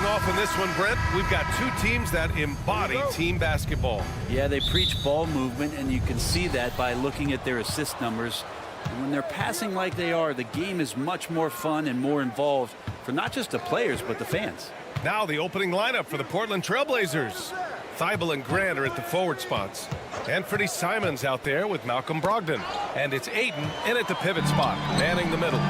Off in this one, Brent, we've got two teams that embody team basketball. Yeah, they preach ball movement, and you can see that by looking at their assist numbers. And when they're passing like they are, the game is much more fun and more involved for not just the players, but the fans. Now the opening lineup for the Portland Trailblazers. Thybulle and Grant are at the forward spots. Anthony Simons out there with Malcolm Brogdon. And it's Ayton in at the pivot spot, manning the middle.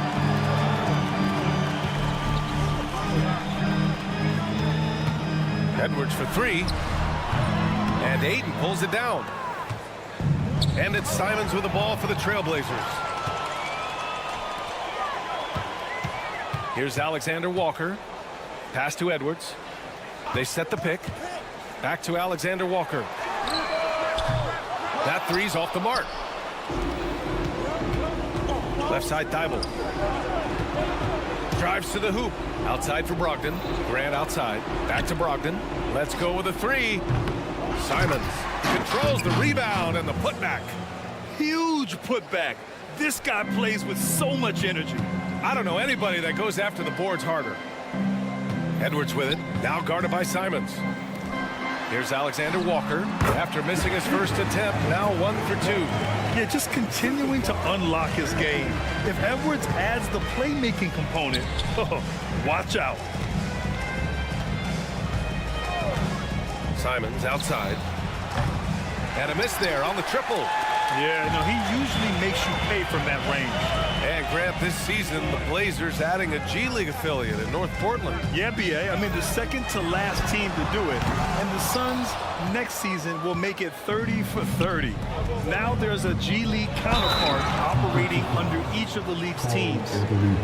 Edwards for three, and Ayton pulls it down. And it's Simons with the ball for the Trailblazers. Here's Alexander Walker. Pass to Edwards. They set the pick. Back to Alexander Walker. That three's off the mark. Left side Thybulle. Drives to the hoop. Outside for Brogdon. Grant outside. Back to Brogdon. Let's go with a three. Simons controls the rebound and the putback. Huge putback. This guy plays with so much energy. I don't know anybody that goes after the boards harder. Edwards with it. Now guarded by Simons. Here's Alexander Walker. After missing his first attempt, now 1 for 2. Yeah, just continuing to unlock his game. If Edwards adds the playmaking component, watch out. Simons outside. And a miss there on the triple. Yeah, no, he usually makes you pay from that range. And Grant, this season, the Blazers adding a G League affiliate in North Portland. Yeah, BA. I mean, the second to last team to do it. And the Suns next season will make it 30 for 30. Now there's a G League counterpart operating under each of the league's teams.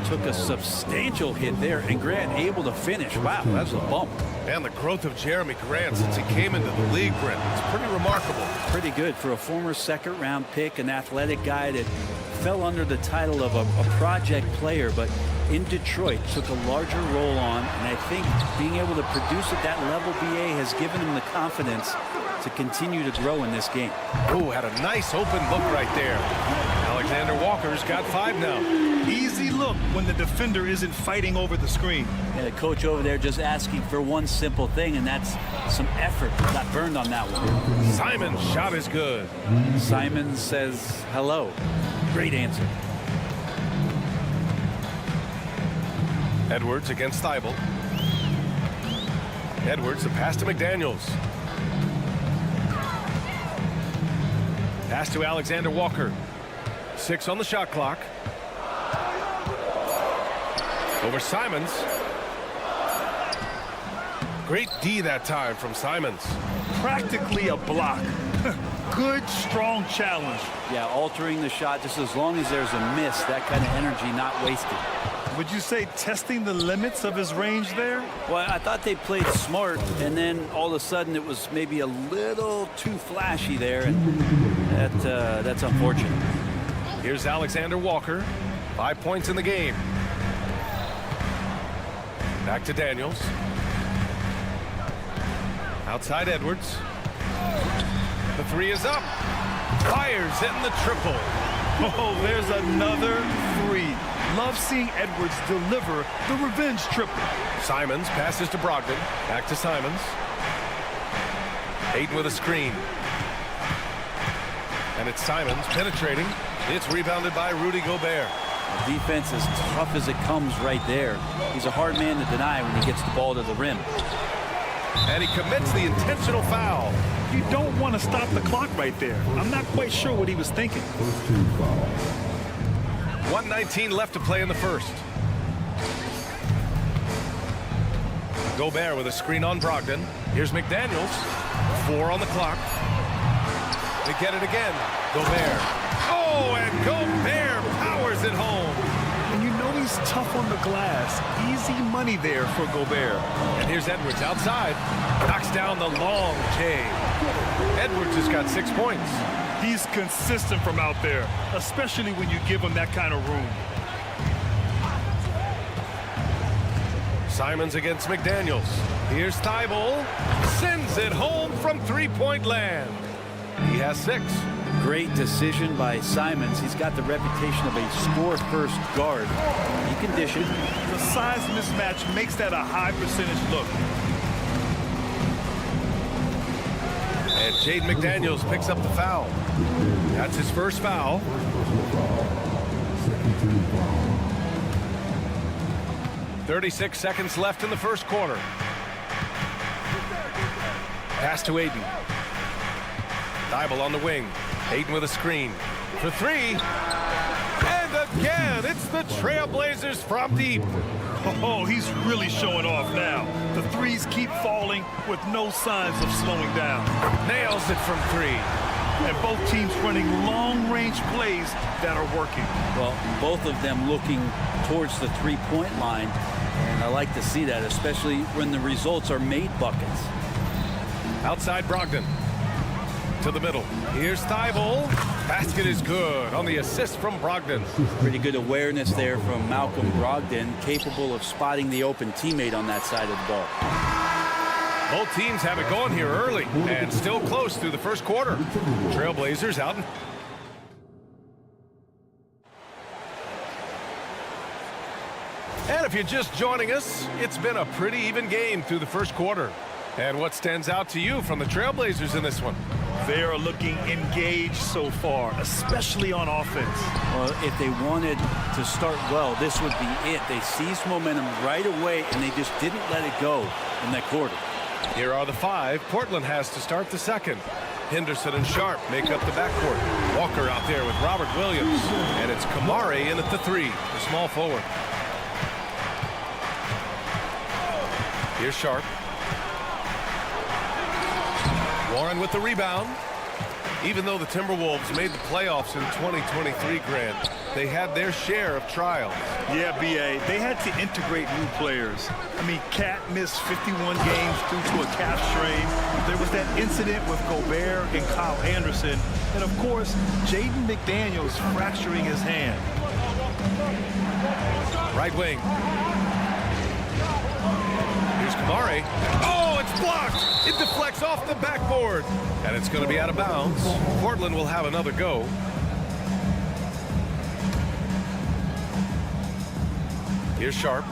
Took a substantial hit there, and Grant able to finish. Wow, that's a bump. And the growth of Jeremy Grant since he came into the league, Brent, it's pretty remarkable. Pretty good for a former second-round pick, an athletic guy that fell under the title of a project player, but in Detroit took a larger role on, and I think being able to produce at that level, BA, has given him the confidence to continue to grow in this game. Oh, had a nice open look right there. Alexander Walker's got 5 now. Easy look when the defender isn't fighting over the screen. And the coach over there just asking for one simple thing, and that's some effort. Got burned on that one. Simon's shot is good. Simon says hello. Great answer. Edwards against Thybulle. Edwards, the pass to McDaniels. Pass to Alexander Walker. 6 on the shot clock. Over Simons. Great D that time from Simons. Practically a block. Good, strong challenge. Yeah, altering the shot just as long as there's a miss, that kind of energy not wasted. Would you say testing the limits of his range there? Well, I thought they played smart, and then all of a sudden it was maybe a little too flashy there, and that's unfortunate. Here's Alexander Walker. 5 points in the game. Back to Daniels. Outside Edwards. The three is up. Fires in the triple. Oh, there's another three. Love seeing Edwards deliver the revenge triple. Simons passes to Brogdon. Back to Simons. Ayton with a screen. And it's Simons penetrating. It's rebounded by Rudy Gobert. The defense is tough as it comes right there. He's a hard man to deny when he gets the ball to the rim. And he commits the intentional foul. You don't want to stop the clock right there. I'm not quite sure what he was thinking. 1:19 left to play in the first. Gobert with a screen on Brogdon. Here's McDaniels. 4 on the clock. They get it again. Gobert. Oh, and Gobert powers it home. And you know he's tough on the glass. Easy money there for Gobert. And here's Edwards outside. Knocks down the long K. Edwards has got 6 points. He's consistent from out there, especially when you give him that kind of room. Simons against McDaniels. Here's Thibault. Sends it home from three-point land. He has 6. Great decision by Simons. He's got the reputation of a score-first guard. He can dish it. The size mismatch makes that a high percentage look. And Jaden McDaniels picks up the foul. That's his first foul. "36 seconds left in the first quarter. Pass to Aiden. Thibault on the wing. Aiden with a screen. For 3. And again, it's the Trailblazers from deep. Oh, he's really showing off now. The threes keep falling with no signs of slowing down. Nails it from 3. And both teams running long-range plays that are working. Well, both of them looking towards the three-point line. And I like to see that, especially when the results are made buckets. Outside Brogdon. To the middle. Here's Thibault. Basket is good on the assist from Brogdon. Pretty good awareness there from Malcolm Brogdon, capable of spotting the open teammate on that side of the ball. Both teams have it going here early and still close through the first quarter. Trailblazers out. And if you're just joining us, it's been a pretty even game through the first quarter. And what stands out to you from the Trailblazers in this one? They are looking engaged so far, especially on offense. Well, if they wanted to start well, this would be it. They seized momentum right away, and they just didn't let it go in that quarter. Here are the 5 Portland has to start the second. Henderson and Sharp make up the backcourt. Walker out there with Robert Williams. And it's Kamari in at the 3, the small forward. Here's Sharp. Warren with the rebound. Even though the Timberwolves made the playoffs in 2023, Grant, they had their share of trials. Yeah, B.A., they had to integrate new players. I mean, Cat missed 51 games due to a calf strain. There was that incident with Gobert and Kyle Anderson. And, of course, Jaden McDaniels fracturing his hand. Right wing. Here's Kamari. Oh, it's blocked. It deflects off the backboard. And it's going to be out of bounds. Portland will have another go. Here's Sharp.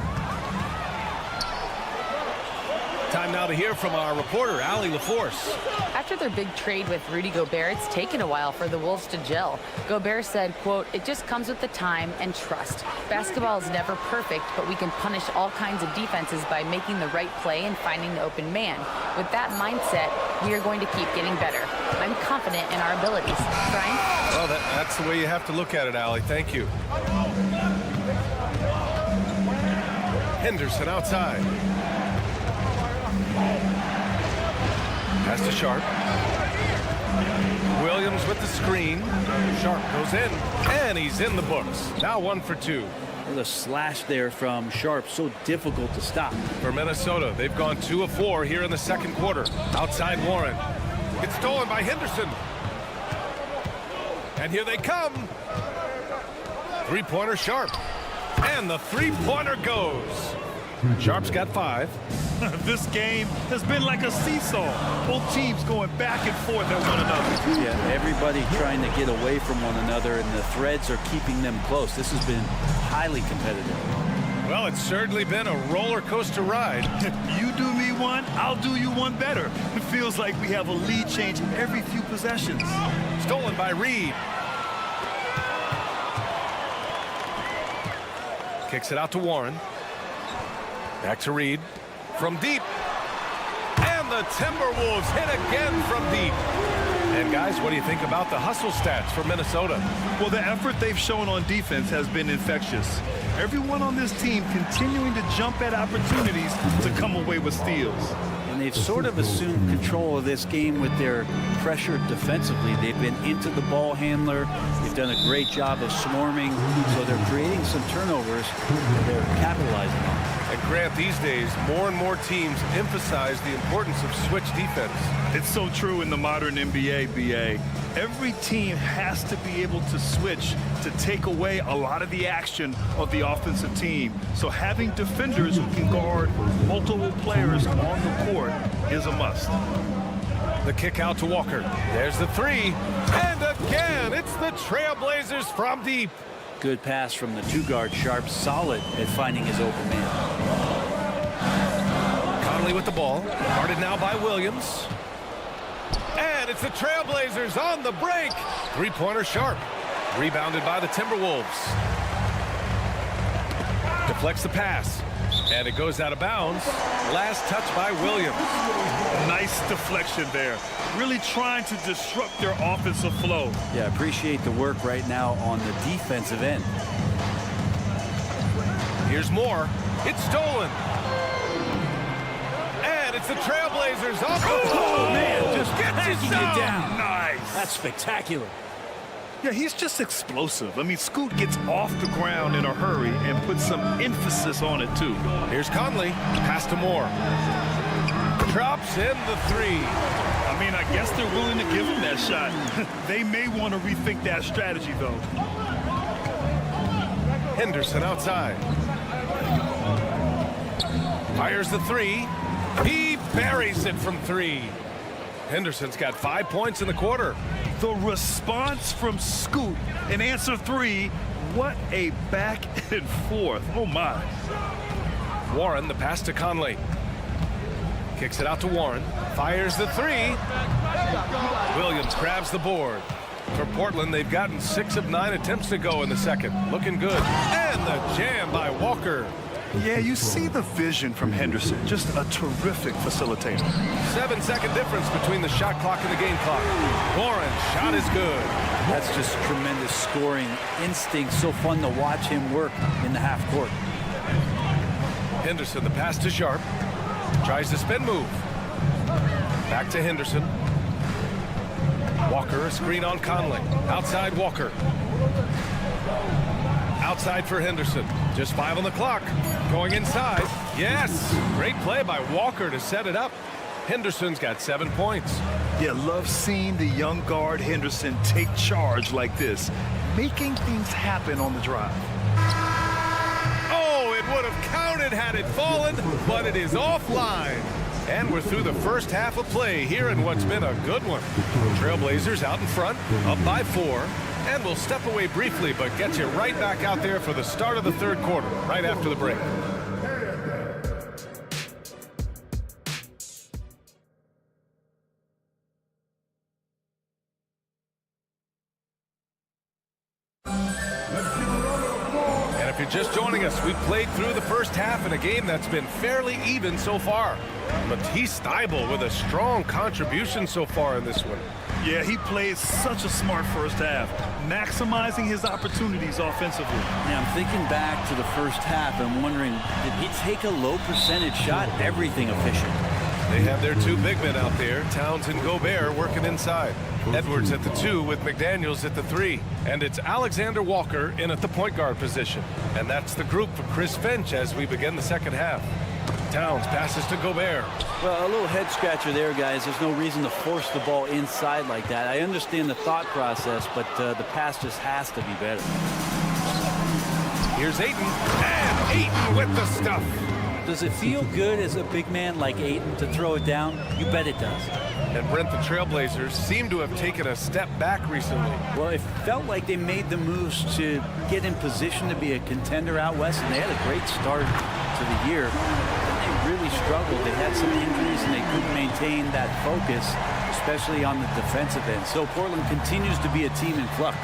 Time now to hear from our reporter, Allie LaForce. After their big trade with Rudy Gobert, it's taken a while for the Wolves to gel. Gobert said, quote, "It just comes with the time and trust. Basketball is never perfect, but we can punish all kinds of defenses by making the right play and finding the open man. With that mindset, we are going to keep getting better. I'm confident in our abilities." Brian? Well, that's the way you have to look at it, Allie. Thank you. Henderson outside. Pass to Sharp. Williams with the screen. Sharp goes in, and he's in the books. Now 1 for 2. The slash there from Sharp, so difficult to stop. For Minnesota, they've gone 2 of 4 here in the second quarter. Outside Warren. It's stolen by Henderson. And here they come. Three-pointer Sharp. And the three-pointer goes. Sharp's got 5. This game has been like a seesaw. Both teams going back and forth at one another. Yeah, everybody trying to get away from one another, and the threads are keeping them close. This has been highly competitive. Well, it's certainly been a roller coaster ride. You do me one, I'll do you one better. It feels like we have a lead change every few possessions. Stolen by Reed. Kicks it out to Warren. Back to Reed. From deep. And the Timberwolves hit again from deep. And guys, what do you think about the hustle stats for Minnesota? Well, the effort they've shown on defense has been infectious. Everyone on this team continuing to jump at opportunities to come away with steals. And they've sort of assumed control of this game with their pressure defensively. They've been into the ball handler. They've done a great job of swarming. So they're creating some turnovers that they're capitalizing on. And And Grant, these days, more and more teams emphasize the importance of switch defense. It's so true in the modern NBA, BA. Every team has to be able to switch to take away a lot of the action of the offensive team. So having defenders who can guard multiple players on the court is a must. The kick out to Walker. There's the three. And again, it's the Trailblazers from deep. Good pass from the two-guard Sharp, solid at finding his open man. Conley with the ball, guarded now by Williams. And it's the Trailblazers on the break. Three-pointer Sharp, rebounded by the Timberwolves. Deflects the pass, and it goes out of bounds. Last touch by Williams. Nice deflection there. Really trying to disrupt their offensive flow. Yeah, appreciate the work right now on the defensive end. Here's more. It's stolen. And it's the Trailblazers off the Oh, man, just gets hacking it down. Nice. That's spectacular. Yeah, he's just explosive. I mean, Scoot gets off the ground in a hurry and puts some emphasis on it, too. Here's Conley. Pass to Moore. Drops in the three. I mean, I guess they're willing to give him that shot. They may want to rethink that strategy, though. Henderson outside. Fires the three. He buries it from three. Henderson's got 5 points in the quarter. The response from Scoot in answer three, what a back and forth. Oh, my. Warren, the pass to Conley. Kicks it out to Warren. Fires the three. Williams grabs the board. For Portland, they've gotten 6 of 9 attempts to go in the second. Looking good. And the jam by Walker. Yeah, you see the vision from Henderson. Just a terrific facilitator. 7-second difference between the shot clock and the game clock. Warren, shot is good. That's just tremendous scoring instinct. So fun to watch him work in the half court. Henderson, the pass to Sharp. Tries the spin move. Back to Henderson. Walker, a screen on Conley. Outside Walker. Outside for Henderson. Just 5 on the clock. Going inside. Yes! Great play by Walker to set it up. Henderson's got 7 points. Yeah, love seeing the young guard Henderson take charge like this, making things happen on the drive. Oh, it would have counted had it fallen, but it is offline. And we're through the first half of play here in what's been a good one. Trailblazers out in front, up by 4. And we'll step away briefly, but get you right back out there for the start of the third quarter, right after the break. And if you're just joining us, we've played through the first half in a game that's been fairly even so far. Matisse Thybulle with a strong contribution so far in this one. Yeah, he played such a smart first half, maximizing his opportunities offensively. Yeah, I'm thinking back to the first half and wondering, did he take a low percentage shot? Everything efficient. They have their 2 big men out there, Towns and Gobert, working inside. Edwards at the 2 with McDaniels at the 3. And it's Alexander Walker in at the point guard position. And that's the group for Chris Finch as we begin the second half. Towns passes to Gobert. Well, a little head scratcher there, guys. There's no reason to force the ball inside like that. I understand the thought process, but the pass just has to be better. Here's Ayton, and Ayton with the stuff. Does it feel good as a big man like Ayton to throw it down? You bet it does. And Brent, the Trailblazers seem to have taken a step back recently. Well, it felt like they made the moves to get in position to be a contender out west, and they had a great start to the year. They really struggled. They had some injuries, and they couldn't maintain that focus, especially on the defensive end. So Portland continues to be a team in flux.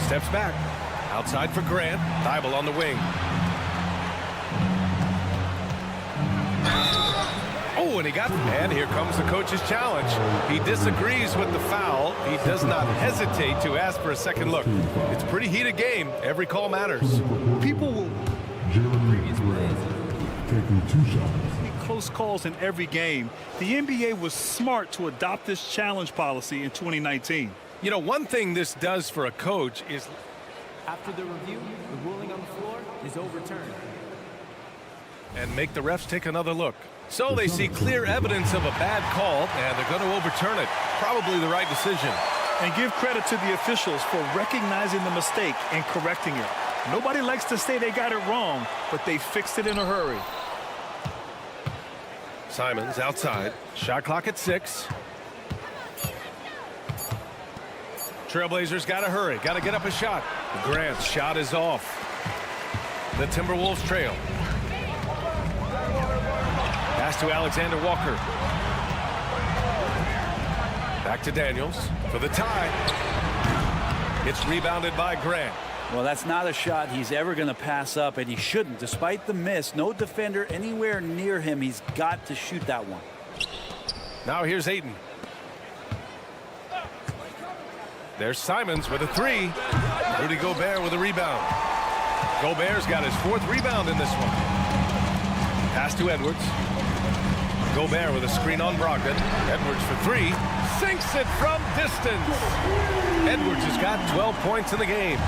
Steps back. Outside for Grant. Thybulle on the wing. Oh, and he got, and here comes the coach's challenge. He disagrees with the foul. He does not hesitate to ask for a second look. It's a pretty heated game. Every call matters. People will taking 2 shots. close calls in every game. The NBA was smart to adopt this challenge policy in 2019. You know, one thing this does for a coach is... After the review, the ruling on the floor is overturned. and make the refs take another look. So they see clear evidence of a bad call, and they're going to overturn it. Probably the right decision. And give credit to the officials for recognizing the mistake and correcting it. Nobody likes to say they got it wrong, but they fixed it in a hurry. Simons outside. Shot clock at 6. Trailblazers got to hurry. Got to get up a shot. Grant's shot is off. The Timberwolves trail. Pass to Alexander Walker. Back to Daniels for the tie. It's rebounded by Grant. Well, that's not a shot he's ever going to pass up, and he shouldn't. Despite the miss, no defender anywhere near him. He's got to shoot that one. Now here's Ayton. There's Simons with a 3. Rudy Gobert with a rebound. Gobert's got his 4th rebound in this one. Pass to Edwards. Gobert with a screen on Brogdon. Edwards for 3. Sinks it from distance. Edwards has got 12 points in the game.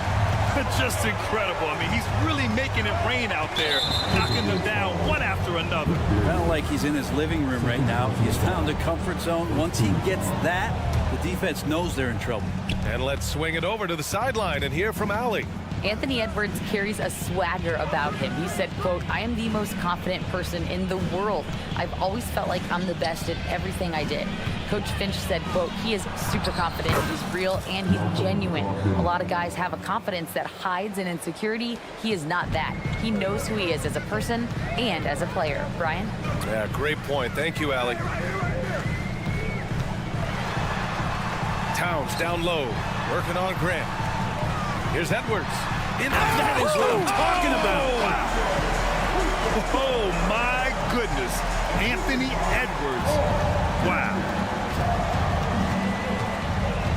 Just incredible. I mean, he's really making it rain out there, knocking them down one after another. Kind of like he's in his living room right now. He's found a comfort zone. Once he gets that, the defense knows they're in trouble. And let's swing it over to the sideline and hear from Allie. Anthony Edwards carries a swagger about him. He said, quote, "I am the most confident person in the world. I've always felt like I'm the best at everything I did." Coach Finch said, quote, "He is super confident, he's real, and he's genuine. A lot of guys have a confidence that hides in insecurity. He is not that. He knows who he is as a person and as a player." Brian? Yeah, great point. Thank you, Allie. Towns down low, working on Grant. Here's Edwards. That is what I'm talking about. Wow. Oh, my goodness. Anthony Edwards. Wow.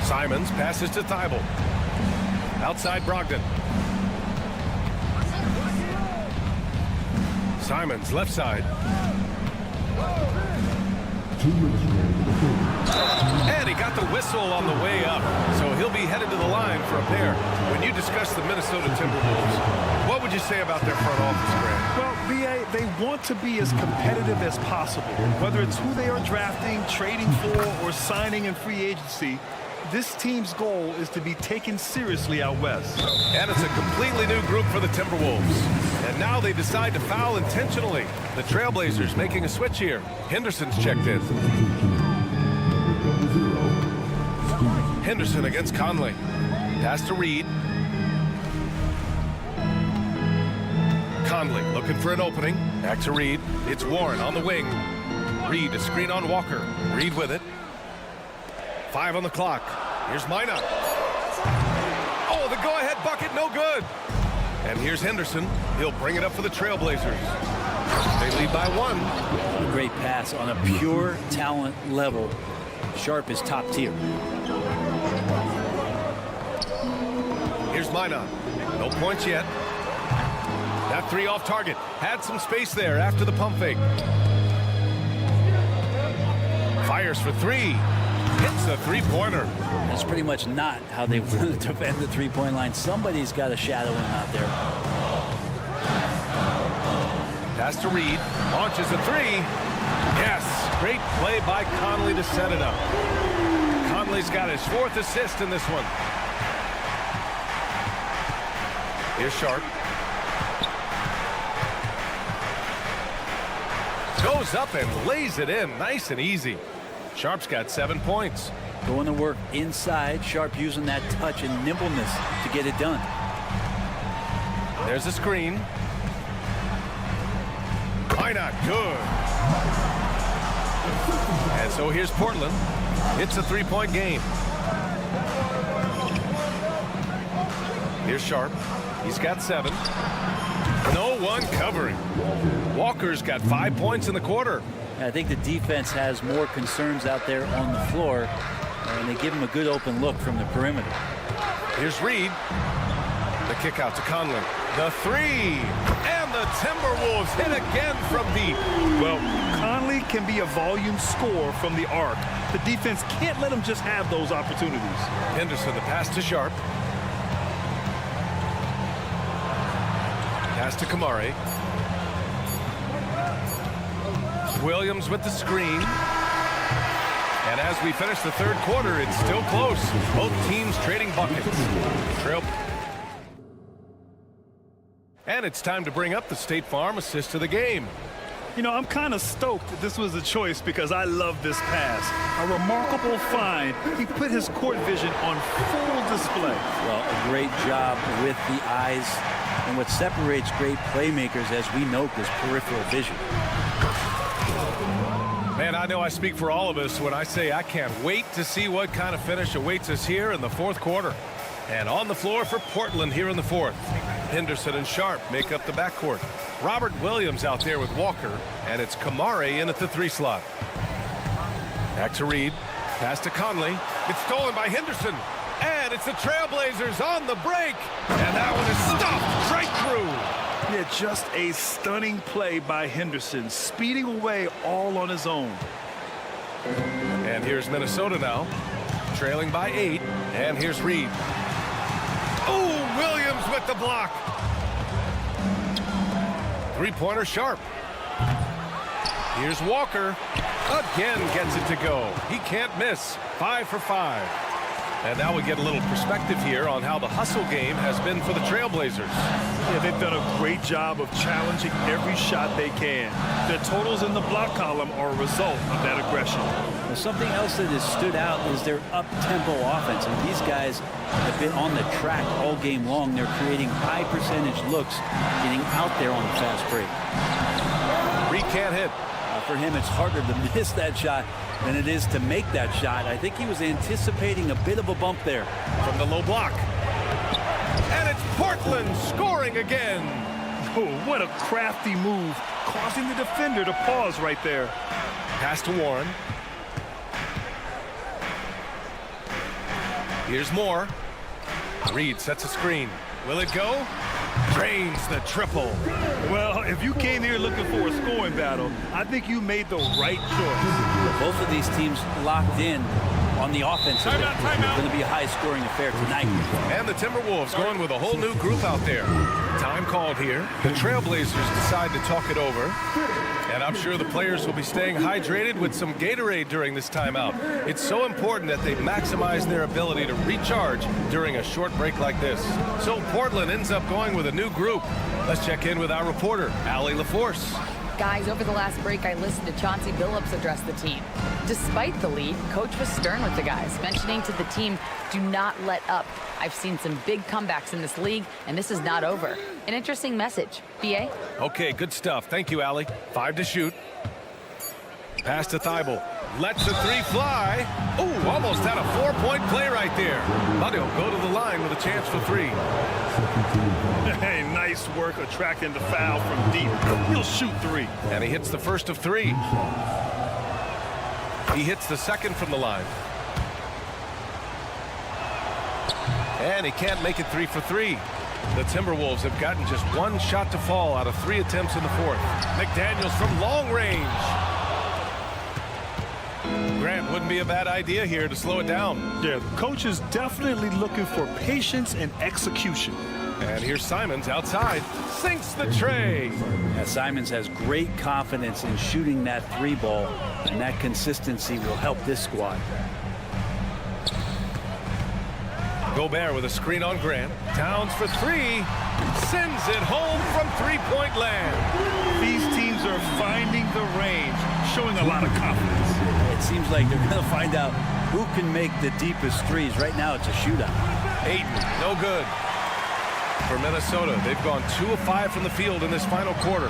Simons passes to Thibault. Outside Brogdon. Simons left side. And he got the whistle on the way up, so he'll be headed to the line for a pair. When you discuss the Minnesota Timberwolves, what would you say about their front office, Grant? Well, VA, they want to be as competitive as possible. Whether it's who they are drafting, trading for, or signing in free agency, this team's goal is to be taken seriously out west. And it's a completely new group for the Timberwolves. And now they decide to foul intentionally. The Trailblazers making a switch here. Henderson's checked in. Henderson against Conley. Pass to Reed. Conley looking for an opening. Back to Reed. It's Warren on the wing. Reed, a screen on Walker. Reed with it. 5 on the clock. Here's Minot. Oh, the go-ahead bucket, no good. And here's Henderson. He'll bring it up for the Trailblazers. They lead by 1. A great pass on a pure talent level. Sharp is top tier. Here's Minot. No points yet. That 3 off target. Had some space there after the pump fake. Fires for 3. Hits the 3-pointer. That's pretty much not how they want to defend the three-point line. Somebody's got to shadow him out there. Pass to Reed. Launches a 3. Yes. Great play by Conley to set it up. Conley's got his 4th assist in this one. Here's Sharp. Goes up and lays it in. Nice and easy. Sharp's got 7 points. Going to work inside. Sharp using that touch and nimbleness to get it done. There's a screen. Why not? Good. And so here's Portland. It's a 3-point game. Here's Sharp. He's got 7. No one covering. Walker's got 5 points in the quarter. I think the defense has more concerns out there on the floor, and they give him a good open look from the perimeter. Here's Reed. The kick out to Conley. The 3. And the Timberwolves hit again from deep. Well, Conley can be a volume scorer from the arc. The defense can't let him just have those opportunities. Henderson, the pass to Sharp. Pass to Kamari. Williams with the screen. And as we finish the third quarter, it's still close. Both teams trading buckets. Trail. And it's time to bring up the State Farm assist of the game. You know, I'm kind of stoked that this was a choice because I love this pass. A remarkable find. He put his court vision on full display. Well, a great job with the eyes. And what separates great playmakers, as we note, is peripheral vision. Man, I know I speak for all of us when I say I can't wait to see what kind of finish awaits us here in the fourth quarter. And on the floor for Portland here in the fourth, Henderson and Sharp make up the backcourt. Robert Williams out there with Walker, and it's Kamare in at the 3 slot. Back to Reed, pass to Conley. It's stolen by Henderson, and it's the Trailblazers on the break. And that one is stopped right through. Yeah, just a stunning play by Henderson, speeding away all on his own. And here's Minnesota now, trailing by 8, and here's Reed. Oh, Williams with the block. Three-pointer Sharp. Here's Walker. Again gets it to go. He can't miss. 5 for 5. And now we get a little perspective here on how the hustle game has been for the Trailblazers. Yeah, they've done a great job of challenging every shot they can. Their totals in the block column are a result of that aggression. Well, something else that has stood out is their up-tempo offense. And these guys have been on the track all game long. They're creating high-percentage looks, getting out there on the fast break. Reed can't hit. For him, it's harder to miss that shot than it is to make that shot. I think he was anticipating a bit of a bump there. From the low block. And it's Portland scoring again. Oh, what a crafty move, causing the defender to pause right there. Pass to Warren. Here's Moore. Reed sets a screen. Will it go? Drains the triple. Well, if you came here looking for a scoring battle, I think you made the right choice. Both of these teams locked in on the offensive end. It's going to be a high-scoring affair tonight. And the Timberwolves going with a whole new group out there. Time called here. The Trailblazers decide to talk it over. And I'm sure the players will be staying hydrated with some Gatorade during this timeout. It's so important that they maximize their ability to recharge during a short break like this. So Portland ends up going with a new group. Let's check in with our reporter, Allie LaForce. Guys, over the last break, I listened to Chauncey Billups address the team. Despite the lead, coach was stern with the guys, mentioning to the team, do not let up. I've seen some big comebacks in this league, and this is not over. An interesting message. B.A.? Okay, good stuff. Thank you, Allie. 5 to shoot. Pass to Thibault. Lets the 3 fly. Ooh, almost had a 4-point play right there. But he'll go to the line with a chance for 3. Hey, nice work attracting the foul from deep. He'll shoot 3. And he hits the first of 3. He hits the second from the line. And he can't make it 3 for 3. The Timberwolves have gotten just 1 shot to fall out of 3 attempts in the fourth. McDaniels from long range. Grant, wouldn't be a bad idea here to slow it down. Yeah, the coach is definitely looking for patience and execution. And here's Simons outside. Sinks the tray. Yeah, Simons has great confidence in shooting that 3 ball, and that consistency will help this squad. Gobert with a screen on Grant. Towns for 3. Sends it home from 3-point land. These teams are finding the range, showing a lot of confidence. It seems like they're going to find out who can make the deepest threes. Right now, it's a shootout. Ayton, no good. For Minnesota, they've gone 2 of 5 from the field in this final quarter.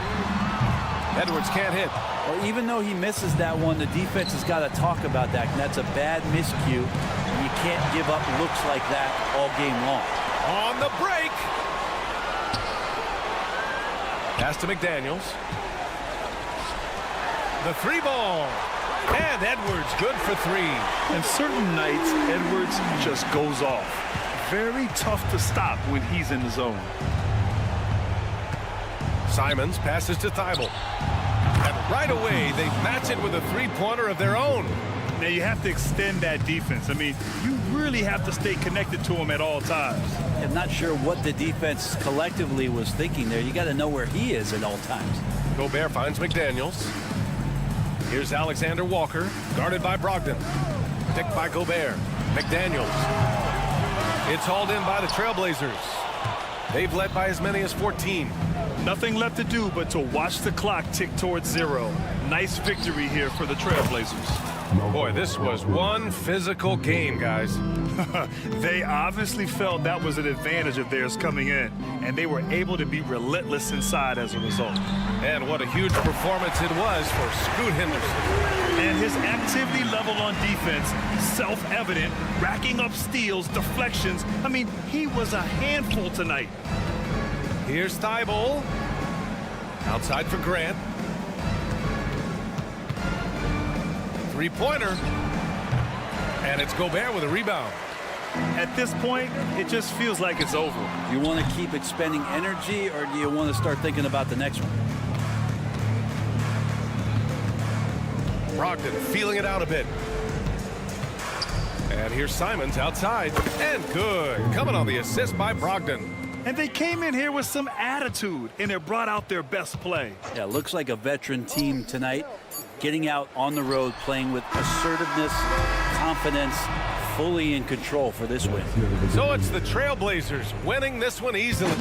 Edwards can't hit. Well, even though he misses that one, the defense has got to talk about that. And that's a bad miscue. You can't give up looks like that all game long. On the break. Pass to McDaniels. The 3 ball. And Edwards good for 3. And certain nights, Edwards just goes off. Very tough to stop when he's in the zone. Simons passes to Thibault. And right away, they match it with a 3-pointer of their own. Now you have to extend that defense. I mean, you really have to stay connected to him at all times. I'm not sure what the defense collectively was thinking there. You got to know where he is at all times. Gobert finds McDaniels. Here's Alexander Walker, guarded by Brogdon. Picked by Gobert. McDaniels. It's hauled in by the Trailblazers. They've led by as many as 14. Nothing left to do but to watch the clock tick towards 0. Nice victory here for the Trailblazers. Boy, this was one physical game, guys. They obviously felt that was an advantage of theirs coming in, and they were able to be relentless inside as a result. And what a huge performance it was for Scoot Henderson. And his activity level on defense, self-evident, racking up steals, deflections. I mean, he was a handful tonight. Here's Thibault. Outside for Grant. Three-pointer. And it's Gobert with a rebound. At this point, it just feels like it's over. You want to keep expending energy, or do you want to start thinking about the next one? Brogdon feeling it out a bit. And here's Simons outside. And good. Coming on the assist by Brogdon. And they came in here with some attitude, and it brought out their best play. Yeah, looks like a veteran team tonight. Getting out on the road, playing with assertiveness, confidence, fully in control for this win. So it's the Trailblazers winning this one easily.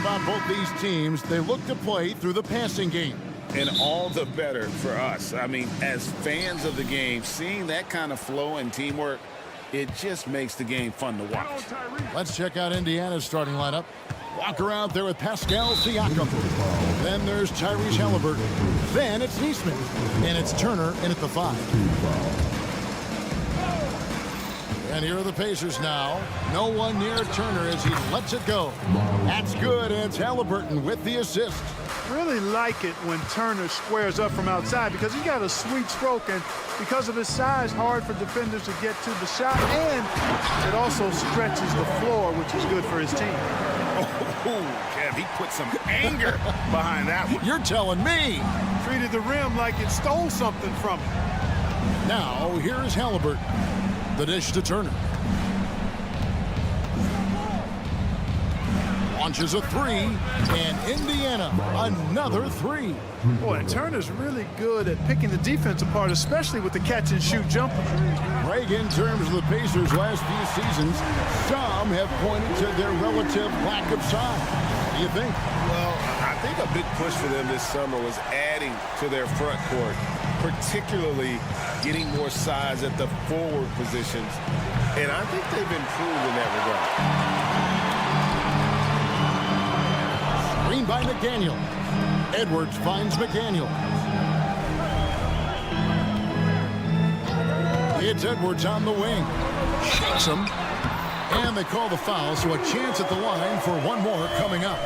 about both these teams. They look to play through the passing game. And all the better for us. I mean, as fans of the game, seeing that kind of flow and teamwork, it just makes the game fun to watch. Let's check out Indiana's starting lineup. Walker out there with Pascal Siakam. Then there's Tyrese Halliburton. Then it's Neesmith. And it's Turner in at the 5. And here are the Pacers now. No one near Turner as he lets it go. That's good, and it's Halliburton with the assist. Really like it when Turner squares up from outside because he's got a sweet stroke, and because of his size, hard for defenders to get to the shot, and it also stretches the floor, which is good for his team. Oh, Kev, he put some anger behind that one. You're telling me. Treated the rim like it stole something from him. Now, here's Halliburton. The dish to Turner. Launches a 3, and Indiana another 3. Boy, and Turner's really good at picking the defense apart, especially with the catch-and-shoot jumper. Greg, in terms of the Pacers' last few seasons, some have pointed to their relative lack of size. What do you think? Well, I think a big push for them this summer was adding to their front court, particularly getting more size at the forward positions. And I think they've improved in that regard. Screen by McDaniel. Edwards finds McDaniel. It's Edwards on the wing. Shakes him. And they call the foul, so a chance at the line for one more coming up.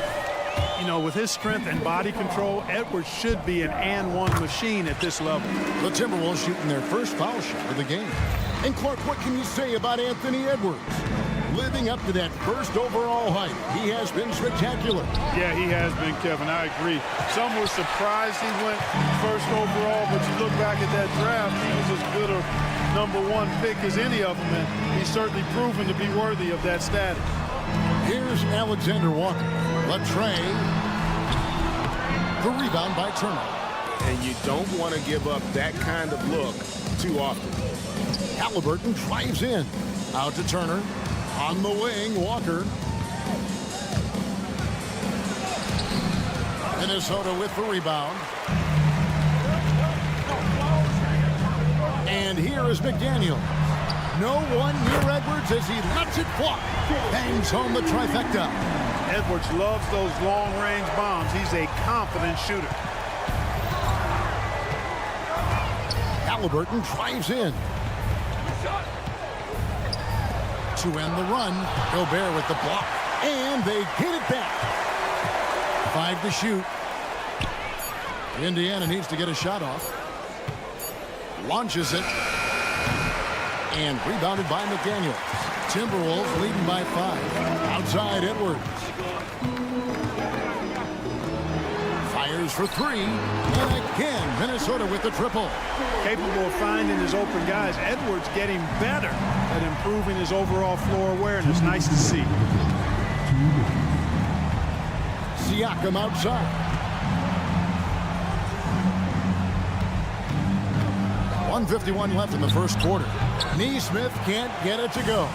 You know, with his strength and body control, Edwards should be an and-one machine at this level. The Timberwolves shooting their first foul shot of the game. And Clark, what can you say about Anthony Edwards? Living up to that first overall hype, he has been spectacular. Yeah, he has been, Kevin. I agree. Some were surprised he went first overall, but you look back at that draft, he was as good a #1 pick as any of them, and he's certainly proven to be worthy of that status. Here's Alexander Walker. Latrey. The rebound by Turner. And you don't want to give up that kind of look too often. Halliburton drives in. Out to Turner. On the wing, Walker. Minnesota with the rebound. And here is McDaniel. No one near Edwards as he lets it fly. Bangs home the trifecta. Edwards loves those long-range bombs. He's a confident shooter. Halliburton drives in. To end the run, Gobert with the block. And they get it back. 5 to shoot. Indiana needs to get a shot off. Launches it. And rebounded by McDaniel. Timberwolves leading by 5. Outside Edwards. Fires for 3. And again, Minnesota with the triple. Capable of finding his open guys. Edwards getting better at improving his overall floor awareness. Nice to see. Siakam outside. 1:51 left in the first quarter. Neesmith can't get it to go.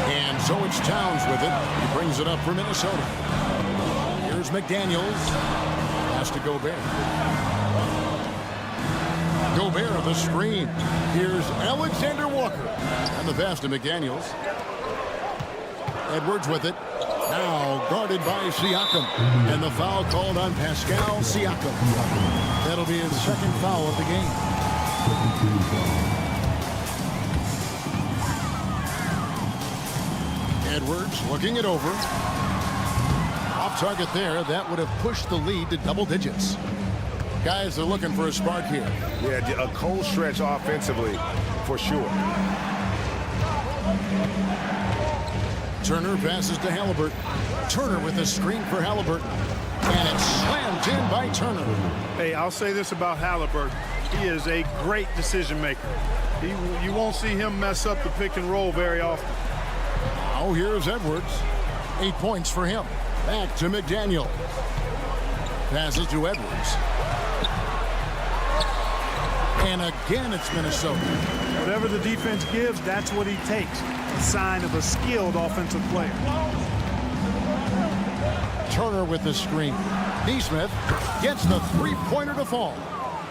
And so it's Towns with it. He brings it up for Minnesota. Here's McDaniels. Pass to Gobert. Gobert of the screen. Here's Alexander Walker. And the pass to McDaniels. Edwards with it. Now guarded by Siakam. And the foul called on Pascal Siakam. That'll be his second foul of the game. Edwards looking it over. Off target there. That would have pushed the lead to double digits. Guys are looking for a spark here. Yeah, a cold stretch offensively for sure. Turner passes to Halliburton. Turner with a screen for Halliburton. And it's slammed in by Turner. Hey, I'll say this about Halliburton. He is a great decision maker. You won't see him mess up the pick and roll very often. Oh, here's Edwards. 8 points for him. Back to McDaniel. Passes to Edwards. And again, it's Minnesota. Whatever the defense gives, that's what he takes. A sign of a skilled offensive player. Turner with the screen. Neesmith gets the three-pointer to fall.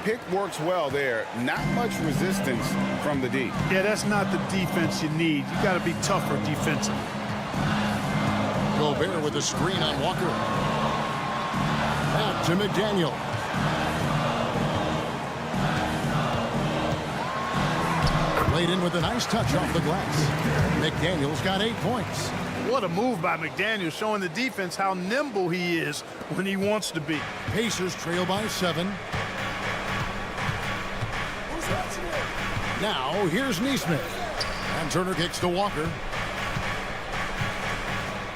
Pick works well there. Not much resistance from the D. Yeah, that's not the defense you need. You got to be tougher defensively. Gobert with the screen on Walker. Back to McDaniel. Laid in with a nice touch off the glass. McDaniel's got 8 points. What a move by McDaniel, showing the defense how nimble he is when he wants to be. Pacers trail by 7. Now here's Neesmith. And Turner kicks to Walker.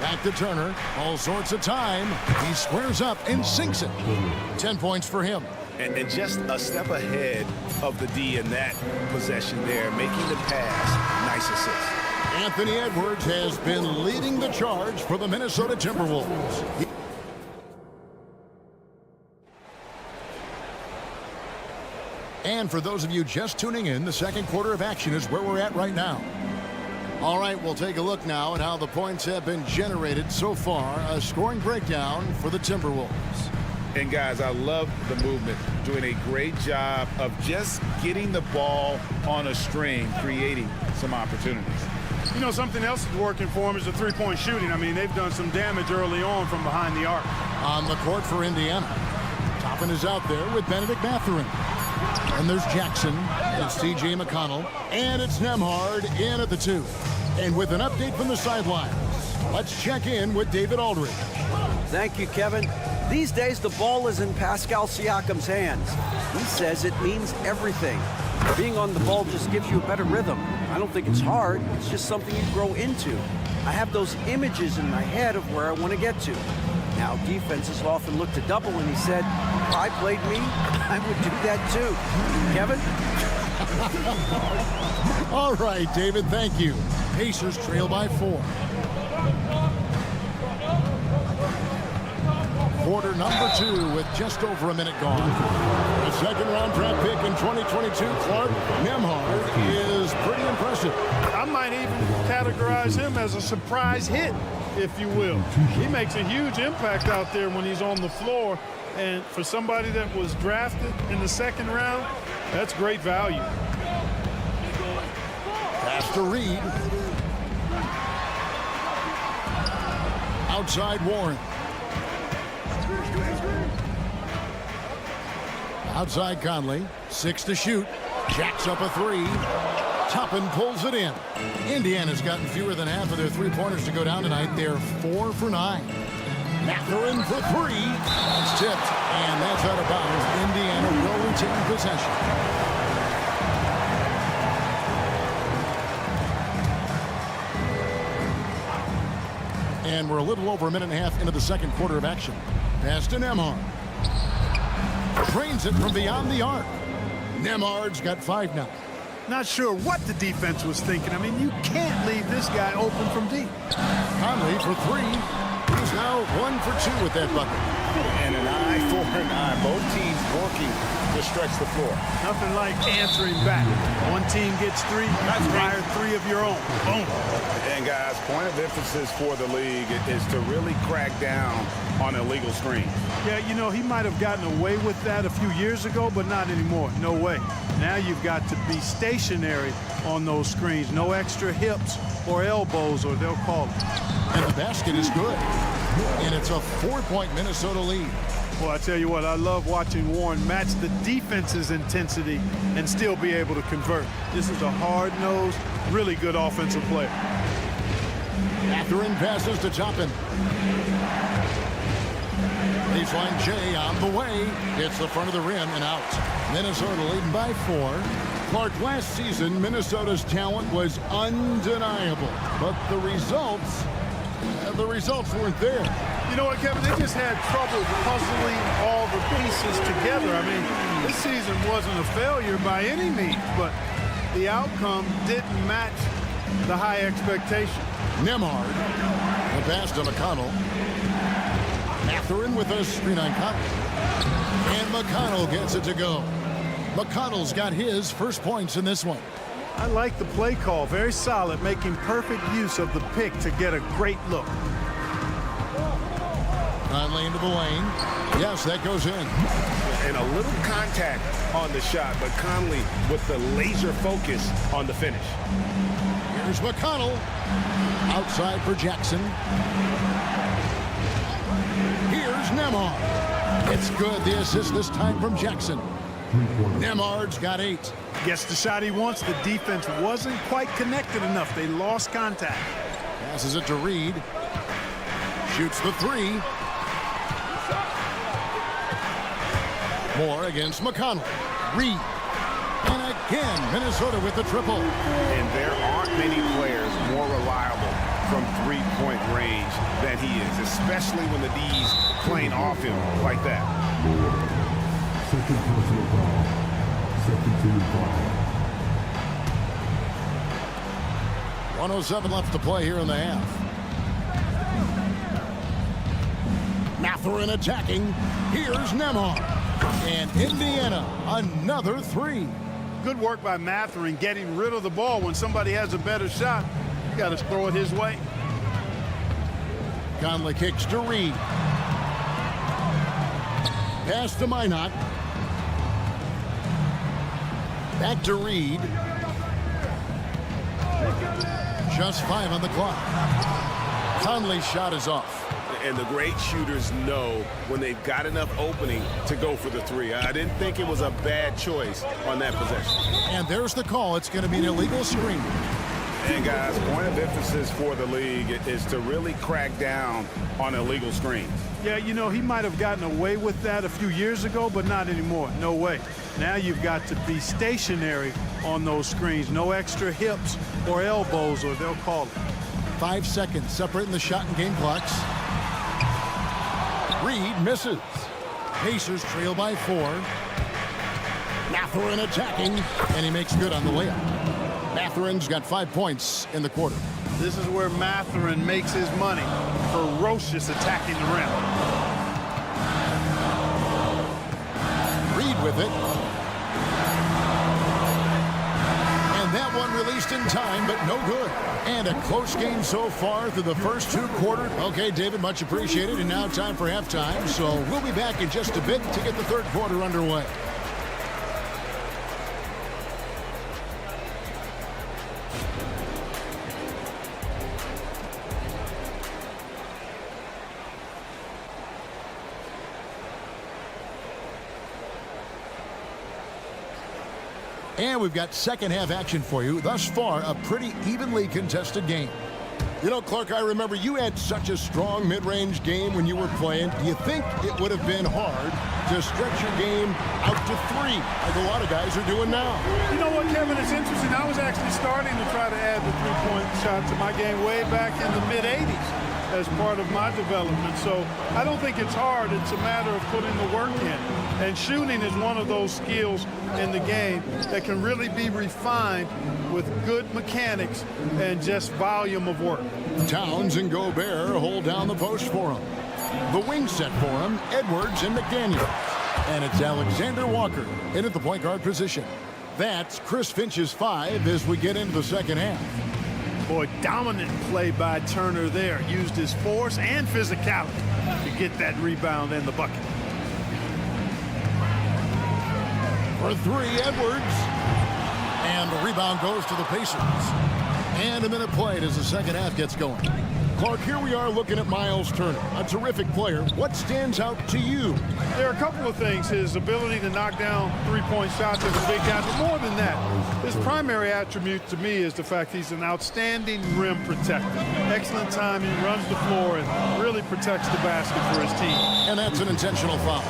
Back to Turner. All sorts of time. He squares up and sinks it. 10 points for him. And just a step ahead of the D in that possession there, making the pass. Nice assist. Anthony Edwards has been leading the charge for the Minnesota Timberwolves. And for those of you just tuning in, the second quarter of action is where we're at right now. All right, we'll take a look now at how the points have been generated so far. A scoring breakdown for the Timberwolves. And guys, I love the movement. Doing a great job of just getting the ball on a string, creating some opportunities. You know, something else that's working for him is the three-point shooting. I mean, they've done some damage early on from behind the arc. On the court for Indiana. Toppin is out there with Benedict Mathurin. And there's Jackson. It's C.J. McConnell. And it's Nembhard in at the 2. And with an update from the sidelines, let's check in with David Aldridge. Thank you, Kevin. These days, the ball is in Pascal Siakam's hands. He says it means everything. Being on the ball just gives you a better rhythm. I don't think it's hard. It's just something you grow into. I have those images in my head of where I want to get to. Now, defenses often look to double, and he said, if I played me, I would do that too. Kevin? All right, David, thank you. Pacers trail by 4. Quarter number 2 with just over a minute gone. The second-round draft pick in 2022, Clark Nembhard, is pretty impressive. I might even categorize him as a surprise hit, if you will. He makes a huge impact out there when he's on the floor. And for somebody that was drafted in the second round, that's great value. Pass to Reed. Outside Warren. Outside Conley. 6 to shoot. Jacks up a 3. Toppin pulls it in. Indiana's gotten fewer than half of their three-pointers to go down tonight. They're 4 for 9. Mathurin for 3. It's tipped, and that's out of bounds. Indiana will retain possession. And we're a little over a minute and a half into the second quarter of action. Pass to Nembhard. Trains it from beyond the arc. Nembhard's got 5 now. Not sure what the defense was thinking. I mean, you can't leave this guy open from deep. Conley for 3. He's now 1 for 2 with that bucket. And an eye for an eye. Both teams working to stretch the floor. Nothing like answering back. One team gets 3, fire 3 of your own. Boom. And guys, point of emphasis for the league is to really crack down on illegal screens. Yeah, you know, he might have gotten away with that a few years ago, but not anymore. No way. Now you've got to be stationary on those screens. No extra hips or elbows, or they'll call it. And the basket is good. And it's a 4-point Minnesota lead. Well, I tell you what, I love watching Warren match the defense's intensity and still be able to convert. This is a hard-nosed, really good offensive player. Mathurin passes to Toppin. Baseline J on the way. Hits the front of the rim and out. Minnesota leading by 4. Clark, last season, Minnesota's talent was undeniable. But the results weren't there. You know what, Kevin? They just had trouble puzzling all the pieces together. I mean, this season wasn't a failure by any means, but the outcome didn't match the high expectation. Nembhard. The pass to McConnell. Mathurin with a screen on Conley. And McConnell gets it to go. McConnell's got his first points in this one. I like the play call. Very solid, making perfect use of the pick to get a great look. Conley into the lane. Yes, that goes in. And a little contact on the shot, but Conley with the laser focus on the finish. Here's McConnell. Outside for Jackson. Here's Nemard. It's good. The assist this time from Jackson. Nemard's got 8. Gets the shot he wants. The defense wasn't quite connected enough. They lost contact. Passes it to Reed. Shoots the 3. Moore against McConnell. Reed. And again, Minnesota with the triple. And there aren't many players more reliable from three-point range than he is, especially when the D's playing off him like that. Second personal foul. Second team foul. 1:07 left to play here in the half. Mathurin attacking. Here's Nemar. And Indiana, another 3. Good work by Mathurin getting rid of the ball. When somebody has a better shot, you got to throw it his way. Conley kicks to Reed. Pass to Minot. Back to Reed. Just 5 on the clock. Conley's shot is off. And the great shooters know when they've got enough opening to go for the 3. I didn't think it was a bad choice on that possession. And there's the call. It's going to be an illegal screen. And guys, point of emphasis for the league is to really crack down on illegal screens. Yeah, you know, he might have gotten away with that a few years ago, but not anymore. No way. Now you've got to be stationary on those screens. No extra hips or elbows, or they'll call it. 5 seconds separating the shot and game clocks. Reed misses. Pacers trail by 4. Mathurin attacking, and he makes good on the layup. Mathurin's got 5 points in the quarter. This is where Mathurin makes his money. Ferocious attacking the rim. Reed with it. And that one released in time, but no good. And a close game so far through the first 2 quarters. Okay, David, much appreciated. And now time for halftime. So we'll be back in just a bit to get the third quarter underway. And we've got second half action for you. Thus far, a pretty evenly contested game. You know, Clark, I remember you had such a strong mid-range game when you were playing. Do you think it would have been hard to stretch your game out to 3, like a lot of guys are doing now? You know what, Kevin? It's interesting. I was actually starting to try to add the three-point shot to my game way back in the mid-'80s as part of my development. So I don't think it's hard. It's a matter of putting the work in. And shooting is one of those skills in the game that can really be refined with good mechanics and just volume of work. Towns and Gobert hold down the post for him. The wing set for him, Edwards and McDaniel. And it's Alexander Walker in at the point guard position. That's Chris Finch's 5 as we get into the second half. Boy, dominant play by Turner there. Used his force and physicality to get that rebound and the bucket. For 3, Edwards. And the rebound goes to the Pacers. And a minute played as the second half gets going. Clark, here we are looking at Miles Turner, a terrific player. What stands out to you? There are a couple of things. His ability to knock down three-point shots as a big guy, but more than that, his primary attribute to me is the fact he's an outstanding rim protector. Excellent timing, runs the floor, and really protects the basket for his team. And that's an intentional foul.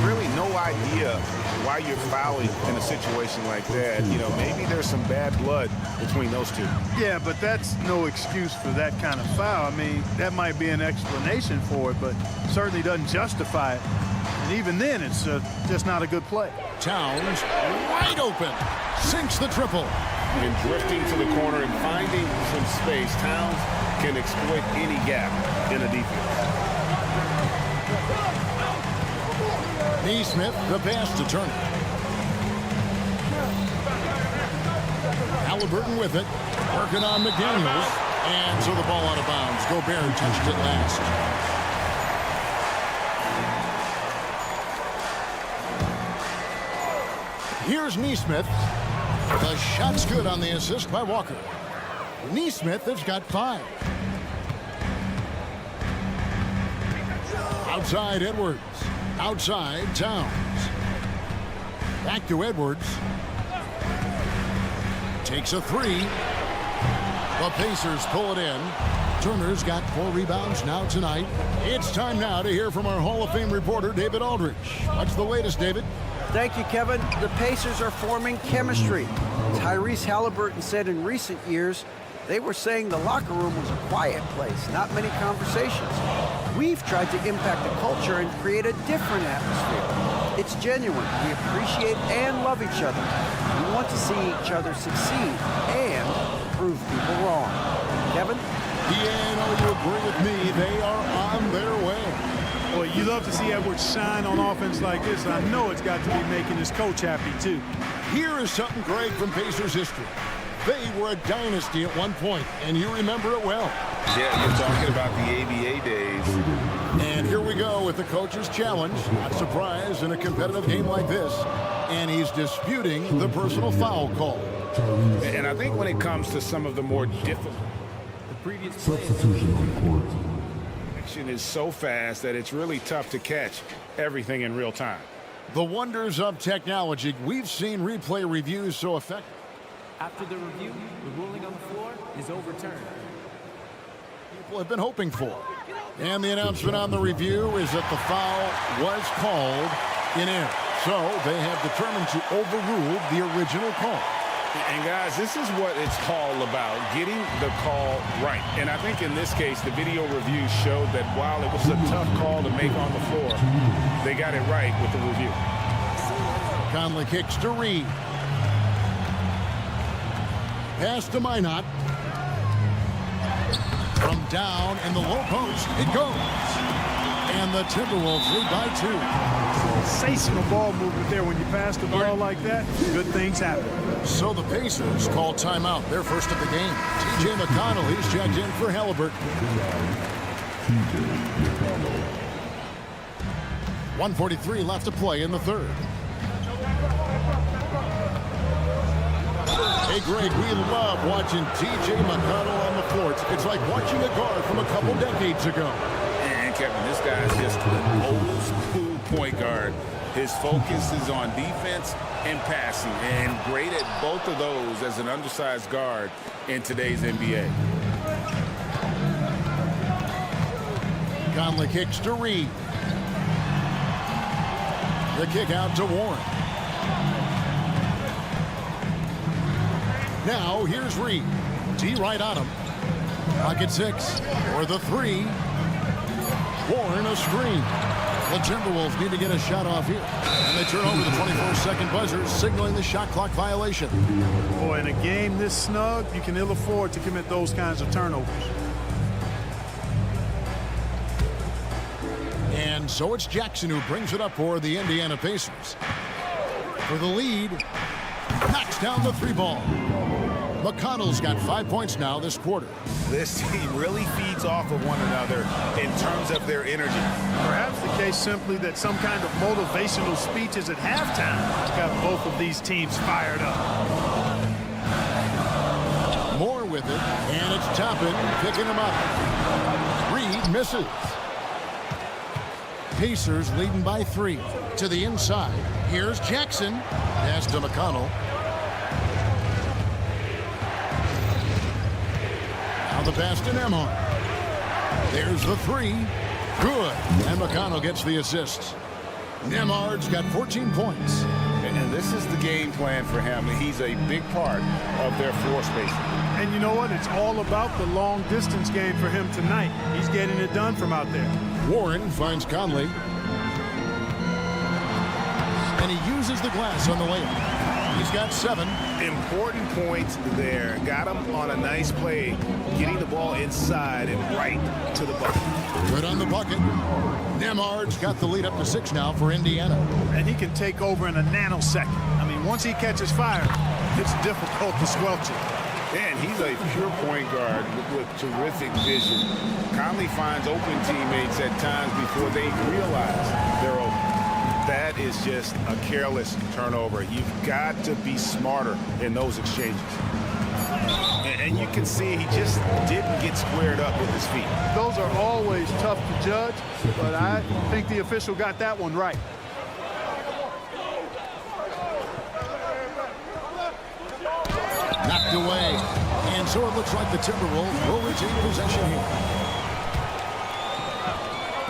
Really no idea why you're fouling in a situation like that. You know, maybe there's some bad blood between those two. Yeah, but that's no excuse for that kind of foul. I mean, that might be an explanation for it, but certainly doesn't justify it. And even then, it's just not a good play. Towns, wide open, sinks the triple. And drifting to the corner and finding some space, Towns can exploit any gap in a defense. Neesmith, the pass to Turner. Halliburton with it, working on McDaniels, and so the ball out of bounds. Gobert touched it last. Here's Neesmith. The shot's good on the assist by Walker. Neesmith has got 5. Outside Edwards. Outside Towns. Back to Edwards. Takes a 3. The Pacers pull it in. Turner's got 4 rebounds now tonight. It's time now to hear from our Hall of Fame reporter, David Aldrich. What's the latest, David? Thank you, Kevin. The Pacers are forming chemistry. Tyrese Halliburton said in recent years, they were saying the locker room was a quiet place, not many conversations. We've tried to impact the culture and create a different atmosphere. It's genuine. We appreciate and love each other. We want to see each other succeed and prove people wrong. Kevin? Yeah, no, you agree with me. They are on their way. Well, you love to see Edwards shine on offense like this. I know it's got to be making his coach happy, too. Here is something great from Pacers history. They were a dynasty at one point, and you remember it well. Yeah, you're talking about the ABA days. And here we go with the coach's challenge. Not surprised in a competitive game like this. And he's disputing the personal foul call. And I think when it comes to some of the more difficult, Substitution on the court. action is so fast that it's really tough to catch everything in real time. The wonders of technology. We've seen replay reviews so effective. After the review, the ruling on the floor is overturned. People have been hoping for. And the announcement on the review is that the foul was called in error. So they have determined to overrule the original call. And guys, this is what it's all about, getting the call right. And I think in this case, the video review showed that while it was a tough call to make on the floor, they got it right with the review. Conley kicks to Reed. Pass to Minot. From down in the low post, it goes. And the Timberwolves lead by 2. Sensational ball movement there. When you pass the ball like that, good things happen. So the Pacers call timeout, their first of the game. T.J. McConnell, he's checked in for Halliburton. 1:43 left to play in the third. Hey, Greg, we love watching T.J. McConnell on the floor. It's like watching a guard from a couple decades ago. And Kevin, this guy's just an old school point guard. His focus is on defense and passing, and great at both of those as an undersized guard in today's NBA. Conley kicks to Reed. The kick out to Warren. Now here's Reed. T right on him. Pocket 6 for the 3. Warren a screen. The Timberwolves need to get a shot off here. And they turn over the 24-second buzzer, signaling the shot clock violation. Boy, in a game this snug, you can ill afford to commit those kinds of turnovers. And so it's Jackson who brings it up for the Indiana Pacers. For the lead, knocks down the 3 ball. McConnell's got 5 points now this quarter. This team really feeds off of one another in terms of their energy. Perhaps the case simply that some kind of motivational speeches at halftime got both of these teams fired up. Moore with it, and it's Toppin picking him up. Reed misses. Pacers leading by 3 to the inside. Here's Jackson. Pass to McConnell. Now the pass to Nemhard. There's the 3. Good. And McConnell gets the assist. Nemhard's got 14 points. And this is the game plan for him. He's a big part of their floor spacing. And you know what? It's all about the long distance game for him tonight. He's getting it done from out there. Warren finds Conley. And he uses the glass on the layup. He's got 7. Important points there. Got him on a nice play, getting the ball inside and right to the bucket. Good on the bucket. Nemhard's got the lead up to 6 now for Indiana. And he can take over in a nanosecond. I mean, once he catches fire, it's difficult to squelch it. And he's a pure point guard with terrific vision. Conley finds open teammates at times before they realize they're open. That is just a careless turnover. You've got to be smarter in those exchanges. And you can see he just didn't get squared up with his feet. Those are always tough to judge, but I think the official got that one right. Knocked away. And so it looks like the Timberwolves will retain possession here.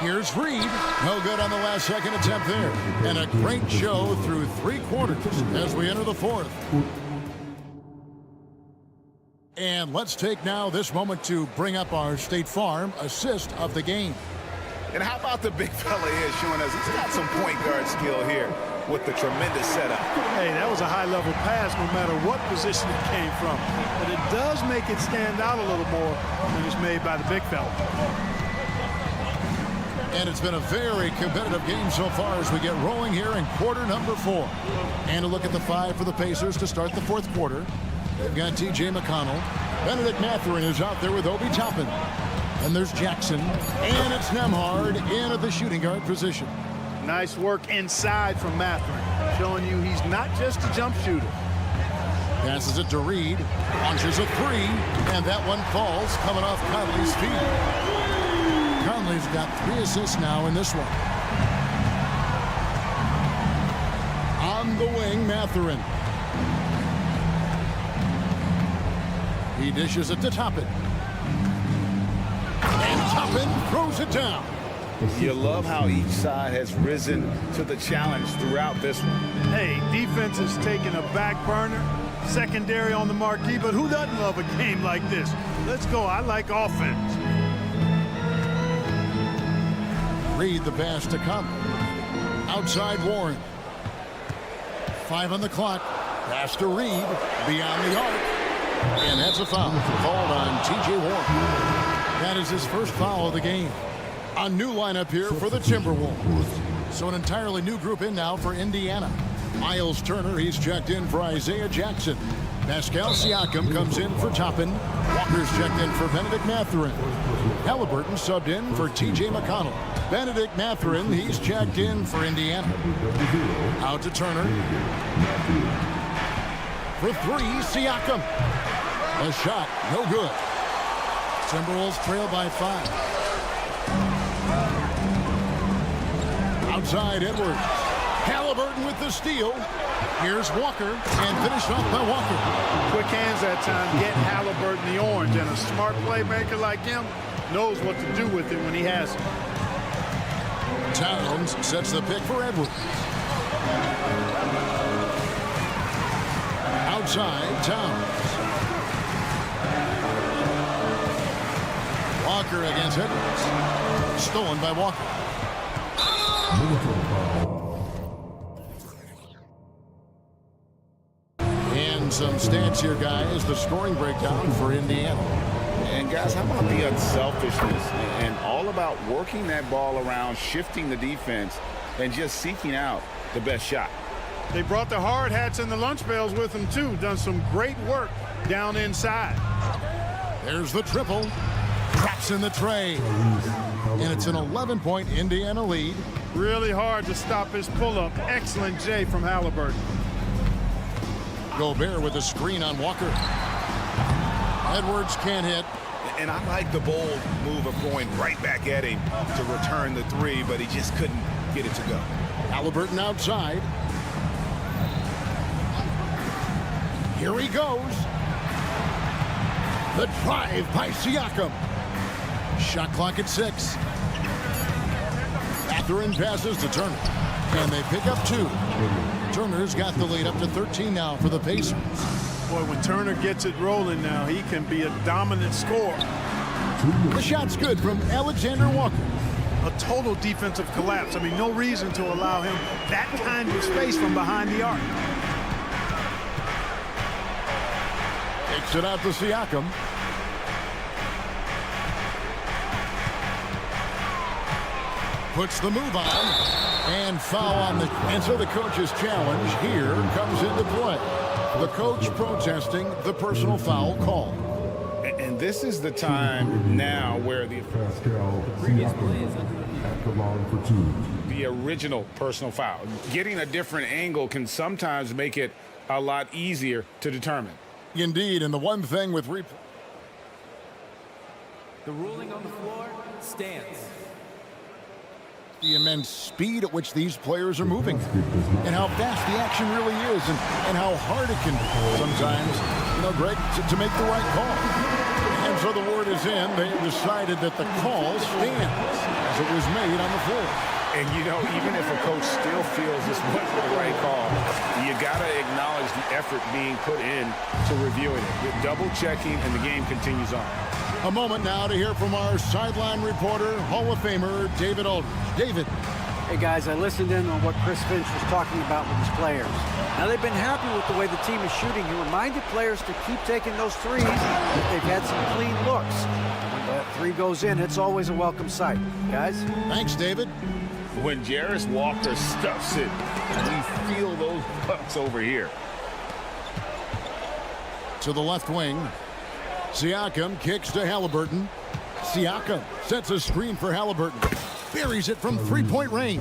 Here's Reed. No good on the last second attempt there. And a great show through 3 quarters as we enter the 4th. And let's take now this moment to bring up our State Farm assist of the game. And how about the big fella here showing us he's got some point guard skill here with the tremendous setup. Hey, that was a high-level pass no matter what position it came from. But it does make it stand out a little more when it's made by the big fella. And it's been a very competitive game so far as we get rolling here in quarter number 4. And a look at the 5 for the Pacers to start the 4th quarter. They've got T.J. McConnell. Benedict Mathurin is out there with Obi Toppin. And there's Jackson. And it's Nembhard in at the shooting guard position. Nice work inside from Mathurin, showing you he's not just a jump shooter. Passes it to Reed. Launches a 3. And that one falls coming off Conley's feet. Conley's got 3 assists now in this one. On the wing, Mathurin. He dishes it to Toppin. And Toppin throws it down. You love how each side has risen to the challenge throughout this one. Hey, defense is taking a back burner, secondary on the marquee, but who doesn't love a game like this? Let's go. I like offense. Reed the pass to Conley. Outside Warren. 5 on the clock. Pass to Reed. Beyond the arc. And that's a foul called on T.J. Warren. That is his first foul of the game. A new lineup here for the Timberwolves. So an entirely new group in now for Indiana. Miles Turner, he's checked in for Isaiah Jackson. Pascal Siakam comes in for Toppin. Walker's checked in for Benedict Mathurin. Halliburton subbed in for T.J. McConnell. Benedict Mathurin, he's checked in for Indiana. Out to Turner. For 3, Siakam. A shot, no good. Timberwolves trail by 5. Outside Edwards. Halliburton with the steal. Here's Walker, and finished off by Walker. Quick hands that time, get Halliburton the orange, and a smart playmaker like him knows what to do with it when he has it. Towns sets the pick for Edwards. Outside, Towns. Walker against Edwards. Stolen by Walker. And some stats here, guys. The scoring breakdown for Indiana. And guys, how about the unselfishness and all about working that ball around, shifting the defense, and just seeking out the best shot. They brought the hard hats and the lunch bells with them, too. Done some great work down inside. There's the triple. Drops in the tray. And it's an 11-point Indiana lead. Really hard to stop his pull-up. Excellent J from Halliburton. Gobert with a screen on Walker. Edwards can't hit. And I like the bold move of going right back at him to return the 3, but he just couldn't get it to go. Halliburton outside. Here he goes. The drive by Siakam. Shot clock at 6. Mathurin passes to Turner. And they pick up 2. Turner's got the lead up to 13 now for the Pacers. Boy, when Turner gets it rolling now, he can be a dominant scorer. The shot's good from Alexander Walker. A total defensive collapse. I mean, no reason to allow him that kind of space from behind the arc. Takes it out to Siakam. Puts the move on. And foul on the... And so the coach's challenge here comes into play. The coach protesting the personal foul call. And this is the time now where the previous play is under review. at the line for 2. The original personal foul. Getting a different angle can sometimes make it a lot easier to determine. Indeed, and the one thing with replay. The ruling on the floor stands. The immense speed at which these players are moving and how fast the action really is and how hard it can be sometimes, Greg, to make the right call. And so the word is in. They have decided that the call stands as it was made on the floor. And, even if a coach still feels this wasn't the right call, you got to acknowledge the effort being put in to reviewing it. With double-checking, and the game continues on. A moment now to hear from our sideline reporter, Hall of Famer David Aldridge. David. Hey, guys, I listened in on what Chris Finch was talking about with his players. Now, they've been happy with the way the team is shooting. He reminded players to keep taking those threes. They've had some clean looks. When that three goes in, it's always a welcome sight. Guys? Thanks, David. When Jarris Walker stuffs it, we feel those bucks over here. To the left wing. Siakam kicks to Halliburton. Siakam sets a screen for Halliburton. Buries it from three-point range.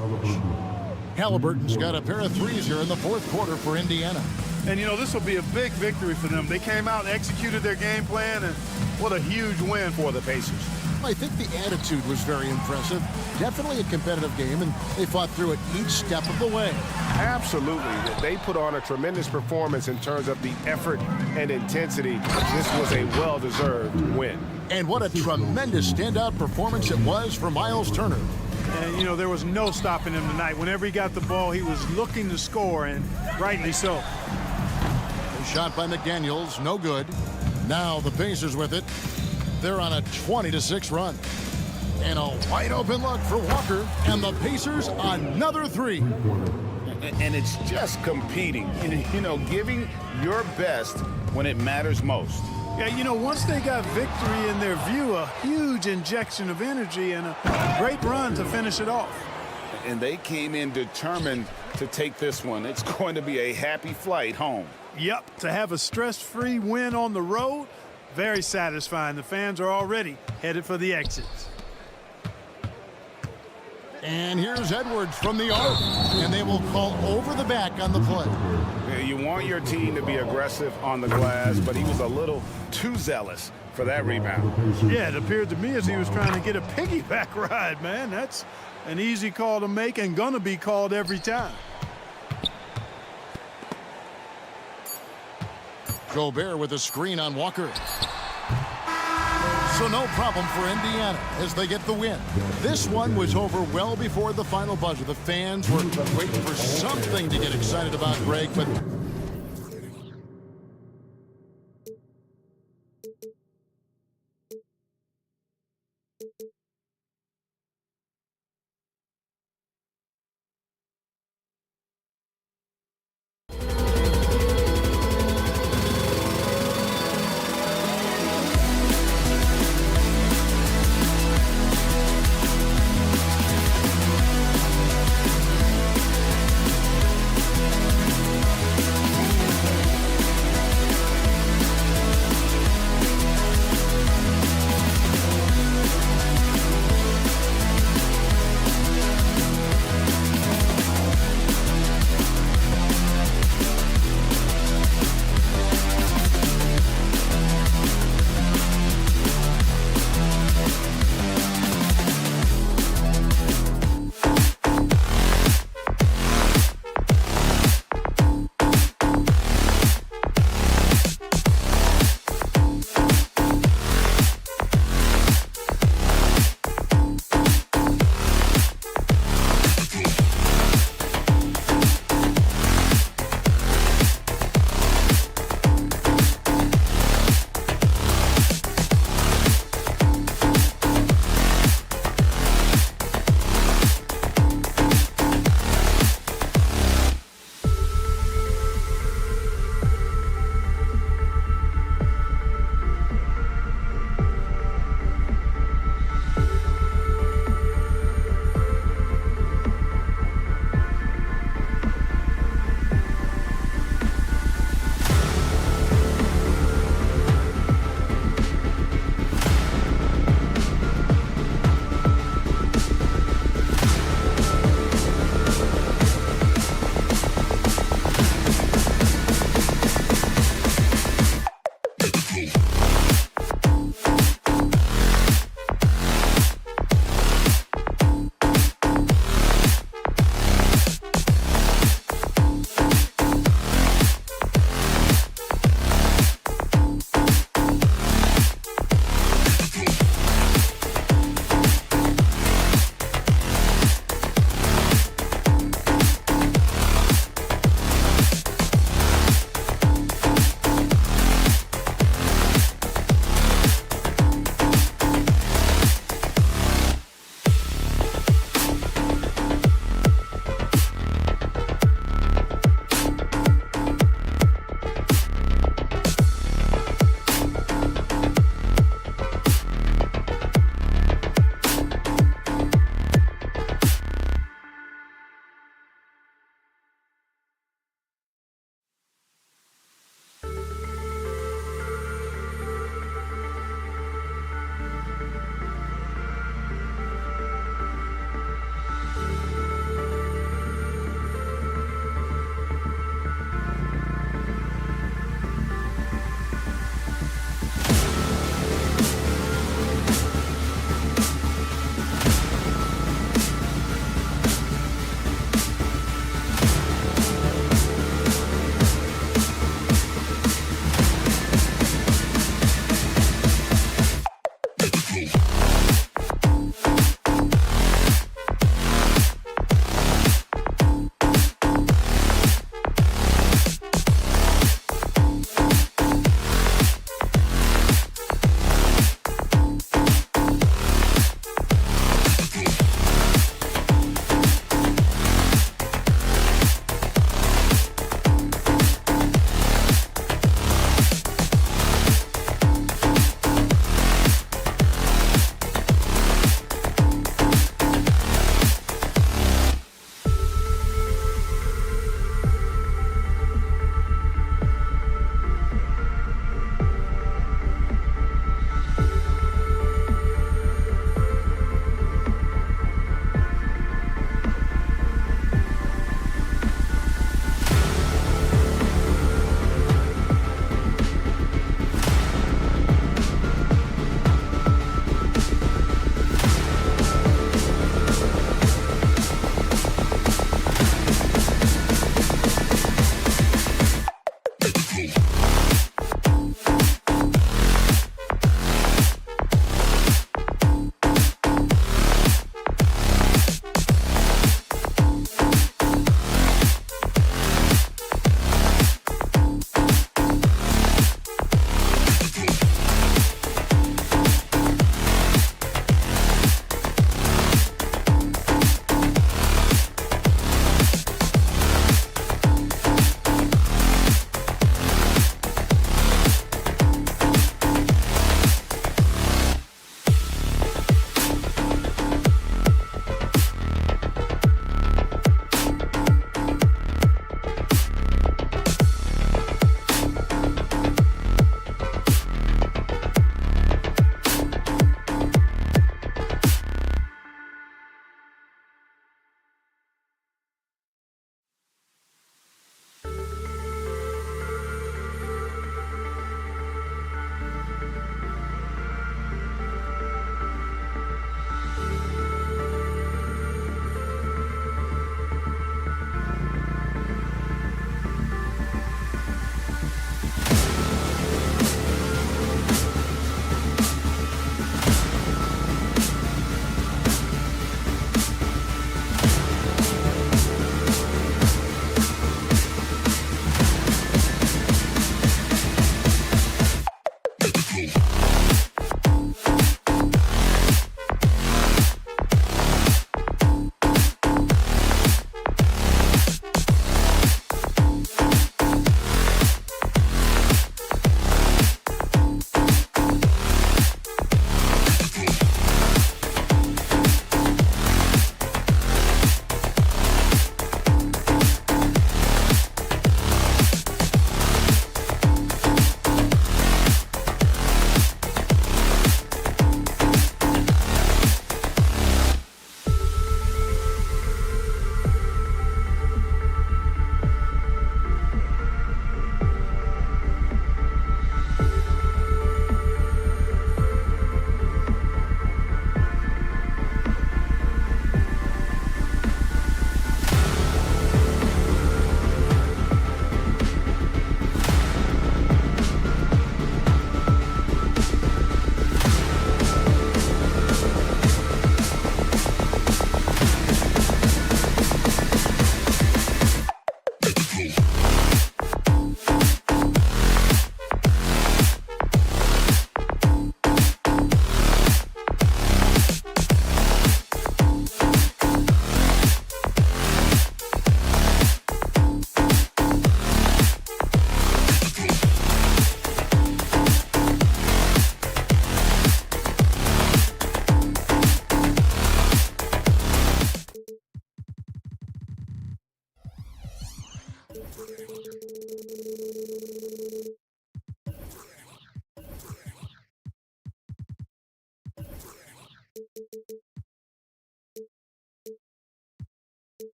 Halliburton's got a pair of threes here in the fourth quarter for Indiana. And, this will be a big victory for them. They came out and executed their game plan, and what a huge win for the Pacers. I think the attitude was very impressive. Definitely a competitive game, and they fought through it each step of the way. Absolutely. They put on a tremendous performance in terms of the effort and intensity. This was a well-deserved win. And what a tremendous standout performance it was for Miles Turner. And, there was no stopping him tonight. Whenever he got the ball, he was looking to score, and rightly so. A shot by McDaniels, no good. Now the Pacers with it. They're on a 20-6 run. And a wide-open look for Walker. And the Pacers another three. And it's just competing, giving your best when it matters most. Yeah, once they got victory in their view, a huge injection of energy and a great run to finish it off. And they came in determined to take this one. It's going to be a happy flight home. Yep, to have a stress-free win on the road, very satisfying. The fans are already headed for the exits. And here's Edwards from the arc. And they will call over the back on the play. Yeah, you want your team to be aggressive on the glass, but he was a little too zealous for that rebound. Yeah, it appeared to me as he was trying to get a piggyback ride, man. That's an easy call to make and going to be called every time. Gobert with a screen on Walker. So no problem for Indiana as they get the win. This one was over well before the final buzzer. The fans were waiting for something to get excited about, Greg, but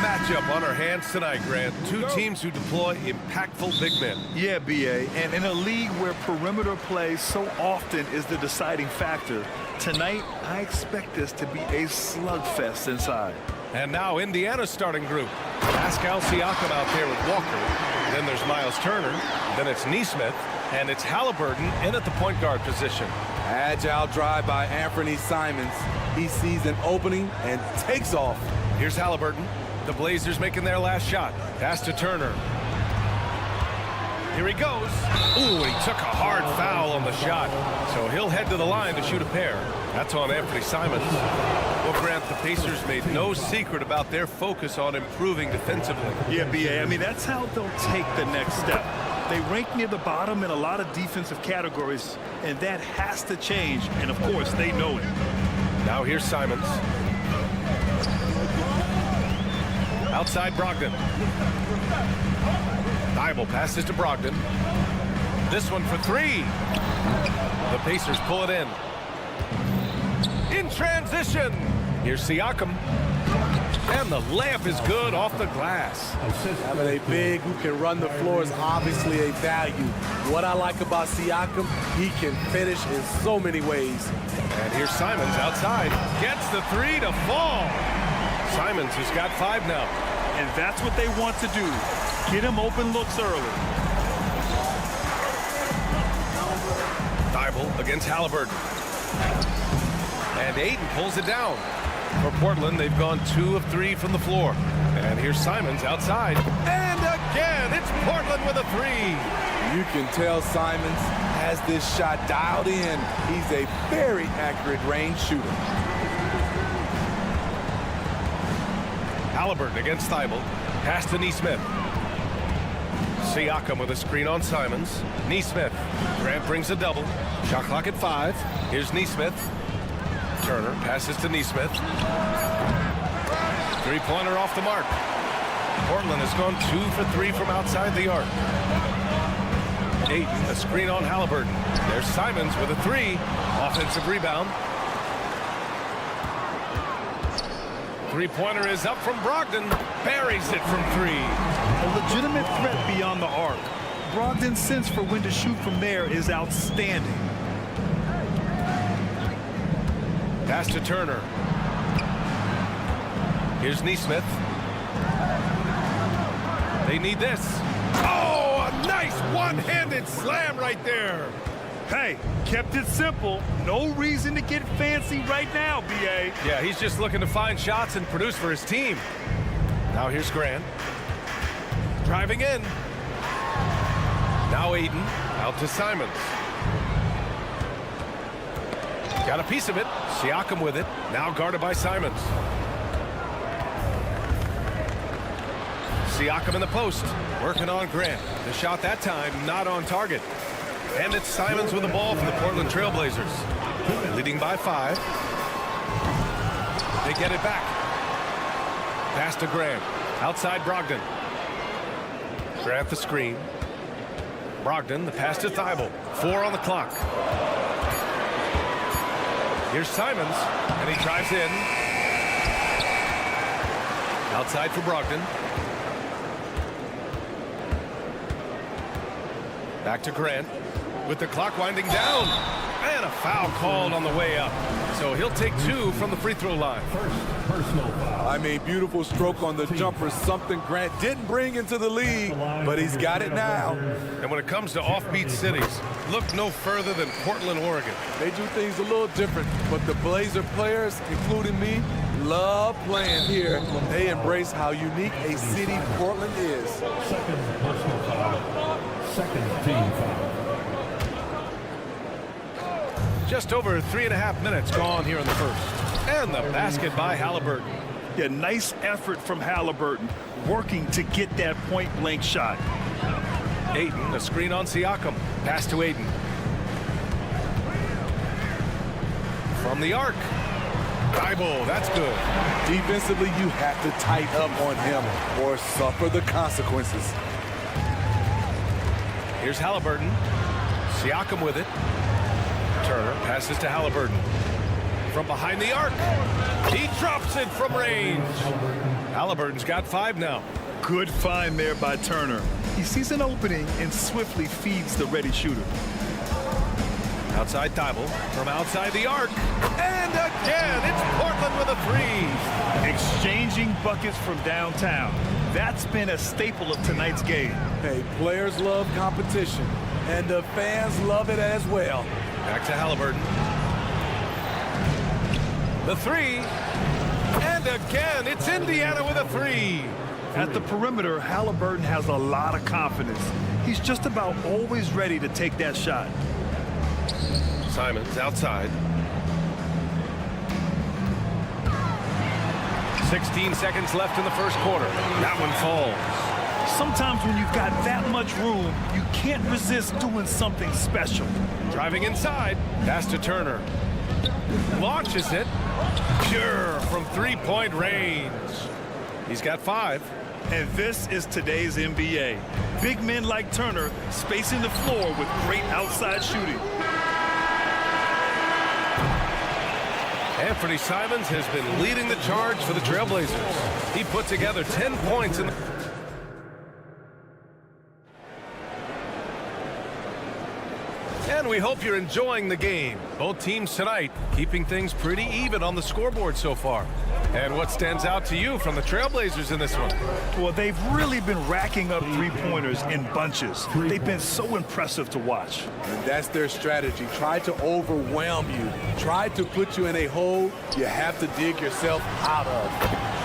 Matchup on our hands tonight, Grant. Two teams who deploy impactful big men. Yeah, BA, and in a league where perimeter play so often is the deciding factor, tonight I expect this to be a slugfest inside. And now Indiana's starting group. Pascal Siakam out there with Walker. Then there's Miles Turner. Then it's Nesmith. And it's Halliburton in at the point guard position. Agile drive by Anthony Simons. He sees an opening and takes off. Here's Halliburton. The Blazers making their last shot. Pass to Turner. Here he goes. Ooh, he took a hard foul on the shot. So he'll head to the line to shoot a pair. That's on Anthony Simons. Well, Grant, the Pacers made no secret about their focus on improving defensively. Yeah, BA, I mean, that's how they'll take the next step. They rank near the bottom in a lot of defensive categories, and that has to change. And, of course, they know it. Now here's Simons. Outside Brogdon. Thibault passes to Brogdon. This one for three. The Pacers pull it in. In transition. Here's Siakam. And the layup is good off the glass. Having a big who can run the floor is obviously a value. What I like about Siakam, he can finish in so many ways. And here's Simons outside. Gets the three to fall. Simons has got 5 now. And that's what they want to do. Get him open looks early. Thibault against Halliburton. And Ayton pulls it down. For Portland, they've gone 2 of 3 from the floor. And here's Simons outside. And again, it's Portland with a 3. You can tell Simons has this shot dialed in. He's a very accurate range shooter. Halliburton against Thibault. Pass to Nesmith. Siakam with a screen on Simons. Nesmith. Grant brings a double. Shot clock at 5. Here's Nesmith. Turner passes to Nesmith. Three-pointer off the mark. Portland has gone 2 for 3 from outside the arc. Ayton, a screen on Halliburton. There's Simons with a 3. Offensive rebound. Three-pointer is up from Brogdon. Buries it from 3. A legitimate threat beyond the arc. Brogdon's sense for when to shoot from there is outstanding. Pass to Turner. Here's Nesmith. They need this. Oh, a nice one-handed slam right there. Hey, kept it simple. No reason to get fancy right now, BA. Yeah, he's just looking to find shots and produce for his team. Now here's Grant. Driving in. Now Ayton out to Simons. Got a piece of it. Siakam with it. Now guarded by Simons. Siakam in the post. Working on Grant. The shot that time not on target. And it's Simons with the ball for the Portland Trailblazers. Leading by 5. They get it back. Pass to Grant. Outside Brogdon. Grant the screen. Brogdon, the pass to Thibault. 4 on the clock. Here's Simons, and he drives in. Outside for Brogdon. Back to Grant. With the clock winding down. And a foul called on the way up. So he'll take 2 from the free throw line. Personal foul. I mean, beautiful stroke on the jumper, something Grant didn't bring into the league, but he's got it now. And when it comes to offbeat cities, look no further than Portland, Oregon. They do things a little different, but the Blazer players, including me, love love playing here. They embrace how unique a city Portland is. Second personal foul. Second team foul. Just over 3.5 minutes gone here in the first. And the basket by Halliburton. Yeah, nice effort from Halliburton, working to get that point-blank shot. Ayton, a screen on Siakam. Pass to Ayton. From the arc. Thibault, that's good. Defensively, you have to tighten up on him or suffer the consequences. Here's Halliburton. Siakam with it. Turner passes to Halliburton. From behind the arc. He drops it from range. Halliburton's got 5 now. Good find there by Turner. He sees an opening and swiftly feeds the ready shooter. Outside Thibault. From outside the arc. And again, it's Portland with a 3. Exchanging buckets from downtown. That's been a staple of tonight's game. Hey, players love competition, and the fans love it as well. Back to Halliburton. The 3. And again, it's Indiana with a 3. At the perimeter, Halliburton has a lot of confidence. He's just about always ready to take that shot. Simons outside. 16 seconds left in the first quarter. That one falls. Sometimes when you've got that much room, you can't resist doing something special. Driving inside. Pass to Turner. Launches it. Pure from three-point range. He's got 5. And this is today's NBA. Big men like Turner spacing the floor with great outside shooting. Anthony Simons has been leading the charge for the Trailblazers. He put together 10 points in the... And we hope you're enjoying the game. Both teams tonight keeping things pretty even on the scoreboard so far. And what stands out to you from the Trailblazers in this one? Well, they've really been racking up three-pointers in bunches. They've been so impressive to watch. And that's their strategy. Try to overwhelm you. Try to put you in a hole you have to dig yourself out of.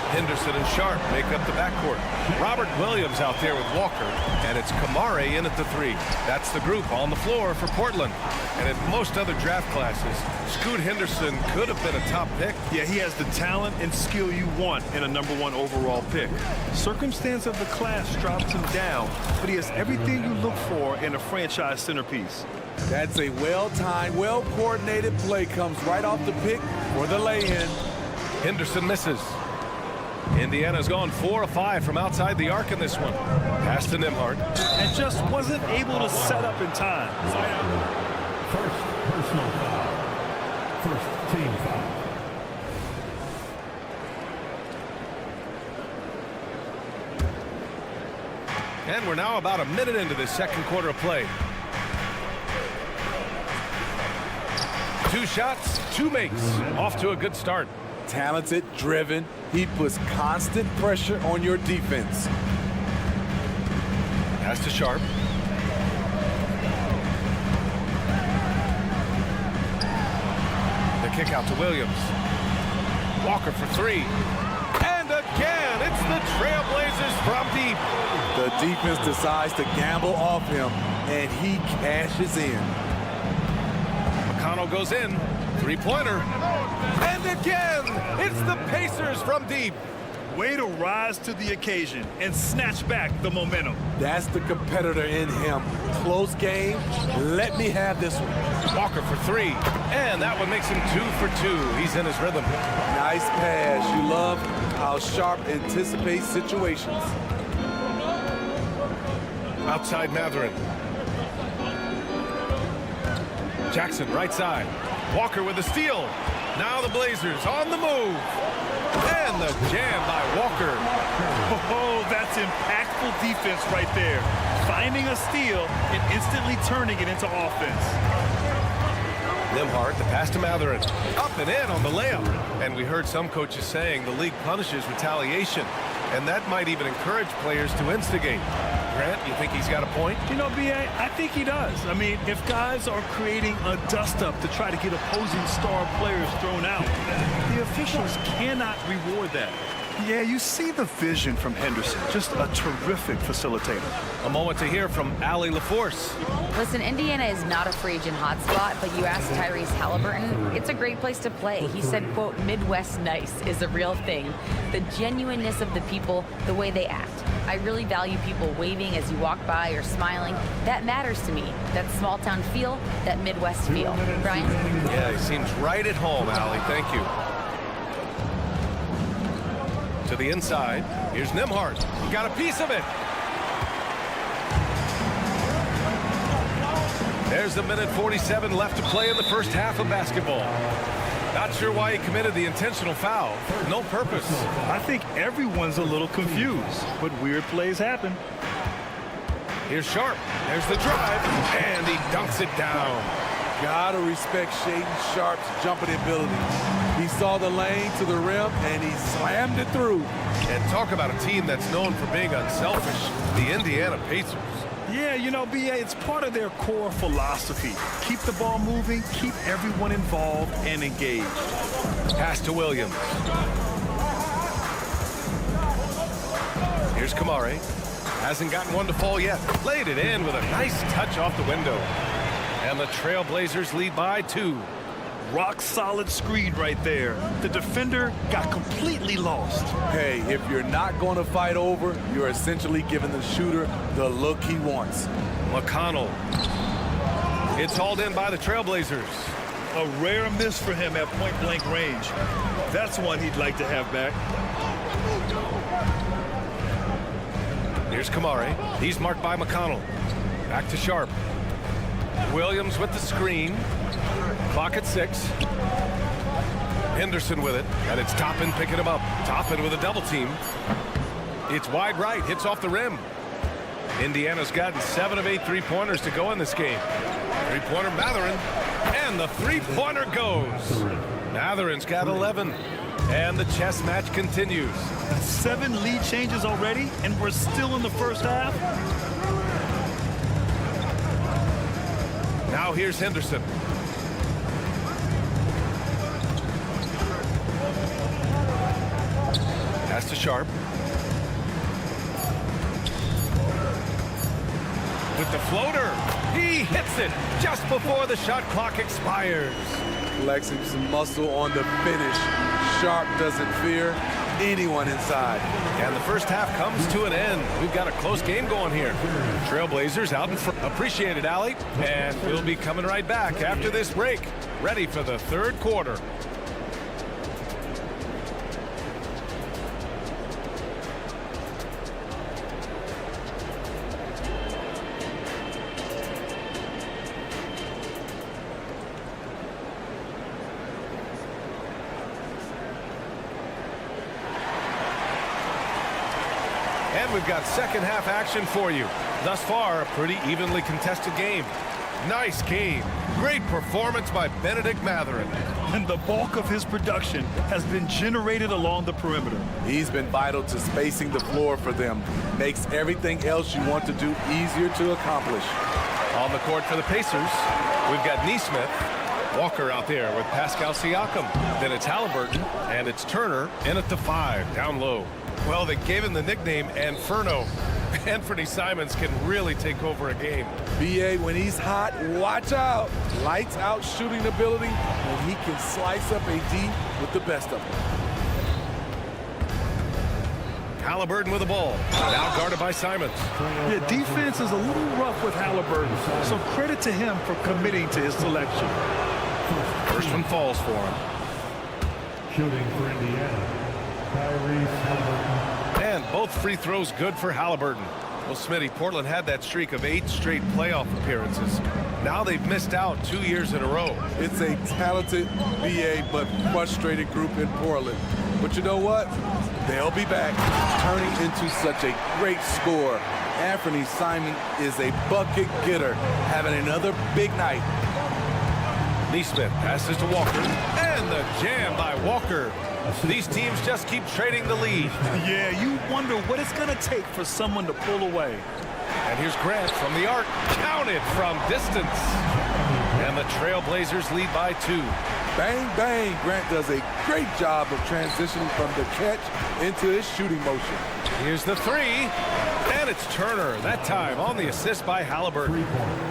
Henderson and Sharp make up the backcourt. Robert Williams out there with Walker, and it's Kamare in at the 3. That's the group on the floor for Portland. And in most other draft classes, Scoot Henderson could have been a top pick. Yeah, he has the talent and skill you want in a #1 overall pick. Circumstance of the class drops him down, but he has everything you look for in a franchise centerpiece. That's a well-timed, well-coordinated play. Comes right off the pick for the lay-in. Henderson misses. Indiana's gone 4 of 5 from outside the arc in this one. Pass to Nembhard. And just wasn't able to set up in time. First personal foul. First team foul. And we're now about a minute into this second quarter of play. 2 shots, 2 makes. Off to a good start. Talented, driven. He puts constant pressure on your defense. Pass to Sharp. The kick out to Williams. Walker for 3. And again, it's the Trailblazers from deep. The defense decides to gamble off him, and he cashes in. McConnell goes in. 3-pointer. And again, it's the Pacers from deep. Way to rise to the occasion and snatch back the momentum. That's the competitor in him. Close game. Let me have this one. Walker for 3. And that one makes him 2 for 2. He's in his rhythm. Nice pass. You love how Sharp anticipates situations. Outside Matherin. Jackson right side. Walker with a steal. Now the Blazers on the move. And the jam by Walker. Oh, that's impactful defense right there. Finding a steal and instantly turning it into offense. Nembhard, the pass to Matherin. Up and in on the layup. And we heard some coaches saying the league punishes retaliation. And that might even encourage players to instigate. Grant, you think he's got a point? You know, B.A., I think he does. I mean, if guys are creating a dust-up to try to get opposing star players thrown out, the officials cannot reward that. Yeah, you see the vision from Henderson. Just a terrific facilitator. A moment to hear from Allie LaForce. Listen, Indiana is not a free agent hotspot, but you ask Tyrese Halliburton, it's a great place to play. He said, quote, Midwest nice is a real thing. The genuineness of the people, the way they act. I really value people waving as you walk by or smiling. That matters to me. That small town feel, that Midwest feel. Brian? Yeah, he seems right at home, Allie. Thank you. To the inside. Here's Nembhard. He got a piece of it. There's a minute 47 left to play in the first half of basketball. Not sure why he committed the intentional foul. No purpose. I think everyone's a little confused, but weird plays happen. Here's Sharp. There's the drive, and he dunks it down. Gotta respect Shaedon Sharp's jumping ability. He saw the lane to the rim, and he slammed it through. And talk about a team that's known for being unselfish, the Indiana Pacers. Yeah, you know, B.A., it's part of their core philosophy. Keep the ball moving, keep everyone involved and engaged. Pass to Williams. Here's Kamare. Hasn't gotten one to fall yet. Laid it in with a nice touch off the window. And the Trailblazers lead by 2. Rock solid screen right there. The defender got completely lost. Hey, if you're not going to fight over, you're essentially giving the shooter the look he wants. McConnell. It's hauled in by the Trailblazers. A rare miss for him at point-blank range. That's one he'd like to have back. Here's Kamare. He's marked by McConnell. Back to Sharp. Williams with the screen. Clock at 6. Henderson with it, and it's Toppin picking him up. Toppin with a double team. It's wide right, hits off the rim. Indiana's gotten 7 of 8 three-pointers to go in this game. Three-pointer Mathurin, and the three-pointer goes. Mathurin's got 11, and the chess match continues. 7 lead changes already, and we're still in the first half. Now here's Henderson. Pass to Sharp. With the floater, he hits it just before the shot clock expires. Flexing some muscle on the finish. Sharp doesn't fear anyone inside. And the first half comes to an end. We've got a close game going here. Trailblazers out in front. Appreciate it, Allie. And we'll be coming right back after this break. Ready for the third quarter. And we've got second half action for you. Thus far, a pretty evenly contested game. Nice game. Great performance by Benedict Mathurin. And the bulk of his production has been generated along the perimeter. He's been vital to spacing the floor for them. Makes everything else you want to do easier to accomplish. On the court for the Pacers, we've got Nesmith. Walker out there with Pascal Siakam. Then it's Halliburton, and it's Turner in at the 5, down low. Well, they gave him the nickname Inferno. Anthony Simons can really take over a game. B.A., when he's hot, watch out. Lights out shooting ability, and he can slice up a D with the best of them. Halliburton with the ball. Now guarded by Simons. Yeah, defense is a little rough with Halliburton, so credit to him for committing to his selection. First one falls for him. Shooting for Indiana, Tyrese Halliburton. And both free throws good for Halliburton. Well, Smitty, Portland had that streak of 8 straight playoff appearances. Now they've missed out 2 years in a row. It's a talented BA but frustrated group in Portland. But you know what? They'll be back, turning into such a great scorer. Anthony Simons is a bucket getter, having another big night. Nesmith passes to Walker, and the jam by Walker. These teams just keep trading the lead. Yeah, you wonder what it's going to take for someone to pull away. And here's Grant from the arc. Counted from distance. And the Trailblazers lead by 2. Bang, bang. Grant does a great job of transitioning from the catch into his shooting motion. Here's the 3. And it's Turner, that time on the assist by Halliburton.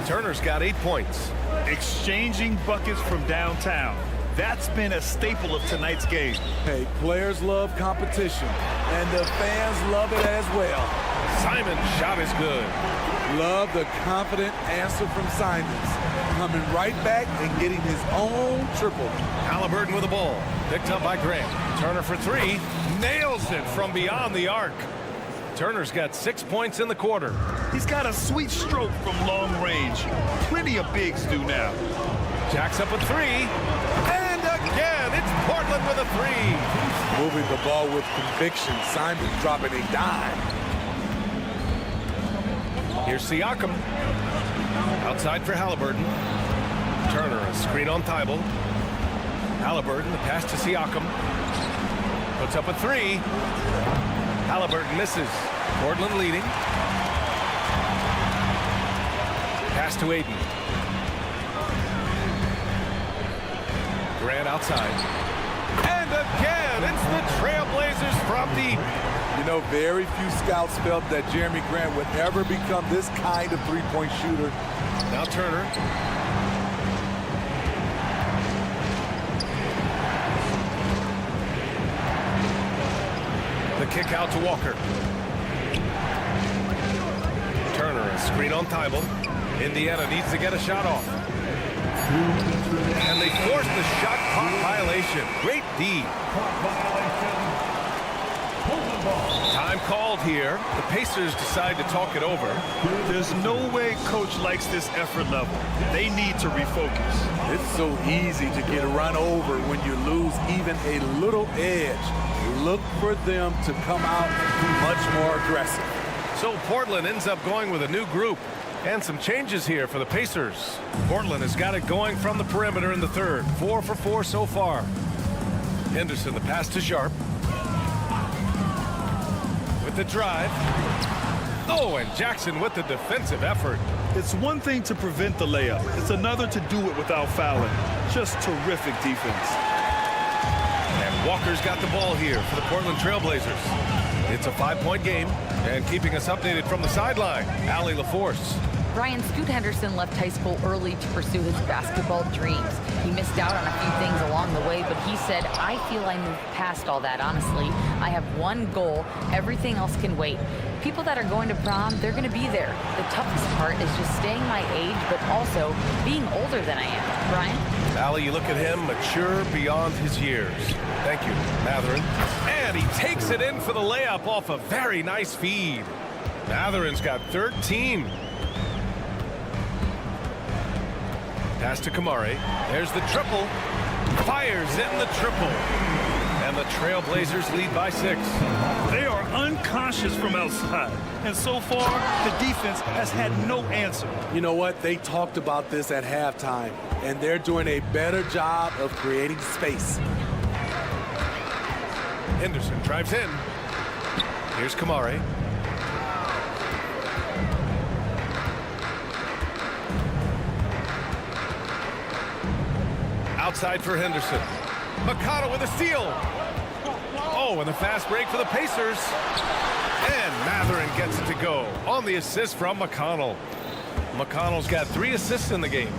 Turner's got 8 points. Exchanging buckets from downtown. That's been a staple of tonight's game. Hey, players love competition, and the fans love it as well. Simon's shot is good. Love the confident answer from Simons, coming right back and getting his own triple. Halliburton with the ball. Picked up by Grant. Turner for 3. Nails it from beyond the arc. Turner's got 6 points in the quarter. He's got a sweet stroke from long range. Plenty of bigs do now. Jacks up a 3. And again, it's Portland with a 3. Moving the ball with conviction. Simons dropping a dime. Here's Siakam. Outside for Halliburton. Turner, a screen on Thibault. Halliburton, the pass to Siakam. Puts up a 3. Halliburton misses. Portland leading. Pass to Aiden. Grant outside. And again, it's the Trailblazers from deep. You know, very few scouts felt that Jeremy Grant would ever become this kind of three-point shooter. Now Turner. The kick out to Walker. Turner, a screen on Thibault. Indiana needs to get a shot off. And they force the shot clock violation. Great D. Time called here. The Pacers decide to talk it over. There's no way coach likes this effort level. They need to refocus. It's so easy to get run over when you lose even a little edge. Look for them to come out much more aggressive. So Portland ends up going with a new group. And some changes here for the Pacers. Portland has got it going from the perimeter in the third. 4 for 4 so far. Henderson, the pass to Sharp. With the drive. Oh, and Jackson with the defensive effort. It's one thing to prevent the layup. It's another to do it without fouling. Just terrific defense. And Walker's got the ball here for the Portland Trailblazers. It's a 5-point game. And keeping us updated from the sideline, Allie LaForce. Brian Scoot Henderson left high school early to pursue his basketball dreams. He missed out on a few things along the way, but he said, I feel I moved past all that, honestly. I have one goal. Everything else can wait. People that are going to prom, they're going to be there. The toughest part is just staying my age, but also being older than I am. Brian? Allie, you look at him, mature beyond his years. Thank you, Matherin. And he takes it in for the layup off a very nice feed. Matherin's got 13. Pass to Kamari. There's the triple. Fires in the triple. And the Trailblazers lead by 6. They are unconscious from outside. And so far, the defense has had no answer. You know what? They talked about this at halftime, and they're doing a better job of creating space. Henderson drives in. Here's Kamari. Outside for Henderson. McConnell with a steal. Oh, and the fast break for the Pacers. And Matherin gets it to go on the assist from McConnell. McConnell's got 3 assists in the game.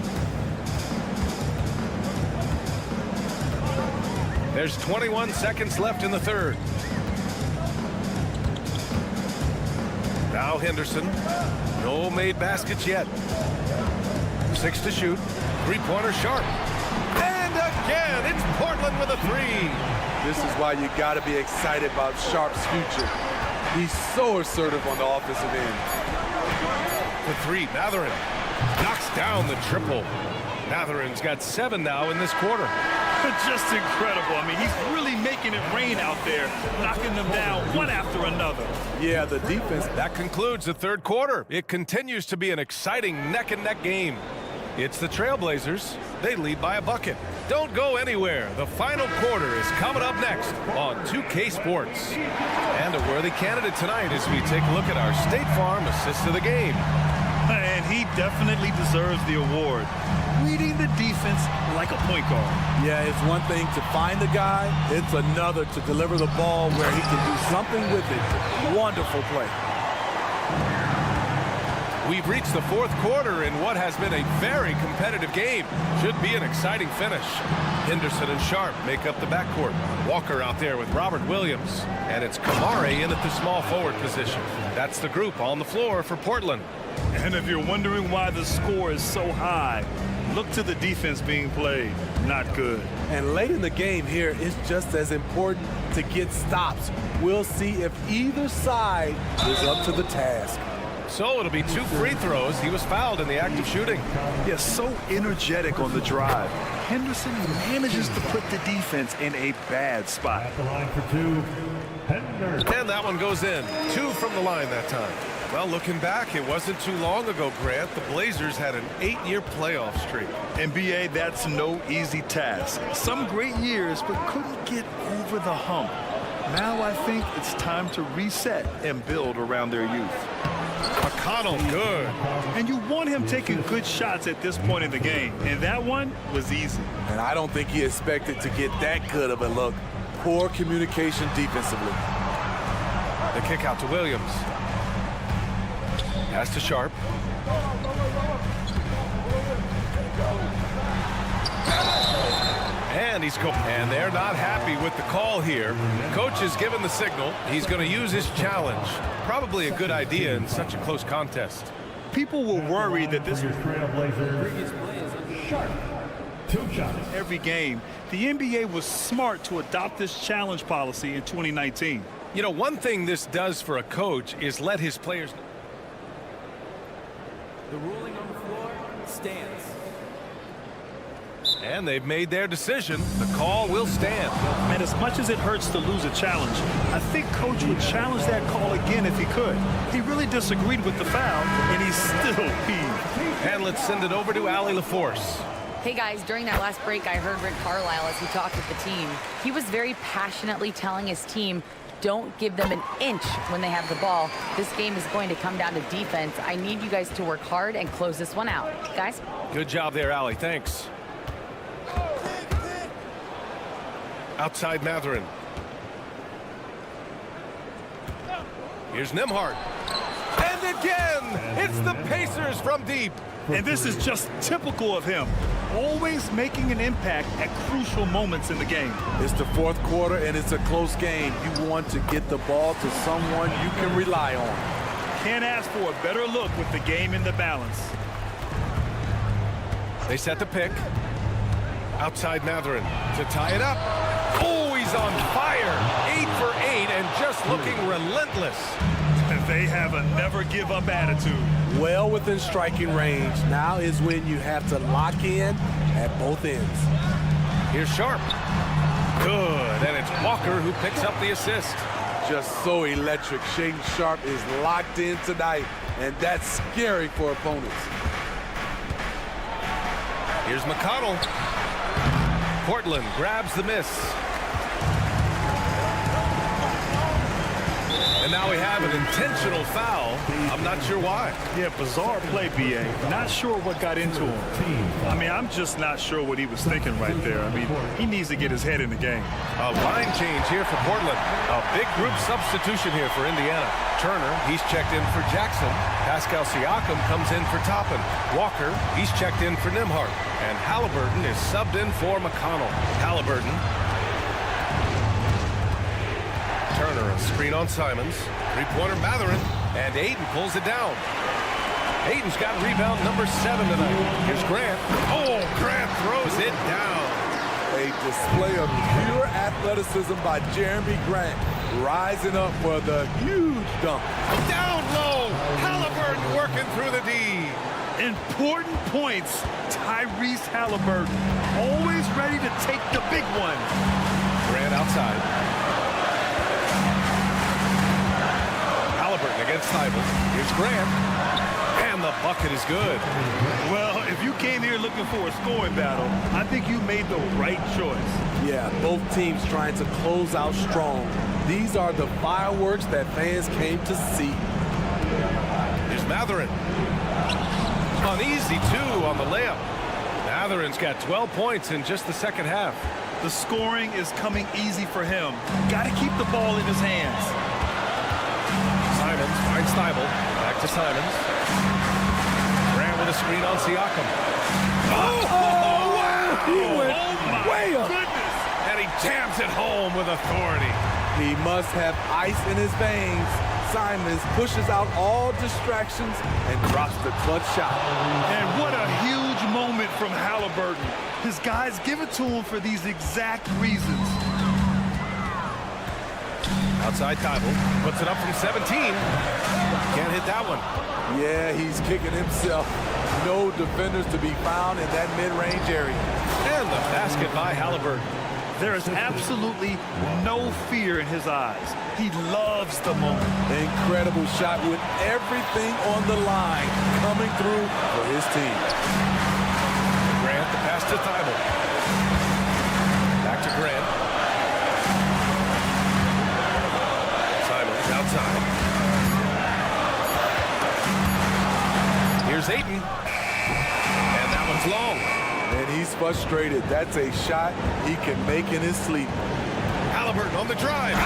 There's 21 seconds left in the third. Now Henderson. No made baskets yet. 6 to shoot. 3-pointer Sharp. And again, it's Portland with a 3. This is why you got to be excited about Sharp's future. He's so assertive on the offensive end. The 3, Matherin knocks down the triple. Matherin's got 7 now in this quarter. Just incredible. I mean, he's really making it rain out there, knocking them down one after another. Yeah, the defense. That concludes the third quarter. It continues to be an exciting neck-and-neck game. It's the Trailblazers They lead by a bucket. Don't go anywhere. The final quarter is coming up next on 2K Sports. And a worthy candidate tonight as we take a look at our State Farm assist of the game. And he definitely deserves the award. Reading the defense like a point guard. Yeah, it's one thing to find the guy. It's another to deliver the ball where he can do something with it. Wonderful play. We've reached the fourth quarter in what has been a very competitive game. Should be an exciting finish. Henderson and Sharp make up the backcourt. Walker out there with Robert Williams. And it's Kamare in at the small forward position. That's the group on the floor for Portland. And if you're wondering why the score is so high, look to the defense being played. Not good. And late in the game here, it's just as important to get stops. We'll see if either side is up to the task. So it'll be 2 free throws. He was fouled in the act of shooting. Yeah, so energetic on the drive. Henderson manages to put the defense in a bad spot. At the line for 2, Henderson. And that one goes in. 2 from the line that time. Well, looking back, it wasn't too long ago, Grant. The Blazers had an 8-year playoff streak. NBA, that's no easy task. Some great years, but couldn't get over the hump. Now I think it's time to reset and build around their youth. McConnell, good. And you want him taking good shots at this point in the game. And that one was easy. And I don't think he expected to get that good of a look. Poor communication defensively. The kick out to Williams. Pass to Sharp. And they're not happy with the call here. Coach has given the signal. He's going to use his challenge. Probably a good idea in such a close contest. People were worried that this Trailblazer, Sharp. 2 shots. every game. The NBA was smart to adopt this challenge policy in 2019. You know, one thing this does for a coach is let his players know. The ruling on the floor stands. And they've made their decision. The call will stand. And as much as it hurts to lose a challenge, I think Coach would challenge that call again if he could. He really disagreed with the foul, and he's still peeved. And let's send it over to Allie LaForce. Hey guys, during that last break, I heard Rick Carlisle as he talked with the team. He was very passionately telling his team, don't give them an inch when they have the ball. This game is going to come down to defense. I need you guys to work hard and close this one out. Guys? Good job there, Allie. Thanks. Outside Matherin. Here's Nembhard. And again, it's the Pacers from deep. And this is just typical of him. Always making an impact at crucial moments in the game. It's the fourth quarter, and it's a close game. You want to get the ball to someone you can rely on. Can't ask for a better look with the game in the balance. They set the pick. Outside Matherin to tie it up. Oh, he's on fire. 8 for 8 and just looking relentless. They have a never-give-up attitude. Well within striking range. Now is when you have to lock in at both ends. Here's Sharp. Good, and it's Walker who picks up the assist. Just so electric. Shaden Sharp is locked in tonight, and that's scary for opponents. Here's McConnell. Portland grabs the miss. And now we have an intentional foul. I'm not sure why. Yeah, bizarre play, B.A. Not sure what got into him. I mean, I'm just not sure what he was thinking right there. I mean, he needs to get his head in the game. A line change here for Portland. A big group substitution here for Indiana. Turner, he's checked in for Jackson. Pascal Siakam comes in for Toppin. Walker, he's checked in for Nembhard. And Halliburton is subbed in for McConnell. Halliburton. Turner, a screen on Simons. Three-pointer Matherin. And Aiden pulls it down. Aiden's got rebound number 7 tonight. Here's Grant. Oh, Grant throws it down. A display of pure athleticism by Jeremy Grant, rising up for the huge dunk. Down low. Halliburton working through the D. Important points. Tyrese Halliburton, always ready to take the big one. Grant outside. Halliburton against Tybalt. Here's Grant. And the the bucket is good. Well, if you came here looking for a scoring battle, I think you made the right choice. Yeah, both teams trying to close out strong. These are the fireworks that fans came to see. Here's Matherin. Uneasy, too, on the layup. Matherin's got 12 points in just the second half. The scoring is coming easy for him. Got to keep the ball in his hands. Simons finds Thibault. Back to Simons. Ran with a screen on Siakam. Oh, wow! He went way up. Goodness. And he jams it home with authority. He must have ice in his veins. Simons pushes out all distractions and drops the clutch shot. And what a huge moment from Halliburton. His guys give it to him for these exact reasons. Outside Thibault. Puts it up from 17. Can't hit that one. Yeah, he's kicking himself. No defenders to be found in that mid-range area. And the basket by Halliburton. There is absolutely no fear in his eyes. He loves the moment. Incredible shot with everything on the line coming through for his team. Grant, the pass to Thibault. Back to Grant. Simons outside. Here's Ayton. And that one's long. And he's frustrated. That's a shot he can make in his sleep. Halliburton on the drive. Oh,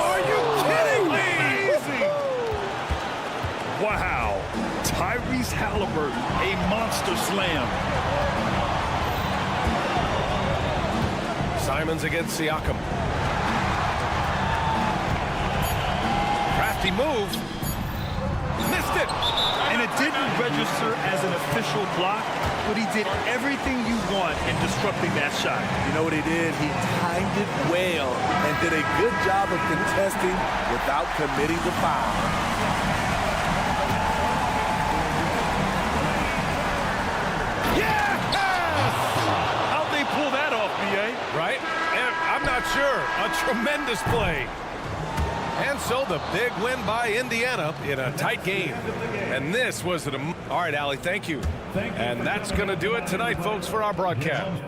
are you kidding me? Amazing. Wow. Tyrese Halliburton, a monster slam. Simons against Siakam. Crafty move. Missed it. And it didn't register as an official block, but he did everything you want in disrupting that shot. You know what he did? He timed it well and did a good job of contesting without committing the foul. Yes! How'd they pull that off, B.A.? Right? I'm not sure. A tremendous play. And so the big win by Indiana in a tight game. And this was an... All right, Allie, thank you. And that's going to do it tonight, folks, for our broadcast.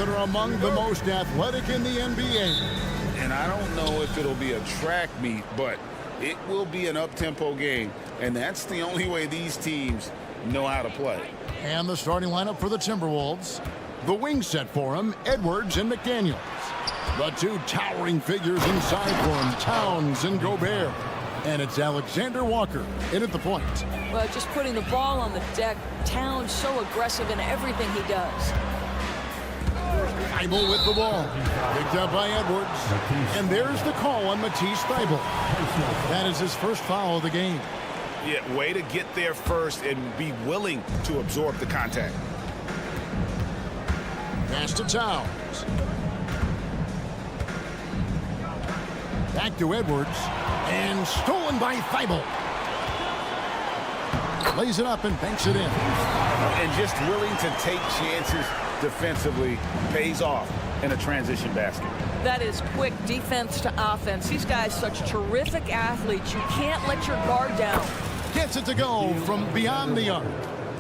that are among the most athletic in the NBA. And I don't know if it'll be a track meet, but it will be an up-tempo game. And that's the only way these teams know how to play. And the starting lineup for the Timberwolves. The wing set for him, Edwards and McDaniels. The two towering figures inside for him, Towns and Gobert. And it's Alexander Walker in at the point. Well, just putting the ball on the deck. Towns so aggressive in everything he does. Thibault with the ball. Picked up by Edwards. And there's the call on Matisse Thibault. That is his first foul of the game. Yeah, way to get there first and be willing to absorb the contact. Pass to Towns. Back to Edwards. And stolen by Thibault. Lays it up and banks it in. And just willing to take chances defensively pays off in a transition basket. That is quick defense to offense. These guys such terrific athletes. You can't let your guard down. Gets it to go from beyond the arc.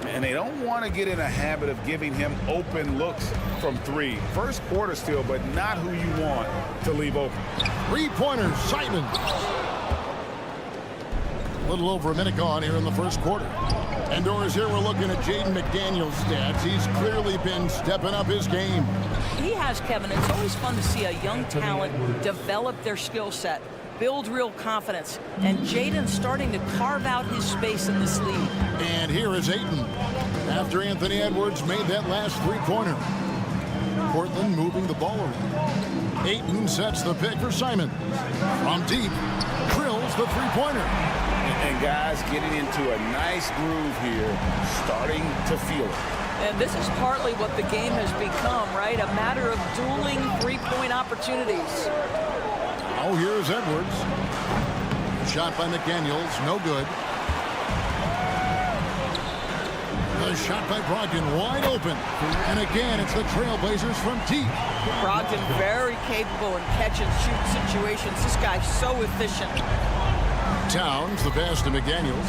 And they don't want to get in a habit of giving him open looks from three. First quarter still, but not who you want to leave open. Three-pointer, Simon. A little over a minute gone here in the first quarter. And Doris, here we're looking at Jaden McDaniels' stats. He's clearly been stepping up his game. He has, Kevin. It's always fun to see a young talent develop their skill set, build real confidence. And Jaden's starting to carve out his space in this league. And here is Ayton. After Anthony Edwards made that last three-pointer. Portland moving the ball around. Ayton sets the pick for Simon. From deep, drills the three-pointer. And guys getting into a nice groove here, starting to feel it. And this is partly what the game has become, right? A matter of dueling three-point opportunities. Oh, here's Edwards. Shot by McDaniels, no good. A shot by Brogdon, wide open. And again, it's the Trailblazers from deep. Brogdon very capable in catch-and-shoot situations. This guy's so efficient. Towns, the pass to McDaniels.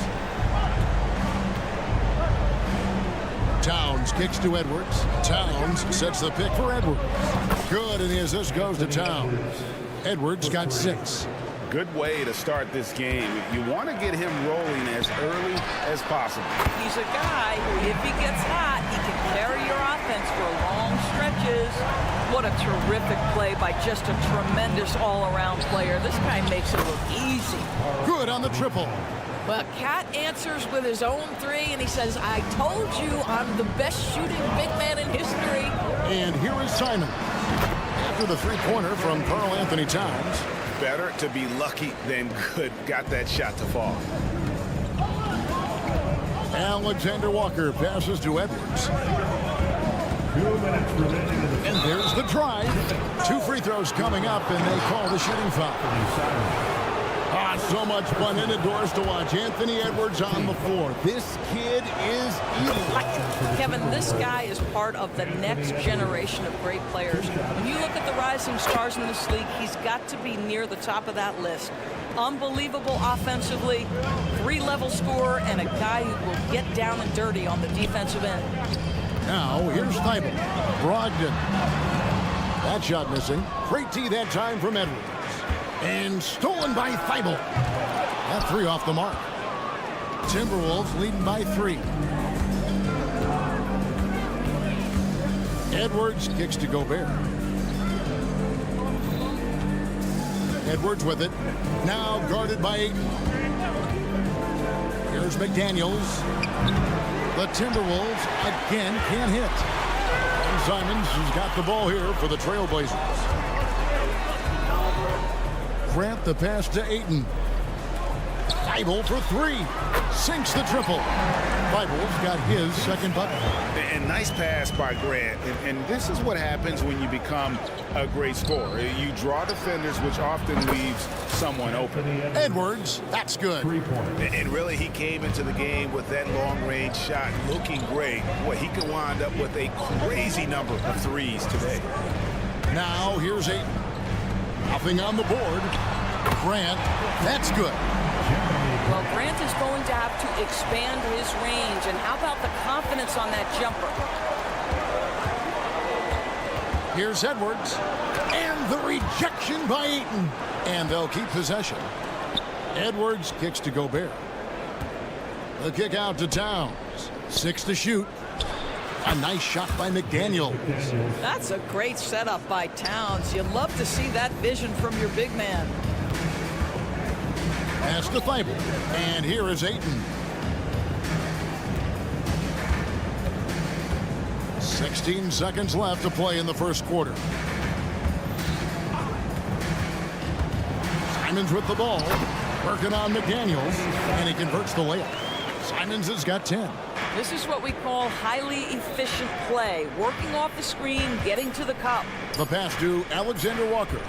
Towns kicks to Edwards. Towns sets the pick for Edwards. Good, and the assist goes to Towns. Edwards got 6. Good way to start this game. You want to get him rolling as early as possible. He's a guy who, if he gets hot, he can carry your offense for long stretches. What a terrific play by just a tremendous all-around player. This guy makes it look easy. Good on the triple. Well, Cat answers with his own three, and he says, I told you I'm the best shooting big man in history. And here is Simon. After the three-pointer from Karl Anthony Towns. Better to be lucky than good. Got that shot to fall. Alexander Walker passes to Edwards. 2 minutes remaining in the And there's the drive. 2 free throws coming up, and they call the shooting foul. So much fun indoors to watch. Anthony Edwards on the floor. This kid is electric. Kevin, this guy is part of the next generation of great players. When you look at the rising stars in this league, he's got to be near the top of that list. Unbelievable offensively, 3-level scorer, and a guy who will get down and dirty on the defensive end. Now, here's Thibault. Brogdon. That shot missing. Great tee that time from Edwards. And stolen by Thibault. That 3 off the mark. Timberwolves leading by 3. Edwards kicks to Gobert. Edwards with it. Now guarded by Ayton. Here's McDaniels. The Timberwolves again can't hit. And Simons has got the ball here for the Trailblazers. Grant the pass to Ayton. Thibault for 3. Sinks the triple. Thibault's got his second bucket. And nice pass by Grant. And this is what happens when you become a great scorer. You draw defenders, which often leaves someone open. Edwards, that's good. 3-point. And really, he came into the game with that long-range shot looking great. Boy, he could wind up with a crazy number of threes today. Now, here's Ayton. Nothing on the board. Grant, that's good. Well, Grant is going to have to expand his range. And how about the confidence on that jumper? Here's Edwards. And the rejection by Eaton. And they'll keep possession. Edwards kicks to Gobert. The kick out to Towns. 6 to shoot. A nice shot by McDaniels. That's a great setup by Towns. You love to see that vision from your big man. Pass to Thibault. And here is Ayton. 16 seconds left to play in the first quarter. Simons with the ball. Working on McDaniels. And he converts the layup. Simons has got 10. This is what we call highly efficient play. Working off the screen, getting to the cup. The pass to Alexander Walker.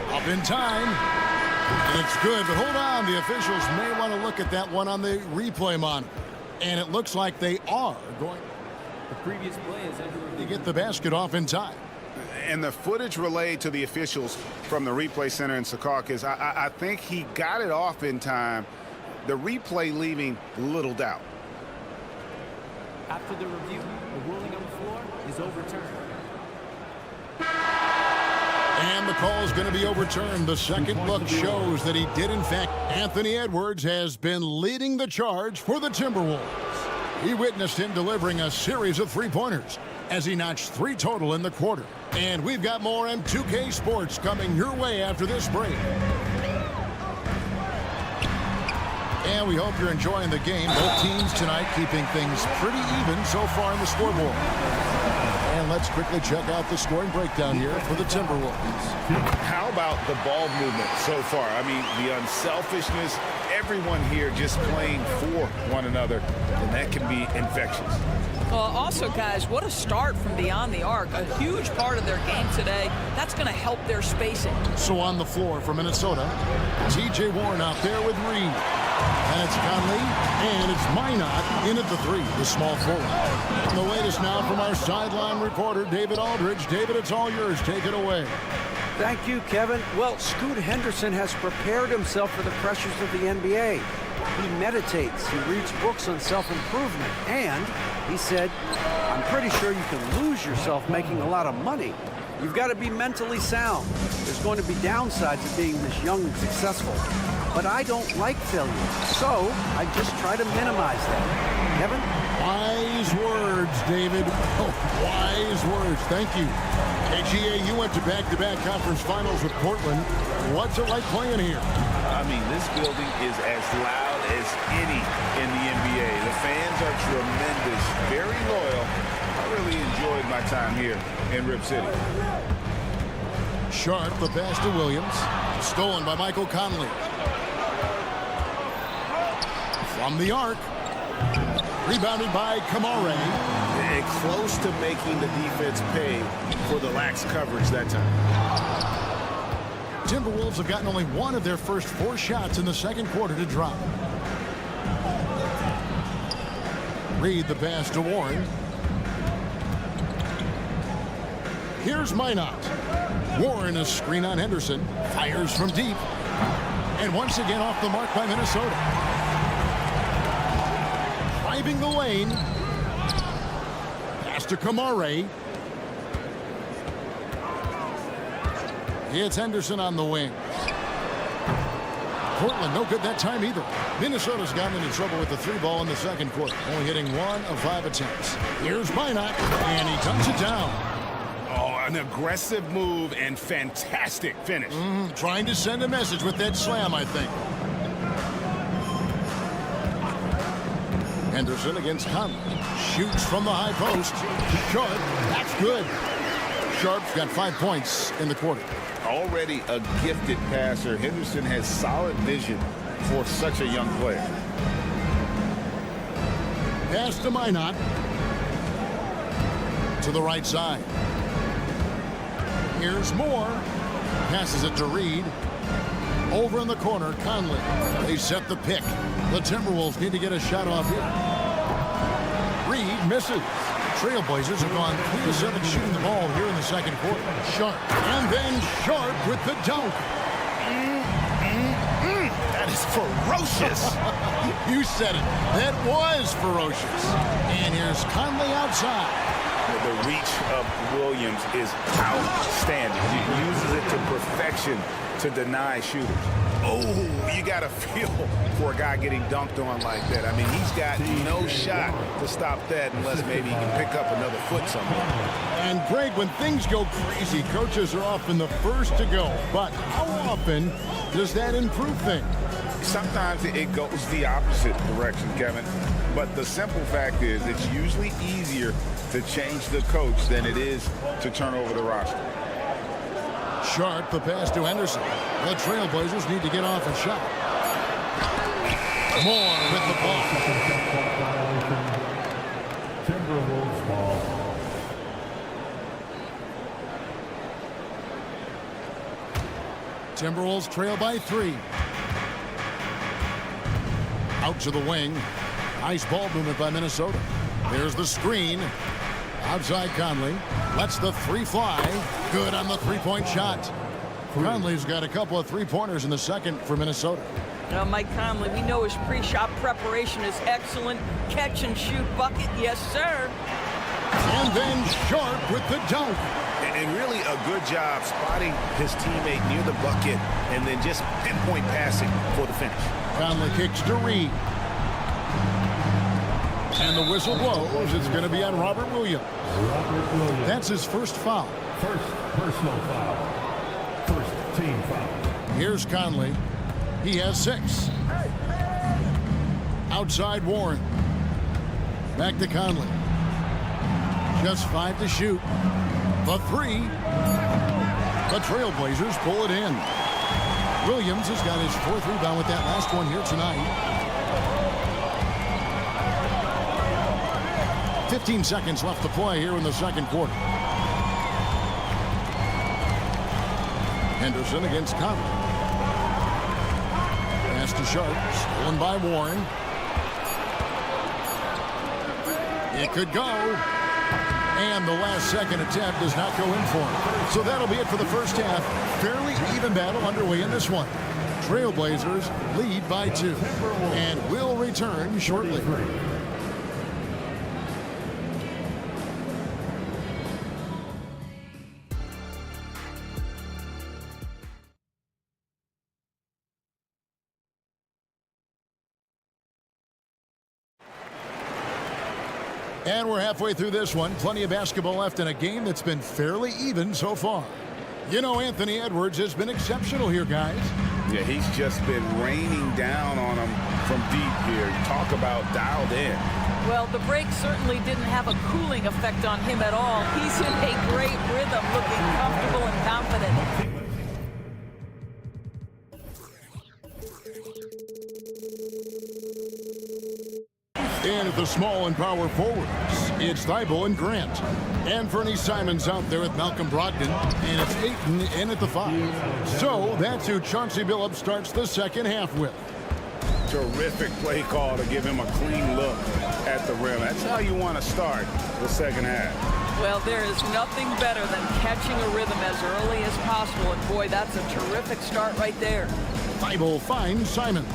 Up in time. And it's good, but hold on. The officials may want to look at that one on the replay monitor. And it looks like they are going The previous play is under to review. get the basket off in time. And the footage relayed to the officials from the replay center in Secaucus, I think he got it off in time. The replay leaving little doubt. After the review, the ruling on the floor is overturned. And the call is going to be overturned. The second look shows that he did, in fact. Anthony Edwards has been leading the charge for the Timberwolves. He witnessed him delivering a series of three-pointers as he notched 3 total in the quarter. And we've got more M2K Sports coming your way after this break. And we hope you're enjoying the game. Both teams tonight keeping things pretty even so far in the scoreboard. And let's quickly check out the scoring breakdown here for the Timberwolves. How about the ball movement so far? I mean, the unselfishness, everyone here just playing for one another, and that can be infectious. Also, guys, what a start from beyond the arc. A huge part of their game today. That's going to help their spacing. So on the floor for Minnesota, T.J. Warren out there with Reed. And it's Conley, and it's Minot in at the 3, the small forward. And the latest now from our sideline reporter, David Aldridge. David, it's all yours. Take it away. Thank you, Kevin. Well, Scoot Henderson has prepared himself for the pressures of the NBA. He meditates, he reads books on self-improvement, and he said, I'm pretty sure you can lose yourself making a lot of money. You've got to be mentally sound. There's going to be downsides of being this young and successful. But I don't like failure, so I just try to minimize that. Kevin? Wise words, David. Oh, wise words. Thank you. KGA, you went to back-to-back conference finals with Portland. What's it like playing here? I mean, this building is as loud as any in the NBA. The fans are tremendous, very loyal. I really enjoyed my time here in Rip City. Sharp, the pass to Williams. Stolen by Michael Conley. From the arc. Rebounded by Kamare. And close to making the defense pay for the lax coverage that time. Timberwolves have gotten only one of their first 4 shots in the second quarter to drop. Reed the pass to Warren. Here's Minot. Warren a screen on Henderson. Fires from deep. And once again off the mark by Minnesota. Driving the lane. Pass to Kamare. It's Henderson on the wing. Portland no good that time either. Minnesota's gotten into trouble with the 3 ball in the second quarter. Only hitting 1 of 5 attempts. Here's Minot. And he dumps it down. Oh, an aggressive move and fantastic finish. Trying to send a message with that slam, I think. Henderson against Conley. Shoots from the high post. Sharp. That's good. Sharp's got 5 points in the quarter. Already a gifted passer, Henderson has solid vision for such a young player. Pass to Minot. To the right side. Here's Moore. Passes it to Reed. Over in the corner, Conley. They set the pick. The Timberwolves need to get a shot off here. Reed misses. Trailblazers have gone 3 of 7 shooting the ball here in the second quarter. Sharp. And then Sharp with the dunk. That is ferocious. You said it. That was ferocious. And here's Conley outside. The reach of Williams is outstanding. He uses it to perfection to deny shooters. Oh, you got to feel for a guy getting dunked on like that. I mean, he's got no shot to stop that unless maybe he can pick up another foot somewhere. And Greg, when things go crazy, coaches are often the first to go. But how often does that improve things? Sometimes it goes the opposite direction, Kevin. But the simple fact is it's usually easier to change the coach than it is to turn over the roster. Sharp, the pass to Henderson. The Trailblazers need to get off a shot. Moore with the ball. Timberwolves ball. Timberwolves trail by 3. Out to the wing. Nice ball movement by Minnesota. There's the screen. Outside Conley. Lets the 3 fly. Good on the 3-point shot. Conley's got a couple of 3-pointers in the second for Minnesota. Now, Mike Conley, we know his pre-shot preparation is excellent. Catch and shoot bucket, yes, sir. And then Sharp with the dunk. And really a good job spotting his teammate near the bucket and then just pinpoint passing for the finish. Conley kicks to Reed. And the whistle blows. It's going to be on Robert Williams. That's his first foul. First personal foul. First team foul. Here's Conley. He has 6. Outside Warren. Back to Conley. Just 5 to shoot. The 3. The Trailblazers pull it in. Williams has got his 4th rebound with that last one here tonight. 15 seconds left to play here in the second quarter. Henderson against Conley. Pass to Sharp. Stolen by Warren. It could go. And the last second attempt does not go in for him. So that'll be it for the first half. Fairly even battle underway in this one. Trailblazers lead by 2. And will return shortly. And we're halfway through this one. Plenty of basketball left in a game that's been fairly even so far. You know, Anthony Edwards has been exceptional here, guys. Yeah, he's just been raining down on them from deep here. Talk about dialed in. Well, the break certainly didn't have a cooling effect on him at all. He's in a great rhythm, looking comfortable and confident. And at the small and power forwards, it's Thibault and Grant. And Fernie Simons out there with Malcolm Brogdon. And it's Ayton in at the 5. So that's who Chauncey Billups starts the second half with. Terrific play call to give him a clean look at the rim. That's how you want to start the second half. Well, there is nothing better than catching a rhythm as early as possible. And boy, that's a terrific start right there. Thibault finds Simons.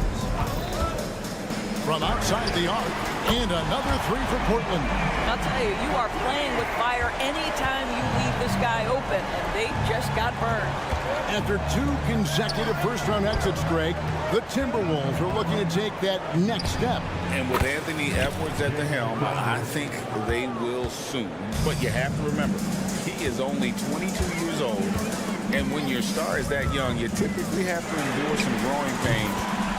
From outside the arc. And another 3 for Portland. I'll tell you, you are playing with fire anytime you leave this guy open, and they just got burned. After 2 consecutive first-round exits, Greg, the Timberwolves are looking to take that next step. And with Anthony Edwards at the helm, I think they will soon. But you have to remember, he is only 22 years old, and when your star is that young, you typically have to endure some growing pains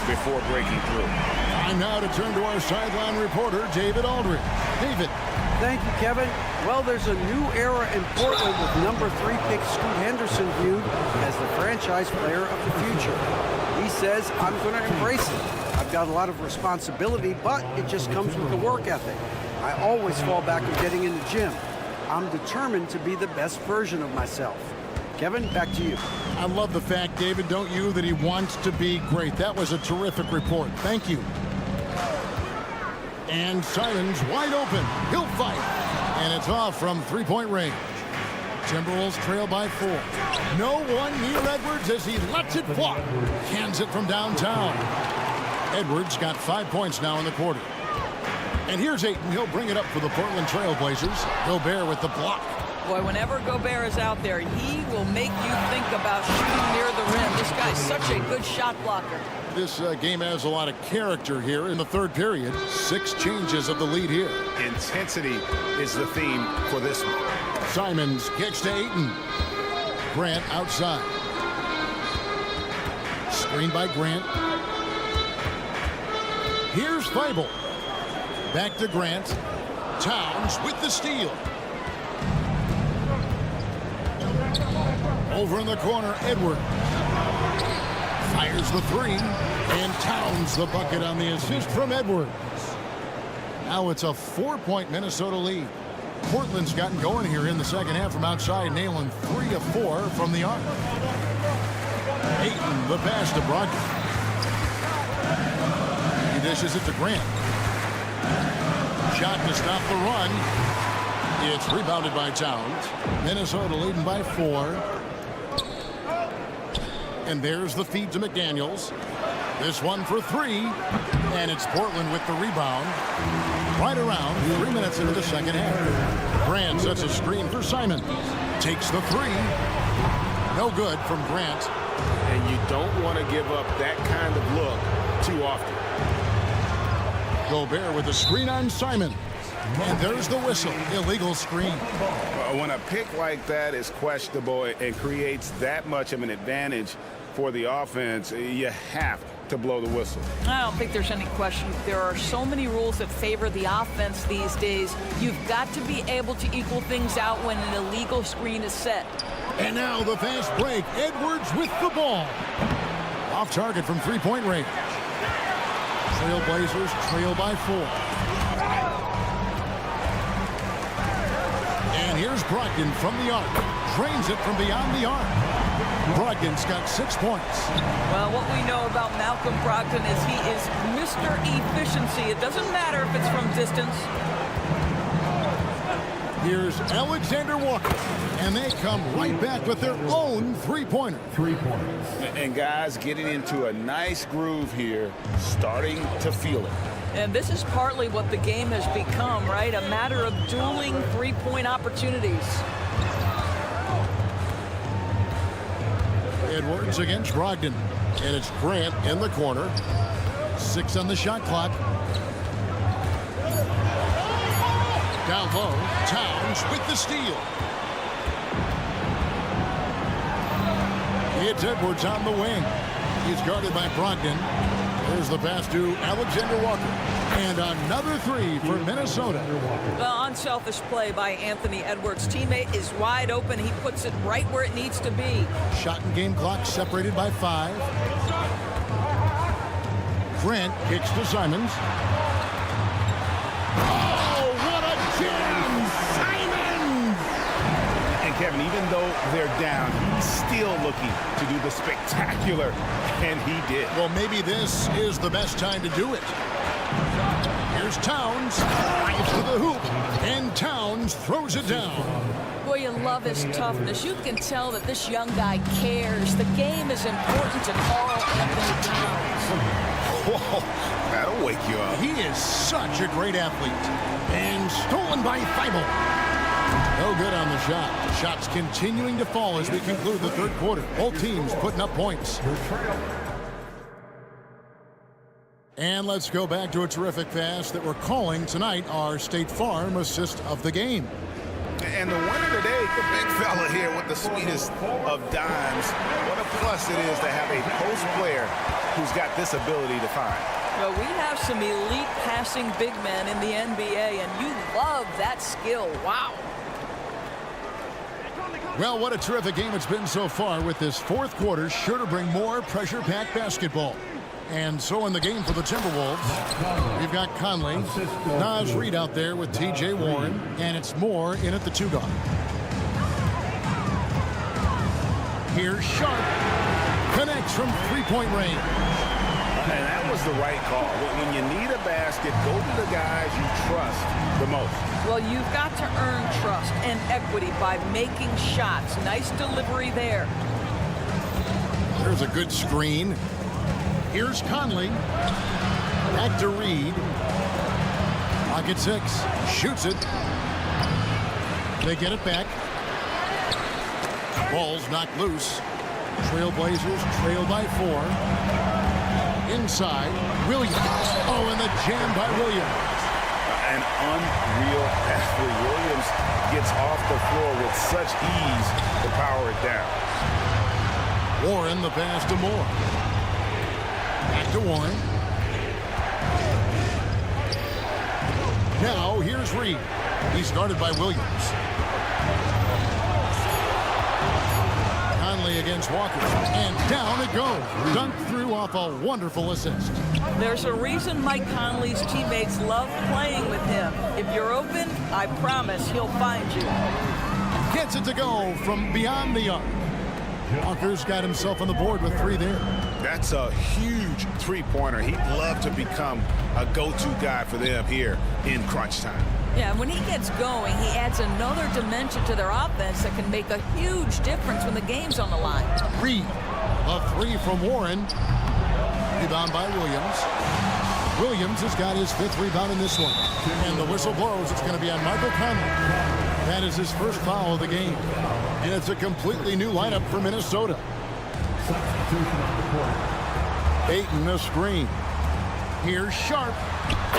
before breaking through. Time now to turn to our sideline reporter, David Aldridge. David. Thank you, Kevin. Well, there's a new era in Portland with number 3 pick Scoot Henderson viewed as the franchise player of the future. He says, I'm going to embrace it. I've got a lot of responsibility, but it just comes with the work ethic. I always fall back on getting in the gym. I'm determined to be the best version of myself. Kevin, back to you. I love the fact, David, don't you, that he wants to be great. That was a terrific report. Thank you. And Simons wide open. He'll fight. And it's off from 3-point range. Timberwolves trail by 4. No one near Edwards as he lets it fly. Cans it from downtown. Edwards got 5 points now in the quarter. And here's Ayton. He'll bring it up for the Portland Trail Blazers. Gobert with the block. Boy, whenever Gobert is out there, he will make you think about shooting near the rim. This guy's such a good shot blocker. This game has a lot of character here in the third period. 6 changes of the lead here. Intensity is the theme for this one. Simons kicks to Ayton. Grant outside. Screen by Grant. Here's Feibel. Back to Grant. Towns with the steal. Over in the corner, Edwards. Fires the 3. And Towns the bucket on the assist from Edwards. Now it's a 4-point Minnesota lead. Portland's gotten going here in the second half from outside, nailing 3 of 4 from the arc. Ayton, the pass to Brogdon. He dishes it to Grant. Shot to stop the run. It's rebounded by Towns. Minnesota leading by 4. And there's the feed to McDaniels. This one for 3. And it's Portland with the rebound. Right around 3 minutes into the second half. Grant sets a screen for Simon. Takes the 3. No good from Grant. And you don't want to give up that kind of look too often. Gobert with a screen on Simon. And there's the whistle. Illegal screen. When a pick like that is questionable and creates that much of an advantage for the offense, you have to blow the whistle. I don't think there's any question. There are so many rules that favor the offense these days. You've got to be able to equal things out when an illegal screen is set. And now the fast break. Edwards with the ball. Off target from 3-point range. Trail Blazers trail by 4. And here's Brogdon from the arc. Drains it from beyond the arc. Brogdon's got 6 points. Well, what we know about Malcolm Brogdon is he is Mr. Efficiency. It doesn't matter if it's from distance. Here's Alexander Walker. And they come right back with their own 3-pointer. 3 points. And guys getting into a nice groove here, starting to feel it. And this is partly what the game has become, right? A matter of dueling 3-point opportunities. Edwards against Brogdon. And it's Grant in the corner. 6 on the shot clock. Down low, Towns with the steal. It's Edwards on the wing. He's guarded by Brogdon. There's the pass to Alexander Walker. And another 3 for Minnesota. Well, unselfish play by Anthony Edwards. Teammate is wide open. He puts it right where it needs to be. Shot and game clock separated by 5. Grant kicks to Simons. Oh, what a jam! Simons! And Kevin, even though they're down, he's still looking to do the spectacular, and he did. Well, maybe this is the best time to do it. Here's Towns, drives to the hoop, and Towns throws it down. Boy, you love his toughness. You can tell that this young guy cares. The game is important to Carl Anthony Towns. Whoa, that'll wake you up. He is such a great athlete. And stolen by Feibel. No good on the shot. Shots continuing to fall as we conclude the third quarter. Both teams putting up points. And let's go back to a terrific pass that we're calling tonight our State Farm assist of the game. And the winner today, the big fella here with the sweetest of dimes. What a plus it is to have a post player who's got this ability to find. Well, we have some elite passing big men in the NBA, and you love that skill. Wow. Well, what a terrific game it's been so far, with this fourth quarter sure to bring more pressure-packed basketball. And so in the game for the Timberwolves, we've got Conley, Naz Reid out there with T.J. Warren, and it's Moore in at the 2 guard. Here's Sharp, connects from 3-point range. And that was the right call. When you need a basket, go to the guys you trust the most. Well, you've got to earn trust and equity by making shots. Nice delivery there. There's a good screen. Here's Conley. Back to Reed. Clock at 6. Shoots it. They get it back. Ball's knocked loose. Trailblazers trail by 4. Inside, Williams. Oh, and the jam by Williams. An unreal athlete. Williams gets off the floor with such ease to power it down. Warren the pass to Moore. Back to Warren. Now here's Reed. He's guarded by Williams. Conley against Walker. And down it goes. Dunked through off a wonderful assist. There's a reason Mike Conley's teammates love playing with him. If you're open, I promise he'll find you. Gets it to go from beyond the arc. Walker's got himself on the board with 3 there. That's a huge three-pointer. He'd love to become a go-to guy for them here in crunch time. Yeah, when he gets going, he adds another dimension to their offense that can make a huge difference when the game's on the line. Reed, a 3 from Warren. Rebound by Williams. Williams has got his 5th rebound in this one. And the whistle blows. It's going to be on Michael Conley. That is his first foul of the game. And it's a completely new lineup for Minnesota. Ayton the screen. Here's Sharp.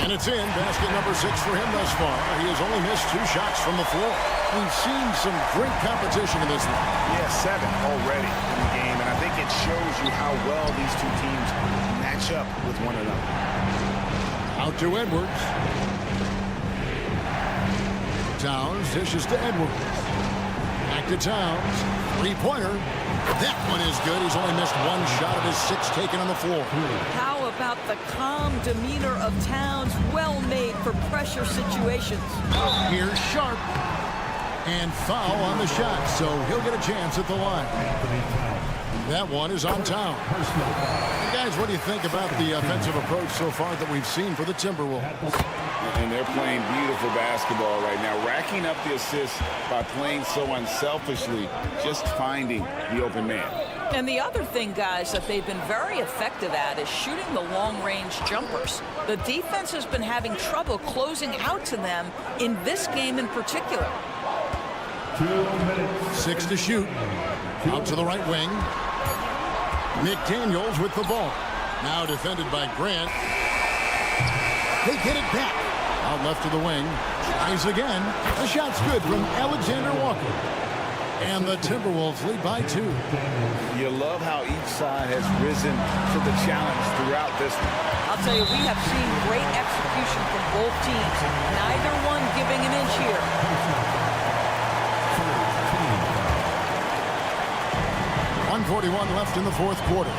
And it's in. Basket number 6 for him thus far. He has only missed 2 shots from the floor. We've seen some great competition in this one. Yeah, 7 already in the game. And I think it shows you how well these two teams match up with one another. Out to Edwards. Towns dishes to Edwards. Back to Towns. 3-pointer. That one is good. He's only missed 1 shot of his 6 taken on the floor. How about the calm demeanor of Towns? Well made for pressure situations. Here's Sharp. And foul on the shot, so he'll get a chance at the line. That one is on Towns. And guys, what do you think about the offensive approach so far that we've seen for the Timberwolves? And they're playing beautiful basketball right now, racking up the assists by playing so unselfishly, just finding the open man. And the other thing, guys, that they've been very effective at is shooting the long-range jumpers. The defense has been having trouble closing out to them in this game in particular. 6 to shoot. Out to the right wing. McDaniels with the ball. Now defended by Grant. They get it back. Out left to the wing. Tries again. The shot's good from Alexander Walker. And the Timberwolves lead by 2. You love how each side has risen to the challenge throughout this one. I'll tell you, we have seen great execution from both teams. Neither one giving an inch here. 1:41 left in the 4th quarter.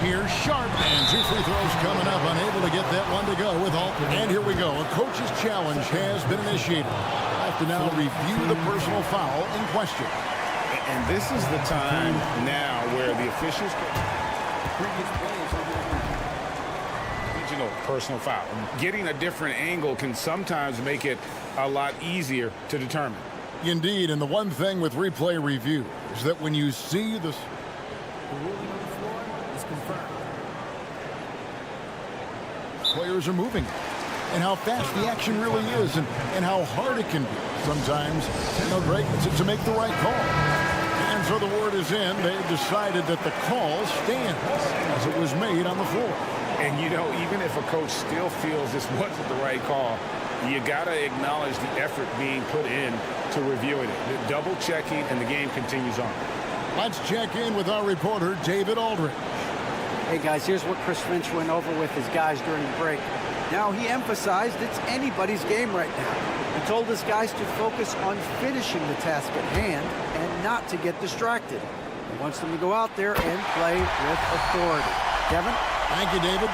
Here's Sharp, and 2 free throws coming up, unable to get that one to go with all. And here we go. A coach's challenge has been initiated. I have to now review the personal foul in question. And this is the time now where the officials regional personal foul. Getting a different angle can sometimes make it a lot easier to determine. Indeed, and the one thing with replay review is that when you see the ruling on the floor is confirmed. Players are moving, and how fast the action really is, and how hard it can be sometimes, Greg, to make the right call. And so the word is in. They've decided that the call stands as it was made on the floor. And, even if a coach still feels this wasn't the right call, you got to acknowledge the effort being put in to reviewing it. The double checking, and the game continues on. Let's check in with our reporter, David Aldridge. Hey, guys, here's what Chris Finch went over with his guys during the break. Now, he emphasized it's anybody's game right now. He told his guys to focus on finishing the task at hand and not to get distracted. He wants them to go out there and play with authority. Kevin? Thank you, David.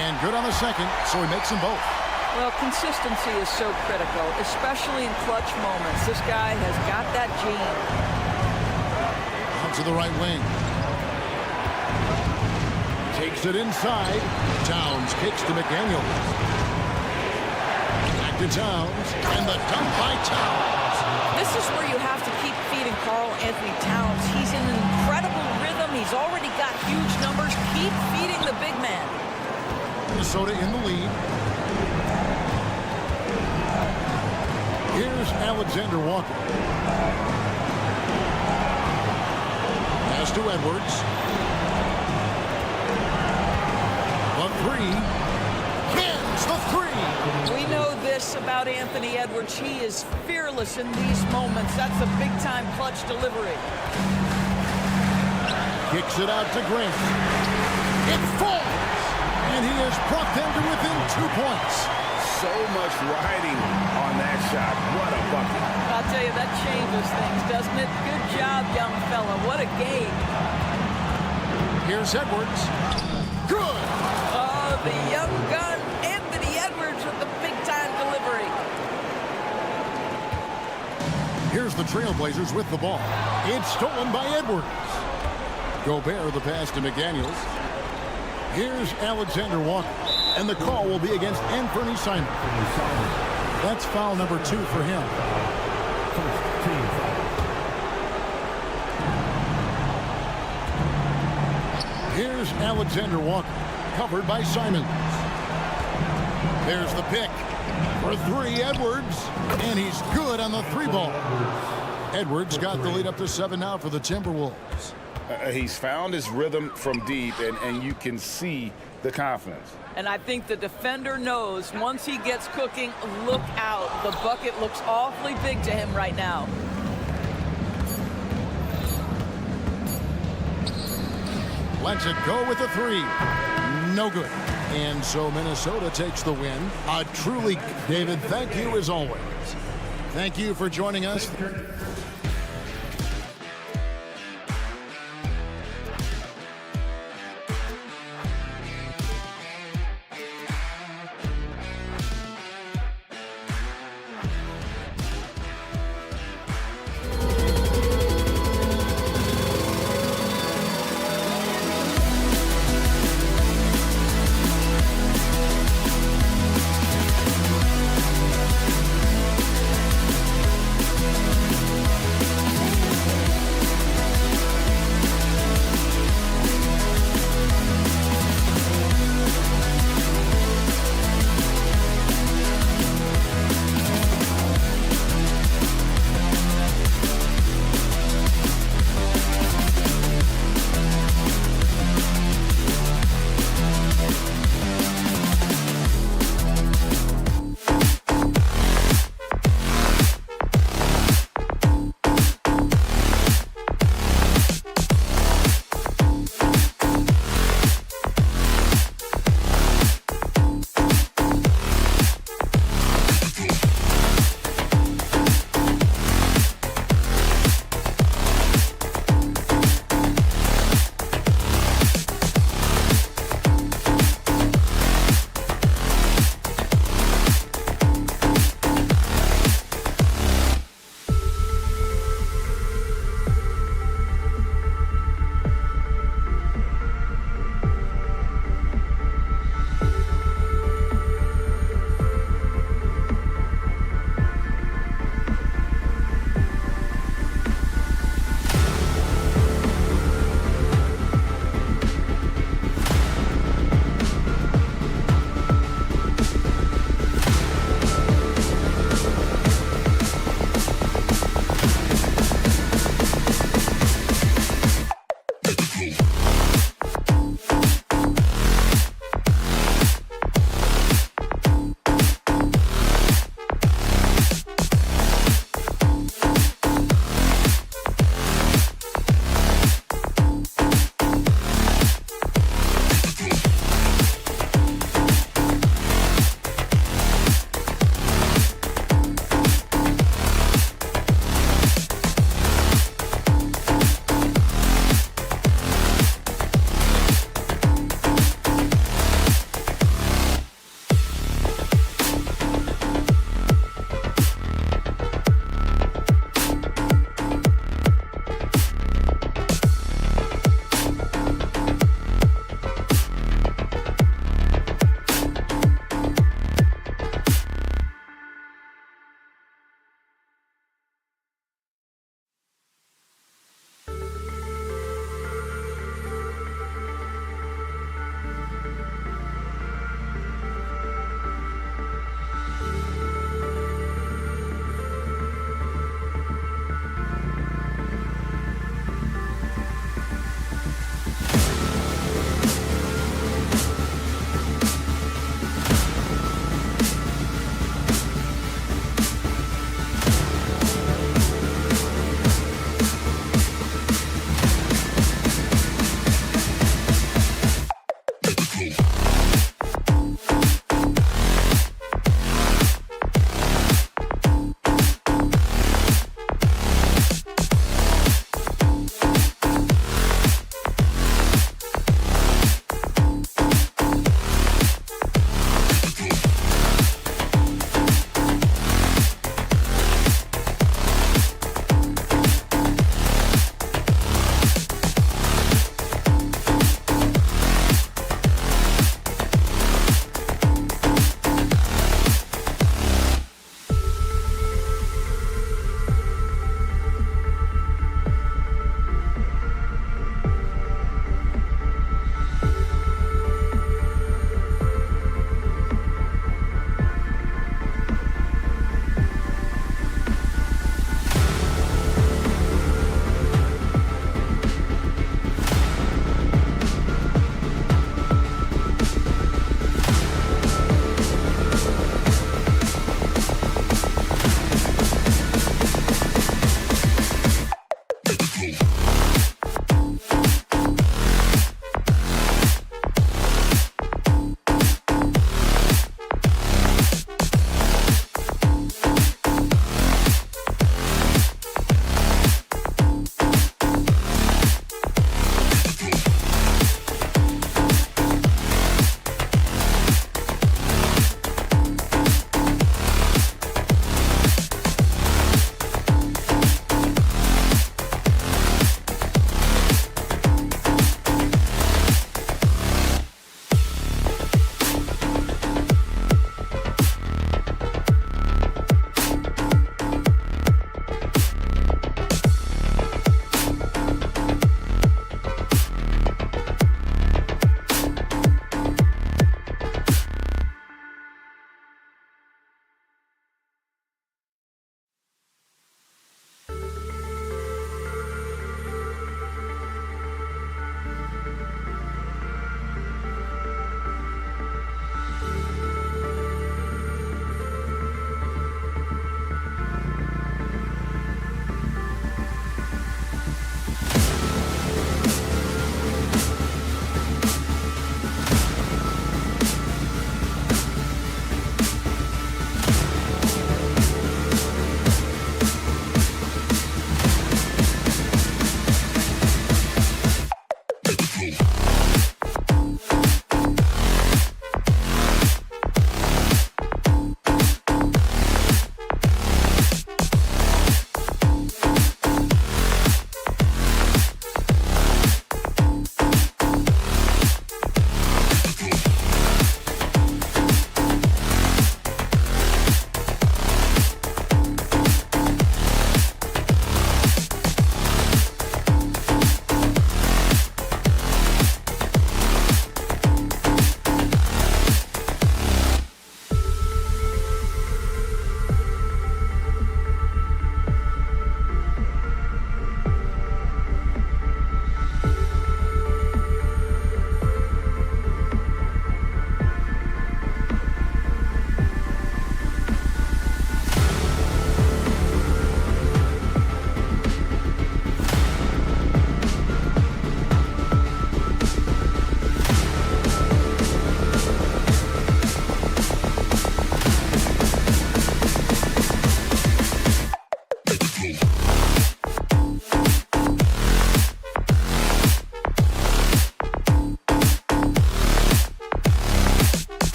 And good on the second, so he makes them both. Well, consistency is so critical, especially in clutch moments. This guy has got that gene. Out to the right wing. Takes it inside. Towns kicks to McDaniels. Back to Towns. And the dunk by Towns. This is where you have to keep feeding Karl Anthony Towns. He's in an incredible rhythm. He's already got huge numbers. Keep feeding the big man. Minnesota in the lead. Here's Alexander Walker. Pass to Edwards. The three. Cans the three. We know this about Anthony Edwards. He is fearless in these moments. That's a big-time clutch delivery. Kicks it out to Grant. It falls. And he has brought them to within 2 points. So much riding on that shot. What a bucket. I'll tell you, that changes things, doesn't it? Good job, young fella. What a game. Here's Edwards. Good. Oh, the young gun, Anthony Edwards with the big-time delivery. Here's the Trailblazers with the ball. It's stolen by Edwards. Gobert, the pass to McDaniels. Here's Alexander Walker. And the call will be against Anthony Simon. That's foul number 2 for him. Here's Alexander Walker, covered by Simons. There's the pick for 3, Edwards, and he's good on the 3 ball. Edwards got the lead up to 7 now for the Timberwolves. He's found his rhythm from deep, and you can see the confidence. And I think the defender knows once he gets cooking, look out. The bucket looks awfully big to him right now. Lets it go with a 3. No good. And so Minnesota takes the win. Truly, David, thank you as always. Thank you for joining us.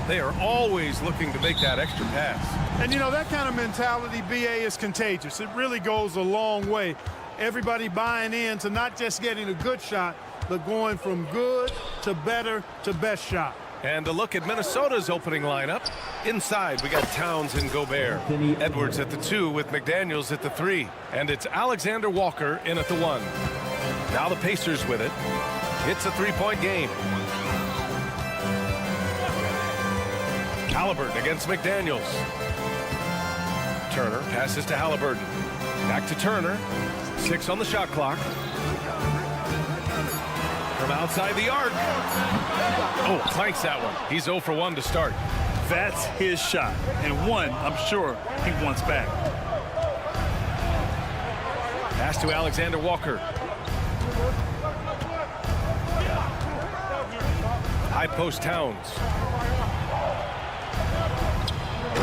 They are always looking to make that extra pass. And, you know, that kind of mentality, BA, is contagious. It really goes a long way. Everybody buying in to not just getting a good shot, but going from good to better to best shot. And a look at Minnesota's opening lineup. Inside, we got Towns and Gobert. Edwards at the 2 with McDaniels at the 3. And it's Alexander Walker in at the 1. Now the Pacers with it. It's a three-point game. Halliburton against McDaniels. Turner passes to Halliburton. Back to Turner. 6 on the shot clock. From outside the arc. Oh, clanks that one. He's 0 for 1 to start. That's his shot, and one I'm sure he wants back. Pass to Alexander Walker. High post Towns.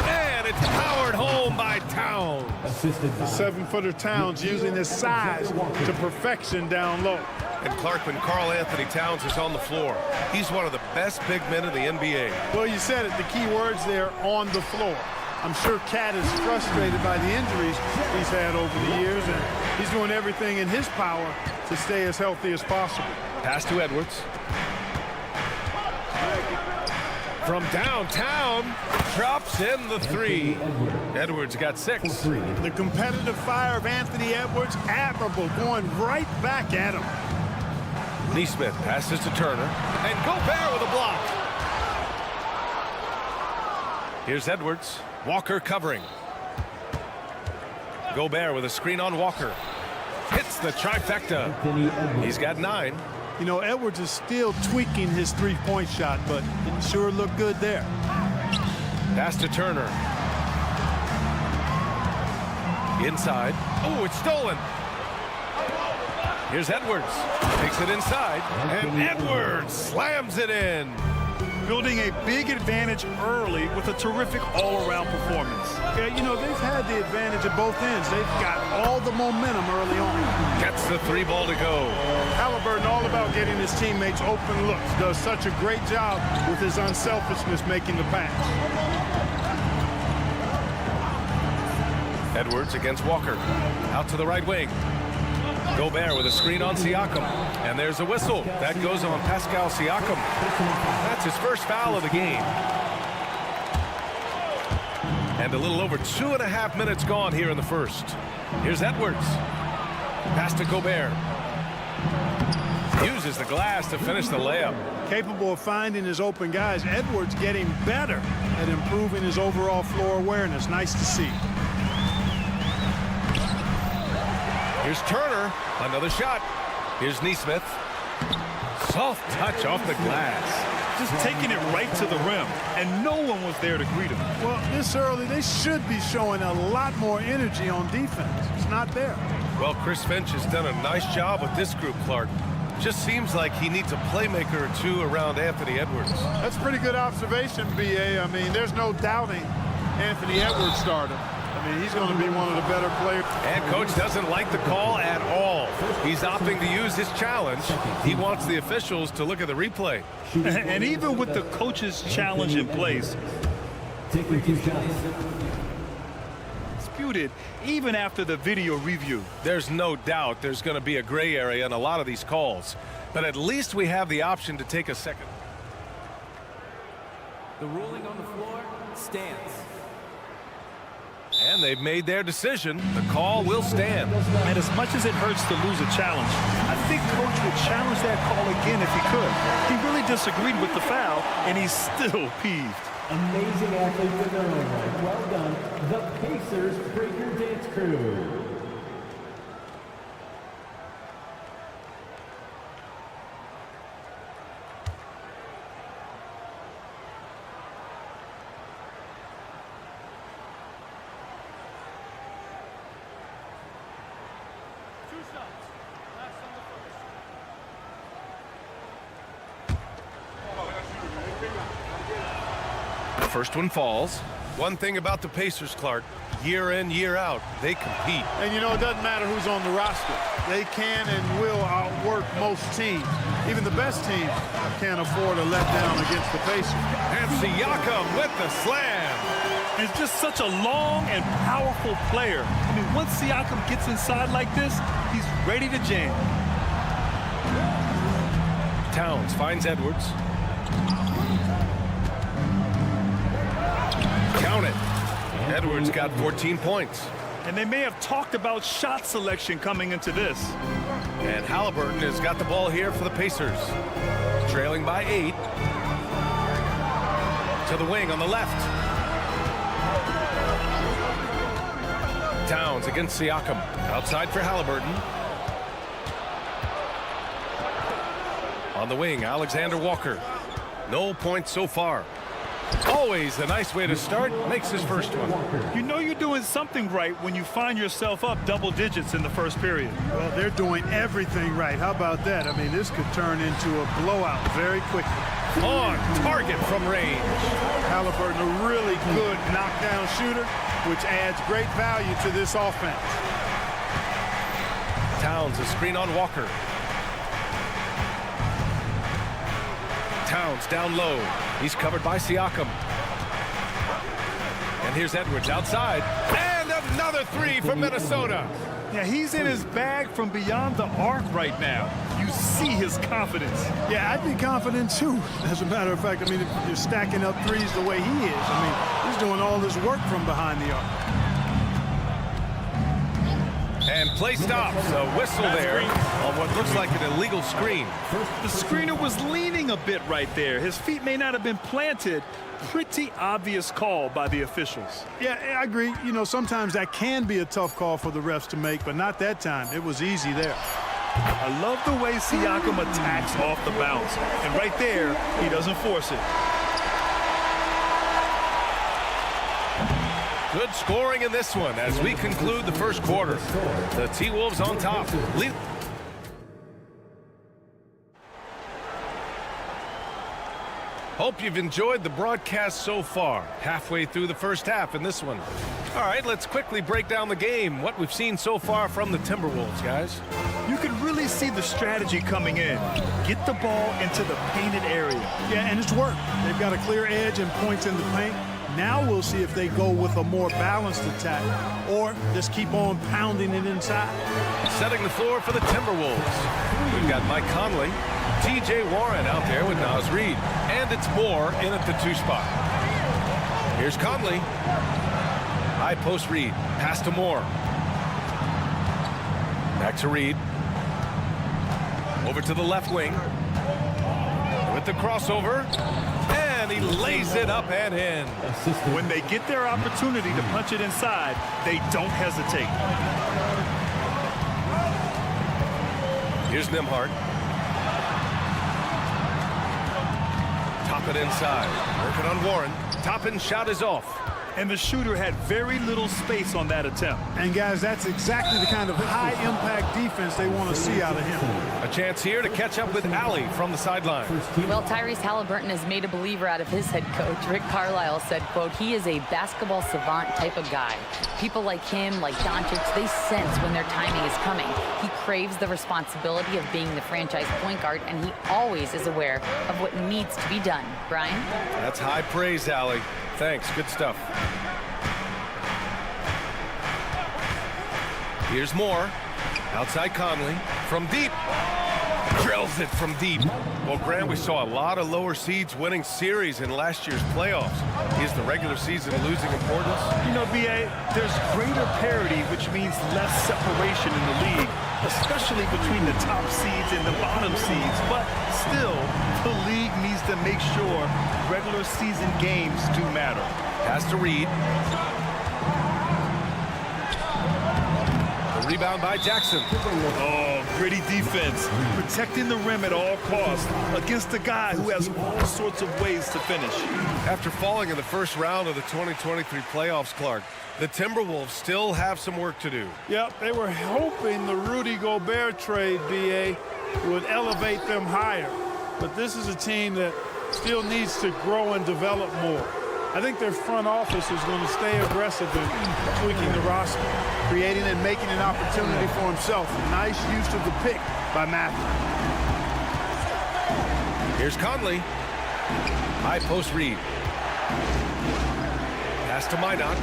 And it's powered home by Towns. The 7-footer Towns using his size to perfection down low. And Clark, when Karl Anthony Towns is on the floor, he's one of the best big men in the NBA. Well, you said it, the key words there, on the floor. I'm sure Cat is frustrated by the injuries he's had over the years, and he's doing everything in his power to stay as healthy as possible. Pass to Edwards. From downtown, drops in the 3. Edwards got 6. The competitive fire of Anthony Edwards, admirable, going right back at him. Neesmith passes to Turner, and Gobert with a block. Here's Edwards. Walker covering. Gobert with a screen on Walker. Hits the trifecta. He's got 9. You know, Edwards is still tweaking his three-point shot, but it sure looked good there. Pass to Turner. Inside. Oh, it's stolen. Here's Edwards. Takes it inside. And Edwards slams it in. Building a big advantage early with a terrific all-around performance. Yeah, you know, they've had the advantage at both ends. They've got all the momentum early on. Gets the 3 ball to go. Halliburton all about getting his teammates open looks. Does such a great job with his unselfishness making the pass. Edwards against Walker. Out to the right wing. Gobert with a screen on Siakam. And there's a whistle. That goes on Pascal Siakam. That's his first foul of the game. And a little over 2.5 minutes gone here in the first. Here's Edwards. Pass to Gobert. Uses the glass to finish the layup. Capable of finding his open guys. Edwards getting better at improving his overall floor awareness. Nice to see. Here's Turner, another shot. Here's Neesmith. Soft touch off the glass. Just taking it right to the rim, and no one was there to greet him. Well, this early, they should be showing a lot more energy on defense. It's not there. Well, Chris Finch has done a nice job with this group, Clark. Just seems like he needs a playmaker or two around Anthony Edwards. That's a pretty good observation, B.A. I mean, there's no doubting Anthony Edwards started. I mean, he's going to be one of the better players. And coach doesn't like the call at all. He's opting to use his challenge. He wants the officials to look at the replay. And even with the coach's challenge in place, disputed even after the video review. There's no doubt there's going to be a gray area in a lot of these calls. But at least we have the option to take a second. The ruling on the floor stands. And they've made their decision. The call will stand. And as much as it hurts to lose a challenge, I think coach would challenge that call again if he could. He really disagreed with the foul, and he's still peeved. Amazing athlete with their own right. Well done, the Pacers Breaker Dance Crew. First one falls. One thing about the Pacers, Clark, year in, year out, they compete. And you know, it doesn't matter who's on the roster. They can and will outwork most teams. Even the best teams can't afford a letdown against the Pacers. And Siakam with the slam. He's just such a long and powerful player. I mean, once Siakam gets inside like this, he's ready to jam. Towns finds Edwards. Count it. Edwards got 14 points. And they may have talked about shot selection coming into this. And Halliburton has got the ball here for the Pacers. Trailing by 8. To to the wing on the left. Towns against Siakam. Outside for Halliburton. On the wing, Alexander Walker. No points so far. Always a nice way to start. Makes his first one. You know you're doing something right when you find yourself up double digits in the first period. Well, they're doing everything right. How about that? I mean, this could turn into a blowout very quickly. On target from range. Halliburton, a really good knockdown shooter, which adds great value to this offense. Towns, a screen on Walker. Towns down low. He's covered by Siakam. And here's Edwards outside. And another three for Minnesota. Yeah, he's in his bag from beyond the arc right now. You see his confidence. Yeah, I'd be confident too. As a matter of fact, I mean, if you're stacking up threes the way he is, I mean, he's doing all this work from behind the arc. And play stops. A whistle there on what looks like an illegal screen. The screener was leaning a bit right there. His feet may not have been planted. Pretty obvious call by the officials. Yeah, I agree. You know, sometimes that can be a tough call for the refs to make, but not that time. It was easy there. I love the way Siakam attacks off the bounce. And right there, he doesn't force it. Good scoring in this one as we conclude the first quarter. The T-Wolves on top. Hope you've enjoyed the broadcast so far. Halfway through the first half in this one. All right, let's quickly break down the game. What we've seen so far from the Timberwolves, guys. You can really see the strategy coming in. Get the ball into the painted area. Yeah, and it's worked. They've got a clear edge and points in the paint. Now we'll see if they go with a more balanced attack or just keep on pounding it inside. Setting the floor for the Timberwolves. We've got Mike Conley, T.J. Warren out there with Naz Reid. And it's Moore in at the 2 spot. Here's Conley. High post Reid. Pass to Moore. Back to Reid. Over to the left wing. With the crossover. And he lays it up and in. When they get their opportunity to punch it inside, they don't hesitate. Here's Nembhard. Top it inside. Working on Warren. Top and shot is off. And the shooter had very little space on that attempt. And guys, that's exactly the kind of high-impact defense they want to see out of him. A chance here to catch up with Allie from the sideline. Well, Tyrese Halliburton has made a believer out of his head coach. Rick Carlisle said, quote, he is a basketball savant type of guy. People like him, like Doncic, they sense when their timing is coming. He craves the responsibility of being the franchise point guard, and he always is aware of what needs to be done. Brian? That's high praise, Allie. Thanks. Good stuff. Here's Moore. Outside Conley. From deep. Drills it from deep. Well, Graham, we saw a lot of lower seeds winning series in last year's playoffs. Is the regular season losing importance? You know, B.A., there's greater parity, which means less separation in the league, especially between the top seeds and the bottom seeds. But still, the league needs to make sure regular season games do matter. Pass to Reid. The rebound by Jackson. Oh, gritty defense. Protecting the rim at all costs against a guy who has all sorts of ways to finish. After falling in the first round of the 2023 playoffs, Clark, the Timberwolves still have some work to do. Yep, they were hoping the Rudy Gobert trade, B.A., would elevate them higher. But this is a team that still needs to grow and develop more. I think their front office is going to stay aggressive in tweaking the roster, creating and making an opportunity for himself. Nice use of the pick by Matthew. Here's Conley. High post Reid. Pass to Minot.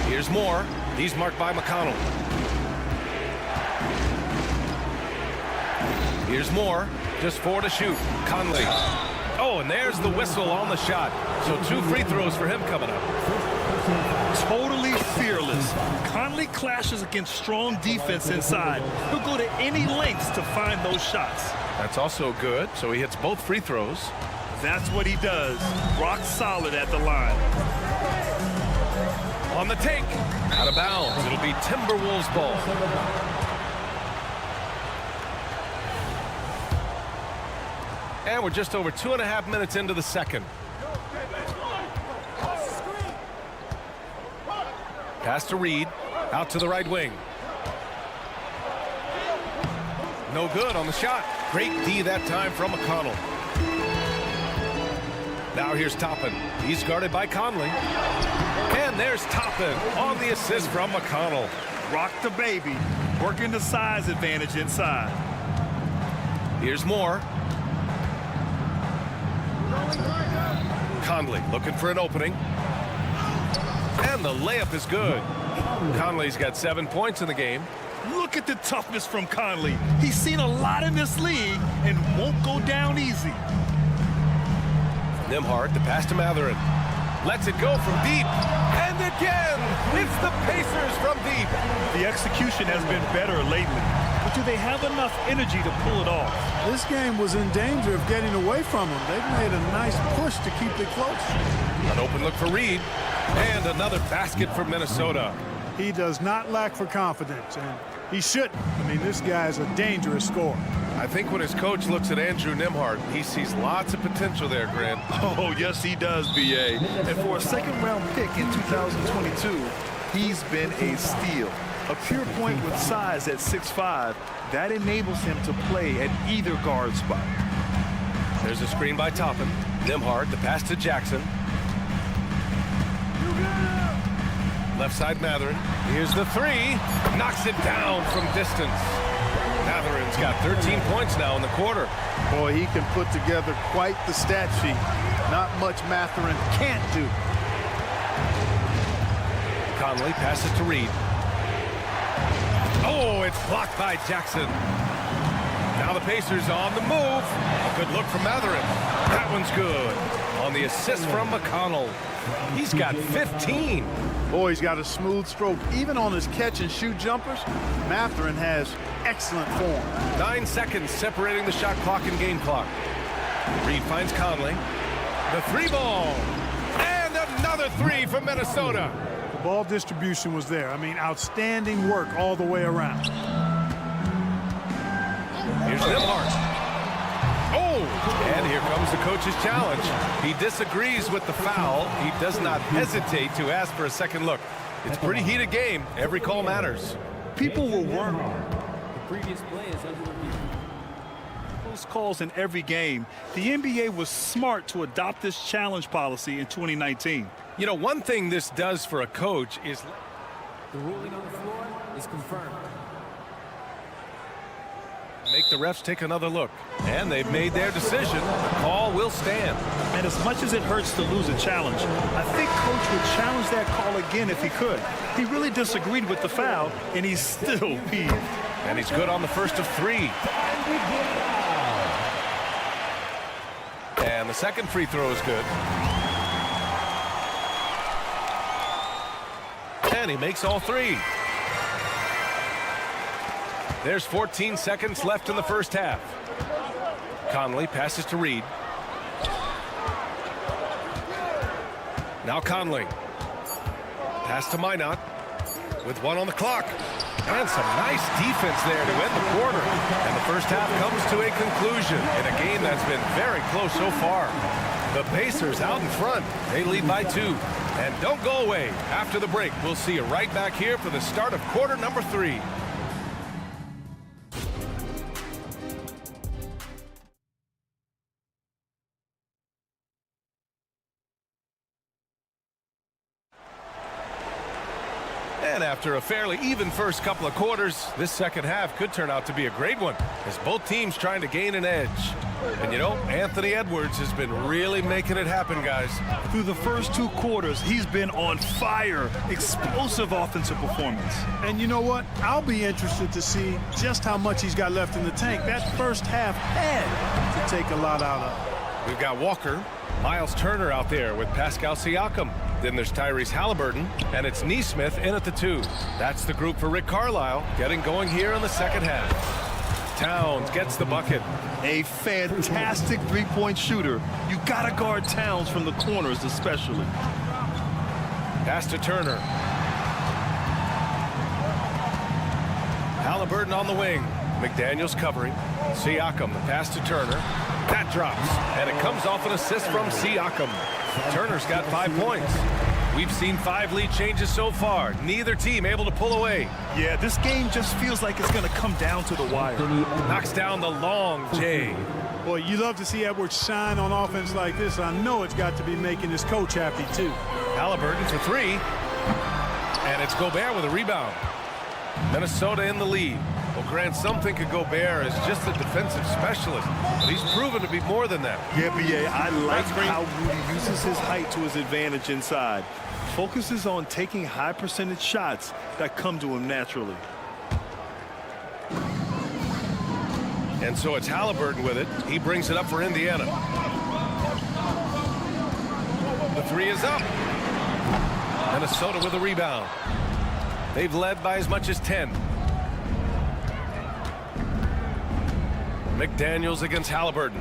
Here's Moore. He's marked by McConnell. Here's Moore. Just 4 to shoot. Conley. Oh, and there's the whistle on the shot. So 2 free throws for him coming up. Totally fearless. Conley clashes against strong defense inside. He'll go to any lengths to find those shots. That's also good. So he hits both free throws. That's what he does. Rock solid at the line. On the take. Out of bounds. It'll be Timberwolves ball. And we're just over 2.5 minutes into the second. Pass to Reed. Out to the right wing. No good on the shot. Great D that time from McConnell. Now here's Toppin. He's guarded by Conley. And there's Toppin on the assist from McConnell. Rock the baby. Working the size advantage inside. Here's Moore. Conley looking for an opening. And the layup is good. Conley's got 7 points in the game. Look at the toughness from Conley. He's seen a lot in this league and won't go down easy. Nembhard, the pass to Matherin. Lets it go from deep. And again, it's the Pacers from deep. The execution has been better lately. But do they have enough energy to pull it off? This game was in danger of getting away from them. They've made a nice push to keep it close. An open look for Reed. And another basket for Minnesota. He does not lack for confidence, and he shouldn't. I mean, this guy's a dangerous scorer. I think when his coach looks at Andrew Nembhard, he sees lots of potential there, Grant. Oh, yes, he does, B.A. And for a second-round pick in 2022, he's been a steal. A pure point with size at 6'5", that enables him to play at either guard spot. There's a screen by Toppin. Nembhard, the pass to Jackson. Left side Matherin. Here's the three. Knocks it down from distance. Matherin's got 13 points now in the quarter. Boy, he can put together quite the stat sheet. Not much Matherin can't do. Conley passes to Reed. Oh, it's blocked by Jackson. Now the Pacers on the move. A good look from Matherin. That one's good. On the assist from McConnell. He's got 15. Boy, he's got a smooth stroke. Even on his catch-and-shoot jumpers, Matherin has excellent form. 9 seconds separating the shot clock and game clock. Reed finds Conley. The three ball. And another three from Minnesota. The ball distribution was there. I mean, outstanding work all the way around. Here's Nembhard. Oh, and here comes the coach's challenge. He disagrees with the foul. He does not hesitate to ask for a second look. It's a pretty heated game. Every call matters. People will work. The previous play is under review. Those calls in every game. The NBA was smart to adopt this challenge policy in 2019. You know, one thing this does for a coach is... The ruling on the floor is confirmed. Make the refs take another look. And they've made their decision. The call will stand. And as much as it hurts to lose a challenge, I think Coach would challenge that call again if he could. He really disagreed with the foul, and he's still peeved. And he's good on the first of three. And the second free throw is good. And he makes all three. There's 14 seconds left in the first half. Conley passes to Reed. Now Conley. Pass to Minot with one on the clock. And some nice defense there to end the quarter. And the first half comes to a conclusion in a game that's been very close so far. The Pacers out in front. They lead by 2. And don't go away. After the break, we'll see you right back here for the start of quarter number 3. And after a fairly even first couple of quarters, this second half could turn out to be a great one as both teams trying to gain an edge. And you know, Anthony Edwards has been really making it happen, guys. Through the first 2 quarters, he's been on fire. Explosive offensive performance. And you know what? I'll be interested to see just how much he's got left in the tank. That first half had to take a lot out of it. We've got Walker, Miles Turner out there with Pascal Siakam. Then there's Tyrese Halliburton, and it's Neesmith in at the 2. That's the group for Rick Carlisle getting going here in the second half. Towns gets the bucket. A fantastic three-point shooter. You got to guard Towns from the corners especially. Pass to Turner. Halliburton on the wing. McDaniels covering. Siakam, the pass to Turner. That drops, and it comes off an assist from Siakam. Turner's got 5 points. We've seen 5 lead changes so far. Neither team able to pull away. Yeah, this game just feels like it's going to come down to the wire. Knocks down the long J. Boy, you love to see Edwards shine on offense like this. I know it's got to be making his coach happy, too. Halliburton for 3. And it's Gobert with a rebound. Minnesota in the lead. Well, Grant, some think of Gobert as just a defensive specialist, but he's proven to be more than that. Yeah, B.A., I like how Rudy uses his height to his advantage inside. Focuses on taking high percentage shots that come to him naturally. And so it's Halliburton with it. He brings it up for Indiana. The 3 is up. Minnesota with a rebound. They've led by as much as 10. McDaniels against Halliburton.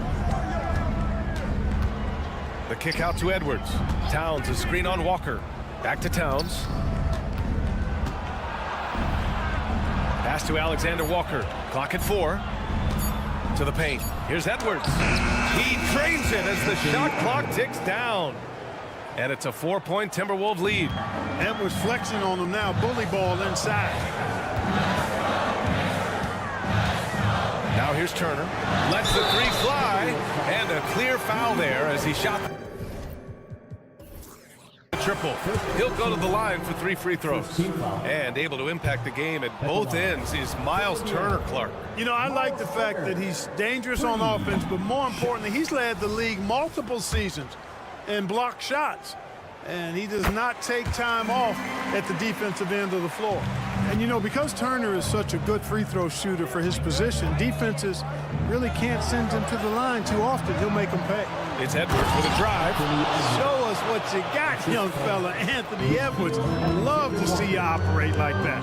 The kick out to Edwards. Towns, a screen on Walker. Back to Towns. Pass to Alexander Walker. Clock at 4. To the paint. Here's Edwards. He drains it as the shot clock ticks down. And it's a 4-point Timberwolves lead. Edwards flexing on them now. Bully ball inside. Now here's Turner. Lets the 3 fly. And a clear foul there as he shot the triple. He'll go to the line for 3 free throws. And able to impact the game at both ends is Miles Turner Clark. You know, I like the fact that he's dangerous on offense, but more importantly, he's led the league multiple seasons in block shots. And he does not take time off at the defensive end of the floor. And, you know, because Turner is such a good free throw shooter for his position, defenses really can't send him to the line too often. He'll make them pay. It's Edwards with a drive. Show us what you got, young fella. Anthony Edwards. Love to see you operate like that.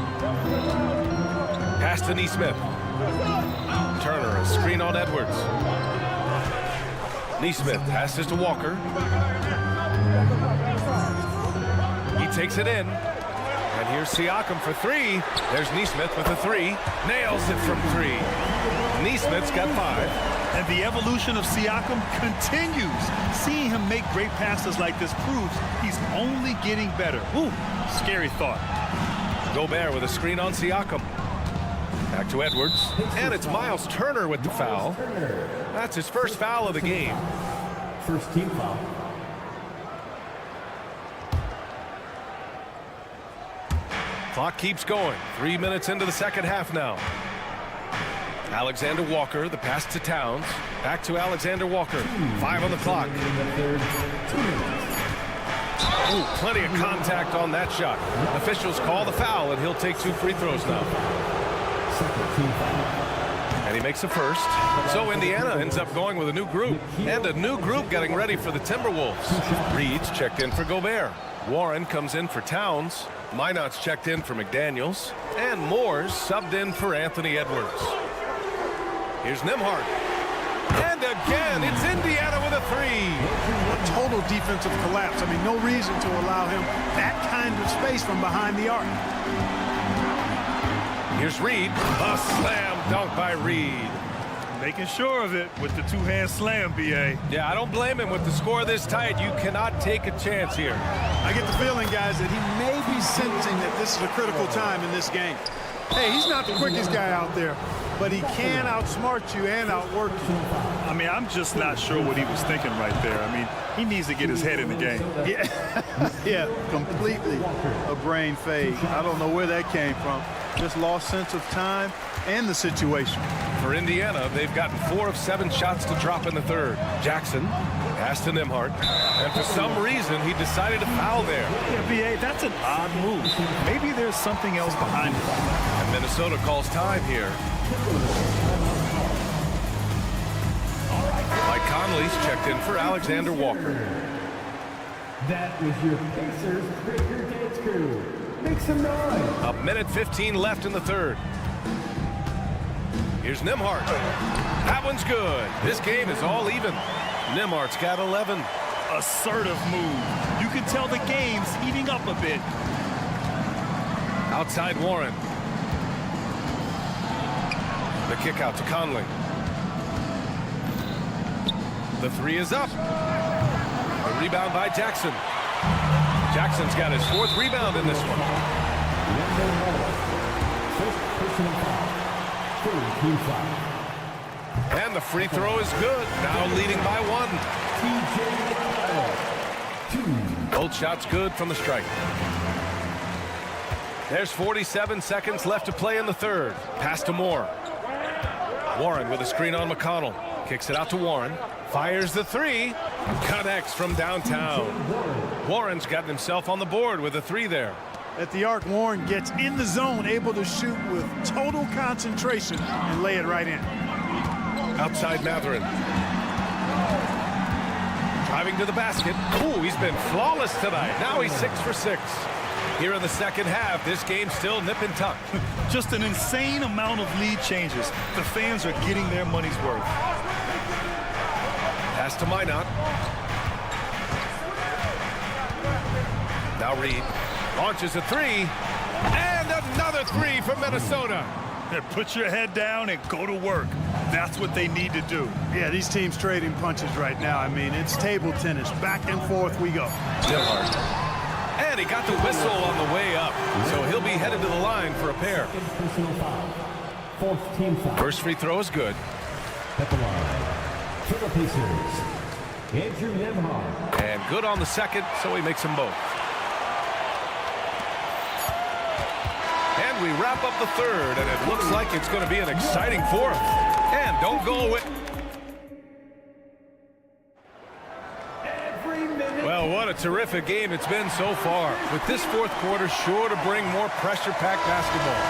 Pass to Neesmith. Turner, a screen on Edwards. Neesmith passes to Walker. He takes it in. And here's Siakam for 3. There's Neesmith with a 3. Nails it from 3. Neesmith's got 5. And the evolution of Siakam continues. Seeing him make great passes like this proves he's only getting better. Ooh, scary thought. Gobert with a screen on Siakam. Back to Edwards. And it's Miles Turner with the foul. That's his first foul of the game. First team foul. Clock keeps going. 3 minutes into the second half now. Alexander Walker, the pass to Towns. Back to Alexander Walker. 5 on the clock. Ooh, plenty of contact on that shot. Officials call the foul, and he'll take 2 free throws now. And he makes a first. So Indiana ends up going with a new group. And a new group getting ready for the Timberwolves. Reed's checked in for Gobert. Warren comes in for Towns. Minot's checked in for McDaniels. And Moore's subbed in for Anthony Edwards. Here's Nembhard. And again, it's Indiana with a 3. A total defensive collapse. I mean, no reason to allow him that kind of space from behind the arc. Here's Reed. A slam dunk by Reed. Making sure of it with the 2-hand slam, B.A. Yeah, I don't blame him with the score this tight. You cannot take a chance here. I get the feeling, guys, that he may be sensing that this is a critical time in this game. Hey, he's not the quickest guy out there, but he can outsmart you and outwork you. I mean, I'm just not sure what he was thinking right there. I mean, he needs to get his head in the game. Yeah, yeah, completely a brain fade. I don't know where that came from. Just lost sense of time and the situation. For Indiana, they've gotten 4 of 7 shots to drop in the third. Jackson, pass to Nembhard. And for some reason, he decided to foul there. Yeah, B.A., that's an odd move. Maybe there's something else behind it. And Minnesota calls time here. Mike Conley's checked in for Alexander Walker. That is your Pacers Breaker Dance Crew. Make some noise. A minute 15 left in the third. Here's Nembhard. That one's good. This game is all even. Nembhard's got 11. Assertive move. You can tell the game's heating up a bit. Outside Warren. The kick out to Conley. The three is up. The rebound by Jackson. Jackson's got his 4th rebound in this one. And the free throw is good. Now leading by 1. Both shots good from the stripe. There's 47 seconds left to play in the 3rd. Pass to Moore. Warren with a screen on McConnell. Kicks it out to Warren. Fires the 3. Connects from downtown. Warren's gotten himself on the board with a 3 there. At the arc, Warren gets in the zone, able to shoot with total concentration and lay it right in. Outside Matherin. Driving to the basket. Ooh, he's been flawless tonight. Now he's 6 for 6. Here in the second half, this game's still nip and tuck. Just an insane amount of lead changes. The fans are getting their money's worth. Pass to Minot. Now Reed launches a 3. And another 3 from Minnesota. Put your head down and go to work. That's what they need to do. Yeah, these teams trading punches right now. I mean, it's table tennis. Back and forth we go. Nembhard. And he got the whistle on the way up. So he'll be headed to the line for a pair. First free throw is good. At the line, for the Pacers, Andrew Nembhard. And good on the second, so he makes them both. And we wrap up the 3rd, and it looks like it's going to be an exciting 4th. And don't go away. Well, what a terrific game it's been so far. With this 4th quarter sure to bring more pressure-packed basketball.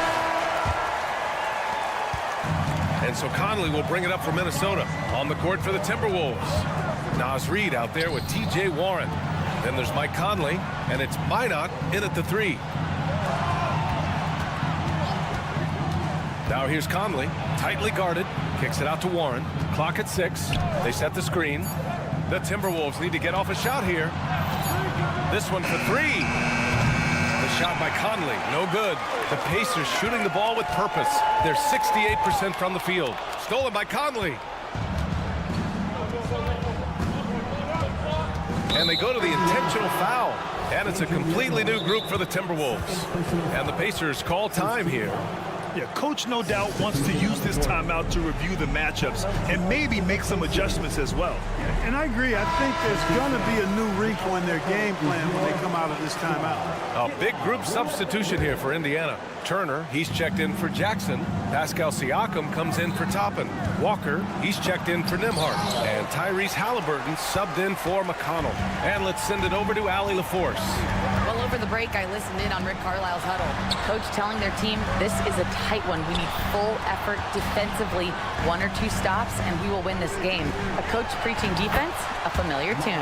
And so Conley will bring it up for Minnesota. On the court for the Timberwolves. Naz Reid out there with T.J. Warren. Then there's Mike Conley, and it's Minot in at the 3. Now here's Conley, tightly guarded, kicks it out to Warren. Clock at 6. They set the screen. The Timberwolves need to get off a shot here. This one for 3. The shot by Conley, no good. The Pacers shooting the ball with purpose. They're 68% from the field. Stolen by Conley. And they go to the intentional foul. And it's a completely new group for the Timberwolves. And the Pacers call time here. Yeah, coach no doubt wants to use this timeout to review the matchups and maybe make some adjustments as well. Yeah, and I agree. I think there's going to be a new wrinkle in their game plan when they come out of this timeout. A big group substitution here for Indiana. Turner, he's checked in for Jackson. Pascal Siakam comes in for Toppin. Walker, he's checked in for Nembhard. And Tyrese Halliburton subbed in for McConnell. And let's send it over to Allie LaForce. Well, over the break, I listened in on Rick Carlisle's huddle. Coach telling their team, this is a tight one. We need full effort defensively, 1 or 2 stops, and we will win this game. A coach preaching defense, a familiar tune.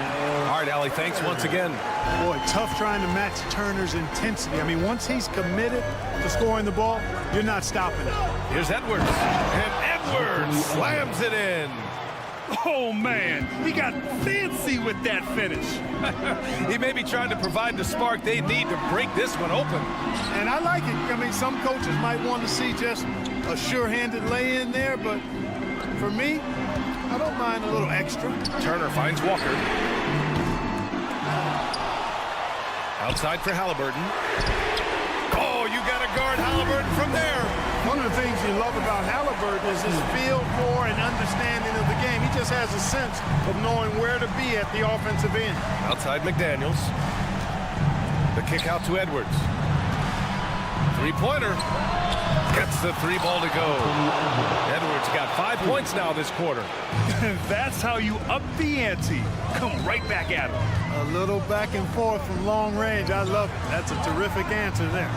All right, Allie, thanks once again. Boy, tough trying to match Turner's intensity. I mean, once he's committed to scoring the ball, you're not stopping it. Here's Edwards. And Edwards slams it in. Oh, man, he got fancy with that finish. He may be trying to provide the spark they need to break this one open. And I like it. I mean, some coaches might want to see just a sure-handed lay-in there, but for me, I don't mind a little extra. Turner finds Walker. Outside for Halliburton. Oh, you got to guard Halliburton from there. One of the things you love about Halliburton is his feel for and understanding of the game. He just has a sense of knowing where to be at the offensive end. Outside McDaniels. The kick out to Edwards. Three-pointer. Gets the 3 ball to go. Edwards got 5 points now this quarter. That's how you up the ante. Come right back at him. A little back and forth from long range. I love it. That's a terrific answer there.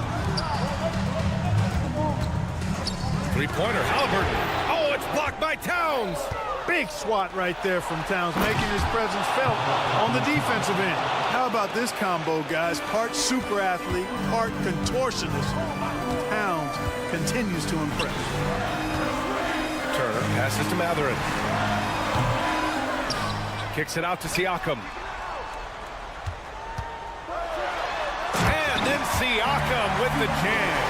Three-pointer, Halliburton. Oh, it's blocked by Towns. Big swat right there from Towns, making his presence felt on the defensive end. How about this combo, guys? Part super athlete, part contortionist. Towns continues to impress. Turner passes to Matherin. Kicks it out to Siakam. And then Siakam with the jam.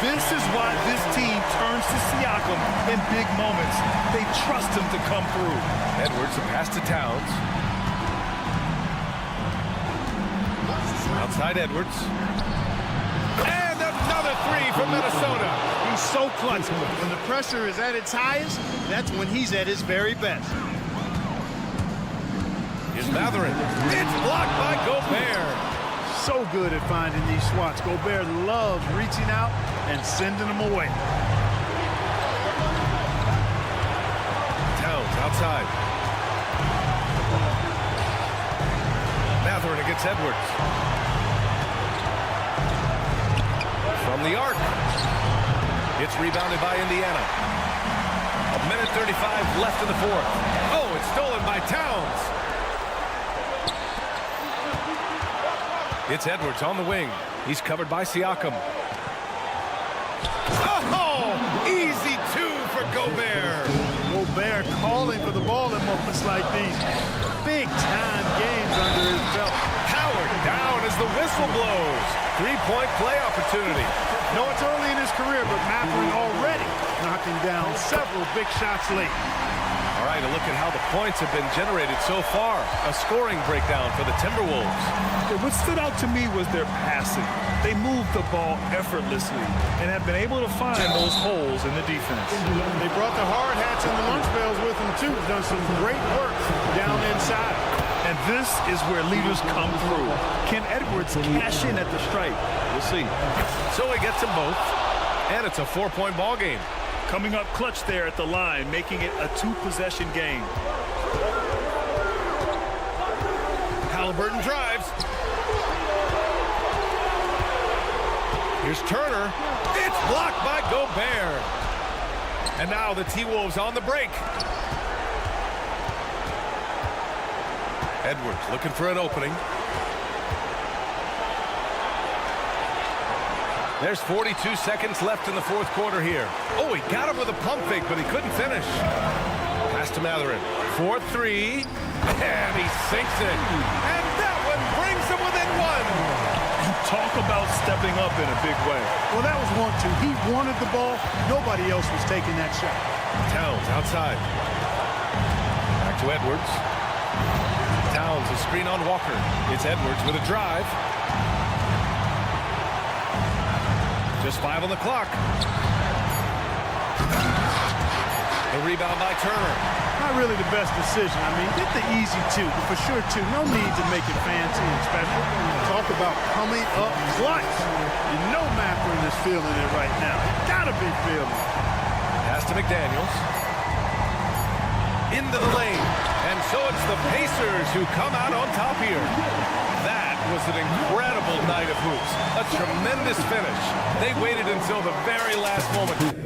This is why this team turns to Siakam in big moments. They trust him to come through. Edwards, a pass to Towns. Outside Edwards. And another three from Minnesota. He's so clutch. When the pressure is at its highest, that's when he's at his very best. Here's Matherin. It's blocked by Gobert. So good at finding these swats. Gobert loves reaching out and sending them away. Towns outside. Matherin against Edwards. From the arc. It's rebounded by Indiana. 1:35 left in the fourth. Oh, it's stolen by Towns. It's Edwards on the wing. He's covered by Siakam. Oh, easy two for Gobert. Gobert calling for the ball in moments like these. Big-time games under his belt. Powered down as the whistle blows. Three-point play opportunity. No, it's early in his career, but Matherin already knocking down several big shots late. All right, a look at how the points have been generated so far. A scoring breakdown for the Timberwolves. What stood out to me was their passing. They moved the ball effortlessly and have been able to find those holes in the defense. They brought the hard hats and the lunch bells with them, too. Done some great work down inside. And this is where leaders come through. Can Edwards cash in at the stripe? We'll see. So he gets them both, and it's a 4-point ball game. Coming up clutch there at the line, making it a 2-possession game. Halliburton drives. Here's Turner. It's blocked by Gobert. And now the T-Wolves on the break. Edwards looking for an opening. There's 42 seconds left in the fourth quarter here. Oh, he got him with a pump fake, but he couldn't finish. Pass to Matherin. 4-3. And he sinks it. And that one brings him within one. Talk about stepping up in a big way. Well, that was 1-2. He wanted the ball. Nobody else was taking that shot. Towns outside. Back to Edwards. Towns, a screen on Walker. It's Edwards with a drive. Just 5 on the clock. The rebound by Turner. Not really the best decision. I mean, get the easy two, but for sure, two. No need to make it fancy and special. Talk about coming up clutch. You know Matherin is feeling it right now. Gotta be feeling it. Pass to McDaniels. Into the lane. And so it's the Pacers who come out on top here. That was an incredible night of hoops. A tremendous finish. They waited until the very last moment.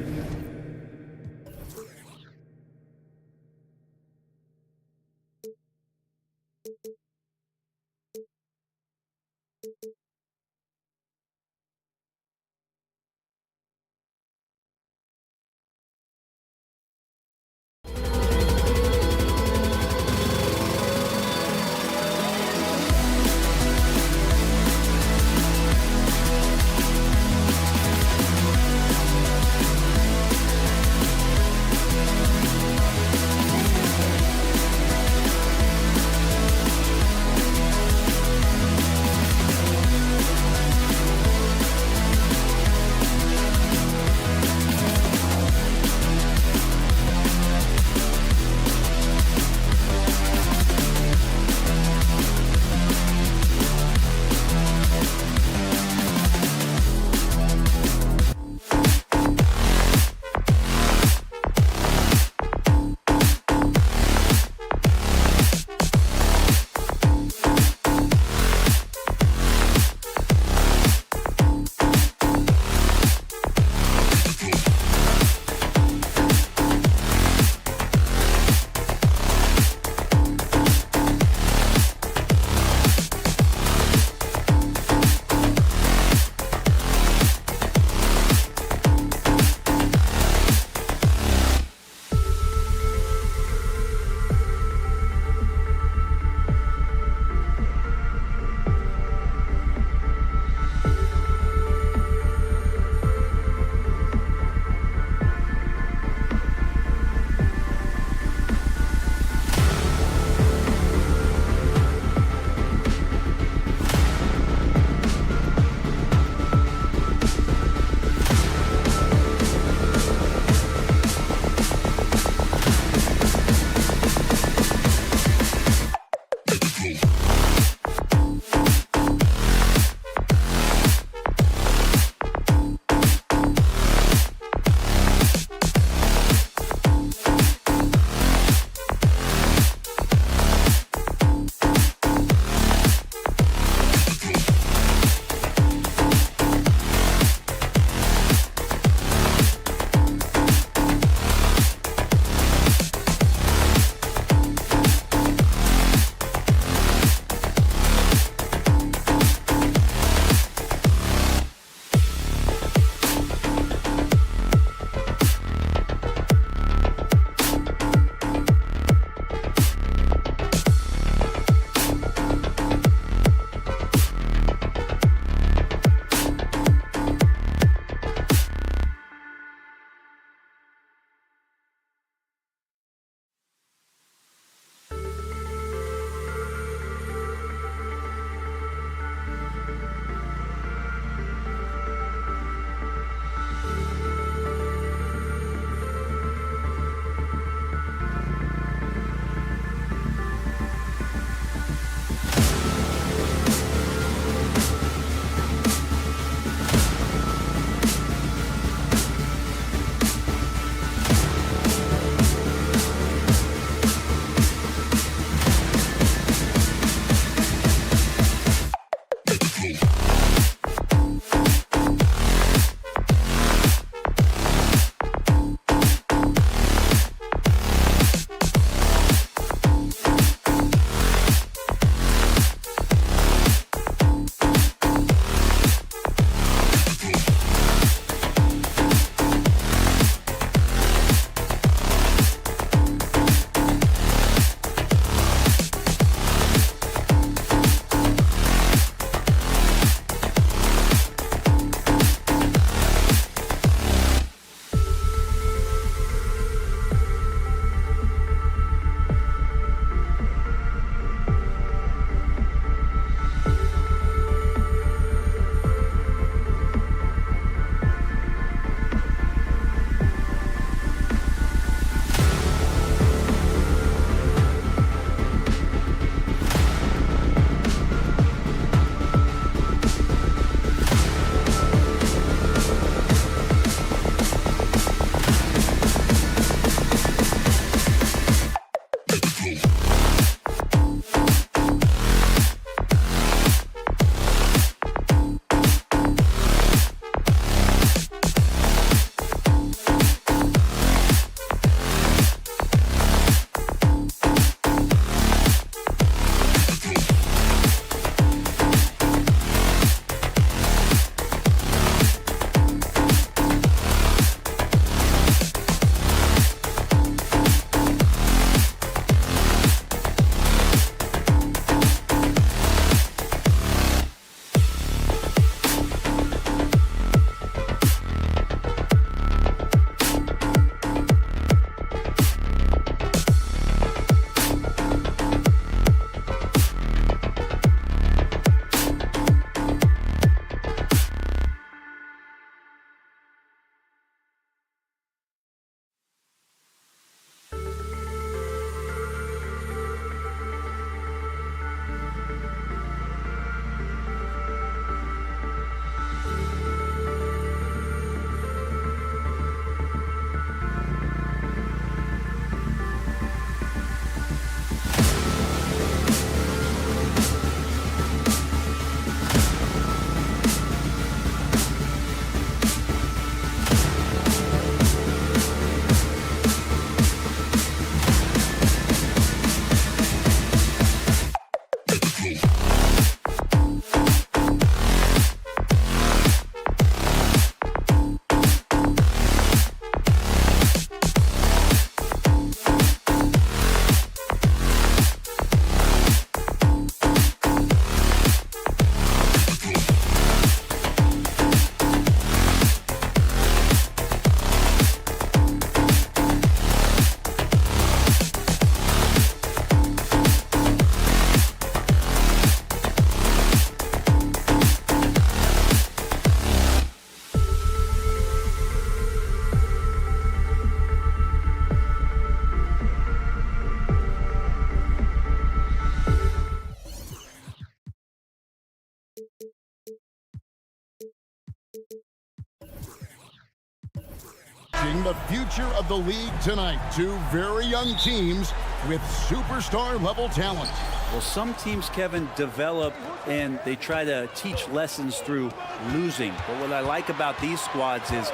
The future of the league tonight. Two very young teams with superstar level talent. Well, some teams, Kevin, develop and they try to teach lessons through losing. But what I like about these squads is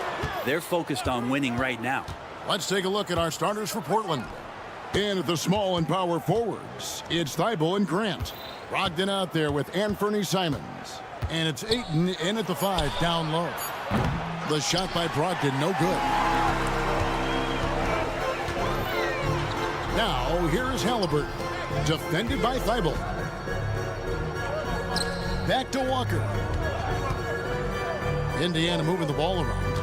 they're focused on winning right now. Let's take a look at our starters for Portland. And at the small and power forwards, it's Thibault and Grant. Brogdon out there with Anthony Simons. And it's Ayton in at the 5 down low. The shot by Brogdon, no good. Now, here's Halliburton, defended by Thibault. Back to Walker. Indiana moving the ball around.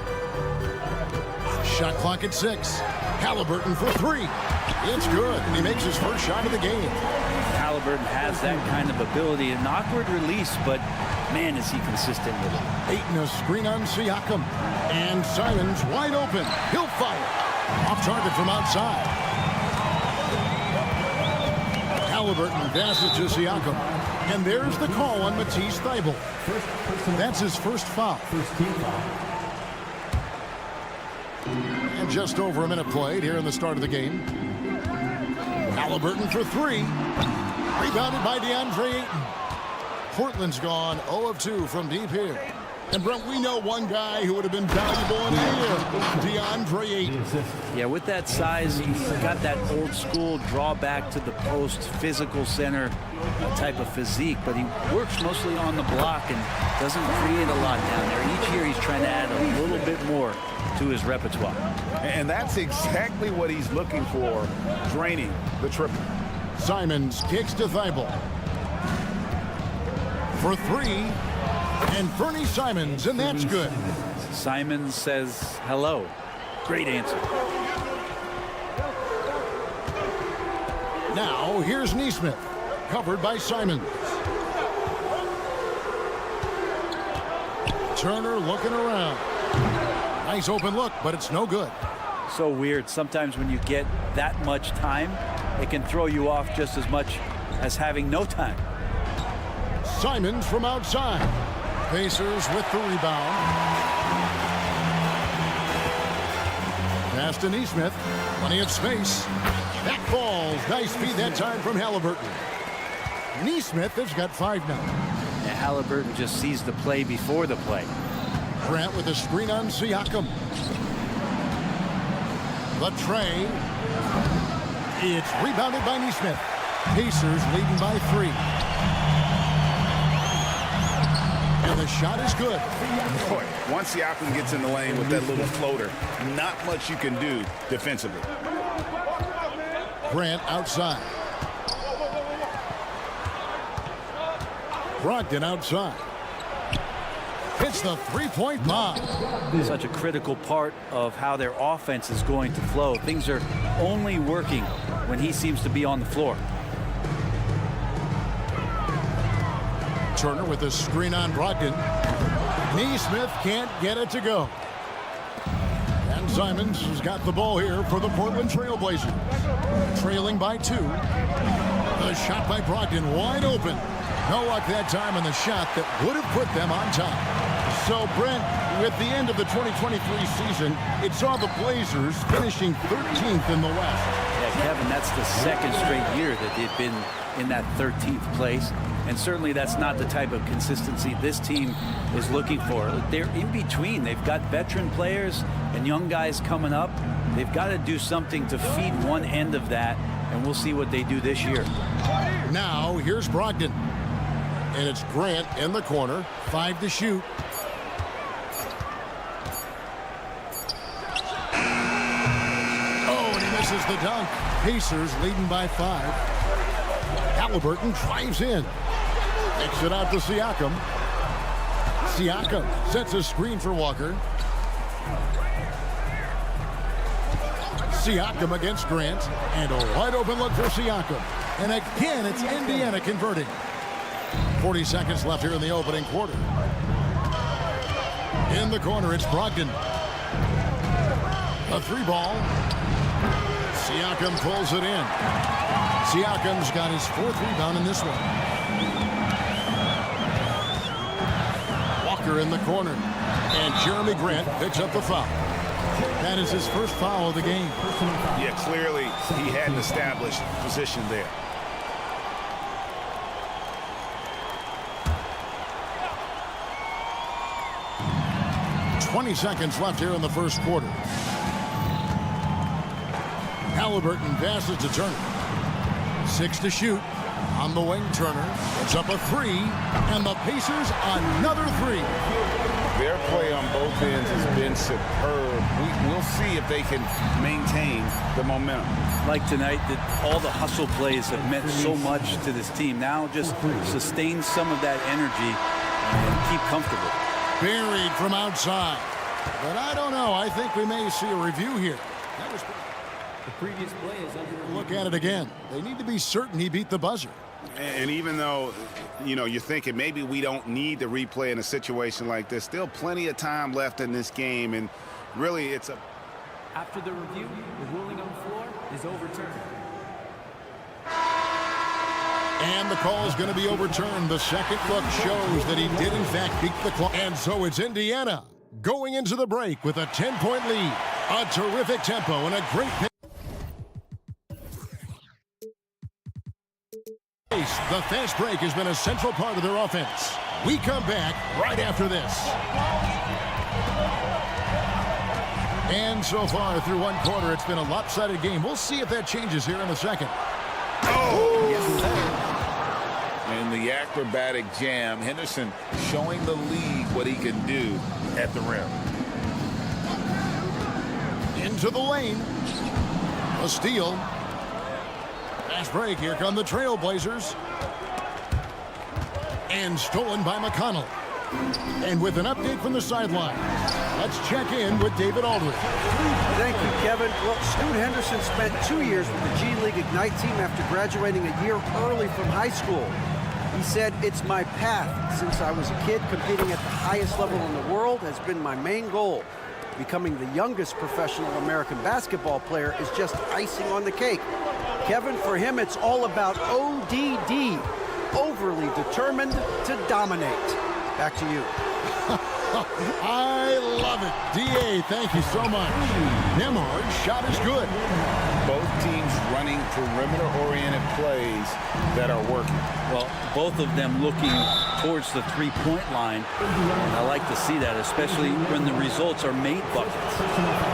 Shot clock at 6. Halliburton for 3. It's good, and he makes his first shot of the game. Halliburton has that kind of ability. An awkward release, but man, is he consistent with it. Ayton a screen on Siakam. And Simons wide open. He'll fire. Off target from outside. Halliburton passes to Siakam. And there's the call on Matisse Thybulle. That's his first foul. First team foul. And just over a minute played here in the start of the game. Halliburton for 3. Rebounded by DeAndre Ayton. Portland's gone 0 of 2 from deep here. And Brent, we know one guy who would have been valuable in here, DeAndre Ayton. Yeah, with that size, he's got that old school drawback to the post, physical center type of physique, but he works mostly on the block and doesn't create a lot down there. Each year he's trying to add a little bit more to his repertoire. And that's exactly what he's looking for, draining the triple. Simons kicks to Thybulle. For 3. And Fernie Simons, and that's good. Simons says hello. Great answer. Now, here's Neesmith, covered by Simons. Turner looking around. Nice open look, but it's no good. So weird. Sometimes when you get that much time, it can throw you off just as much as having no time. Simons from outside. Pacers with the rebound. Pass to Neesmith. Plenty of space. That falls. Nice feed that time from Halliburton. Neesmith has got 5 now. And Halliburton just sees the play before the play. Grant with a screen on Siakam. The tray. It's rebounded by Neesmith. Pacers leading by 3. And the shot is good. Boy, once Siakam gets in the lane with that little floater, not much you can do defensively. Grant outside. Brogdon outside. Hits the 3-point bomb. Such a critical part of how their offense is going to flow. Things are only working when he seems to be on the floor. Turner with a screen on Brogdon. Neesmith can't get it to go. And Simons has got the ball here for the Portland Trailblazers. Trailing by 2. The shot by Brogdon wide open. No luck that time on the shot that would have put them on top. So, Brent, with the end of the 2023 season, it saw the Blazers finishing 13th in the West. Yeah, Kevin, that's the second straight year that they've been in that 13th place. And certainly that's not the type of consistency this team is looking for. They're in between. They've got veteran players and young guys coming up. They've got to do something to feed one end of that, and we'll see what they do this year. Now, here's Brogdon. And it's Grant in the corner. 5 to shoot. Oh, and he misses the dunk. Pacers leading by 5. Halliburton drives in. Takes it out to Siakam. Siakam sets a screen for Walker. Siakam against Grant. And a wide open look for Siakam. And again, it's Indiana converting. 40 seconds left here in the opening quarter. In the corner, it's Brogdon. A 3-ball. Siakam pulls it in. Siakam's got his 4th rebound in this one. Walker in the corner. And Jeremy Grant picks up the foul. That is his first foul of the game. Yeah, clearly he had an established position there. .20 seconds left here in the first quarter. Halliburton passes to Turner. 6 to shoot. On the wing, Turner puts up a 3, and the Pacers another 3. Their play on both ends has been superb. We'll see if they can maintain the momentum. Like tonight, that all the hustle plays have meant so much to this team. Now just sustain some of that energy and keep comfortable. Buried from outside. But I don't know. I think we may see a review here. That was the previous play is under. Look at it again. They need to be certain he beat the buzzer. And even though, you know, you're thinking maybe we don't need the replay in a situation like this, still plenty of time left in this game. And really, it's a... After the review, the ruling on the floor is overturned. And the call is going to be overturned. The second look shows that he did, in fact, beat the clock. And so it's Indiana going into the break with a 10-point lead. A terrific tempo and a great pace. The fast break has been a central part of their offense. We come back right after this. And so far through one quarter, it's been a lopsided game. We'll see if that changes here in the second. Oh! Yes, sir. In the acrobatic jam, Henderson showing the league what he can do at the rim. Into the lane. A steal. Fast break. Here come the Trailblazers. And stolen by McConnell. And with an update from the sideline, let's check in with David Aldridge. Thank you, Kevin. Well, Scoot Henderson spent 2 years with the G League Ignite team after graduating a year early from high school. He said, "It's my path. Since I was a kid, competing at the highest level in the world has been my main goal. Becoming the youngest professional American basketball player is just icing on the cake." Kevin, for him, it's all about ODD, overly determined to dominate. Back to you. I love it. D.A., thank you so much. Nemhard's shot is good. Both teams running perimeter-oriented plays that are working. Well, both of them looking towards the three-point line. And I like to see that, especially when the results are made buckets.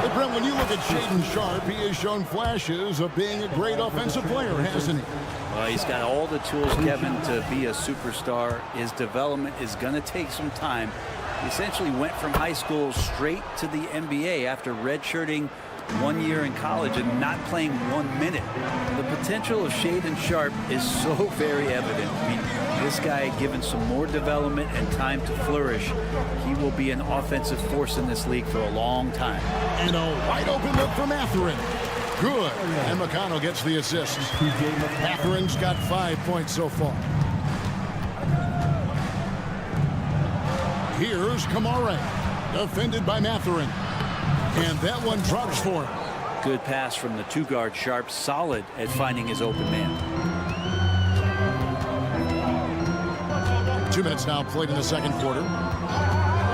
But Brent, when you look at Shaedon Sharpe, he has shown flashes of being a great offensive player, hasn't he? Well, he's got all the tools, Kevin, to be a superstar. His development is going to take some time. He essentially went from high school straight to the NBA after redshirting 1 year in college and not playing 1 minute. The potential of Shaedon Sharpe is so very evident. I mean, this guy, given some more development and time to flourish, he will be an offensive force in this league for a long time. And a wide open look from Mathurin. Good. And McConnell gets the assist. Matherin's got 5 points so far. Here's Kamare. Defended by Mathurin. And that one drops for him. Good pass from the two-guard Sharpe. Solid at finding his open man. 2 minutes now played in the second quarter.